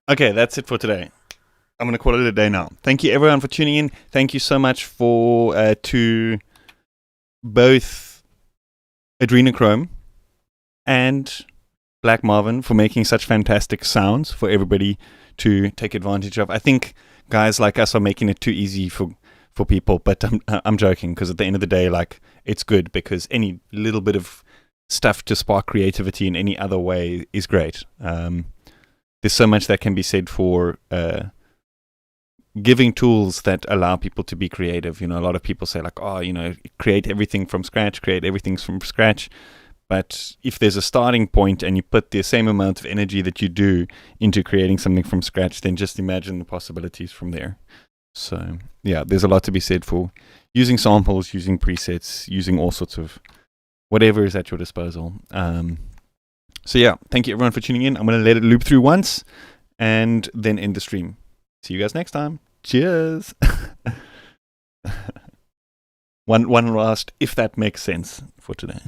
Speaker 1: Okay, that's it for today. I'm going to call it a day now. Thank you everyone for tuning in. Thank you so much for to both adrenakrÅhm and Black Marvin for making such fantastic sounds for everybody to take advantage of. I think guys like us are making it too easy for people, but I'm joking, because at the end of the day, like, it's good, because any little bit of stuff to spark creativity in any other way is great. There's so much that can be said for giving tools that allow people to be creative. You know, a lot of people say like, oh, you know, create everything from scratch. But if there's a starting point and you put the same amount of energy that you do into creating something from scratch, then just imagine the possibilities from there. So yeah, there's a lot to be said for using samples, using presets, using all sorts of whatever is at your disposal. So yeah, thank you everyone for tuning in. I'm going to let it loop through once and then end the stream. See you guys next time. Cheers. One last, if that makes sense, for today.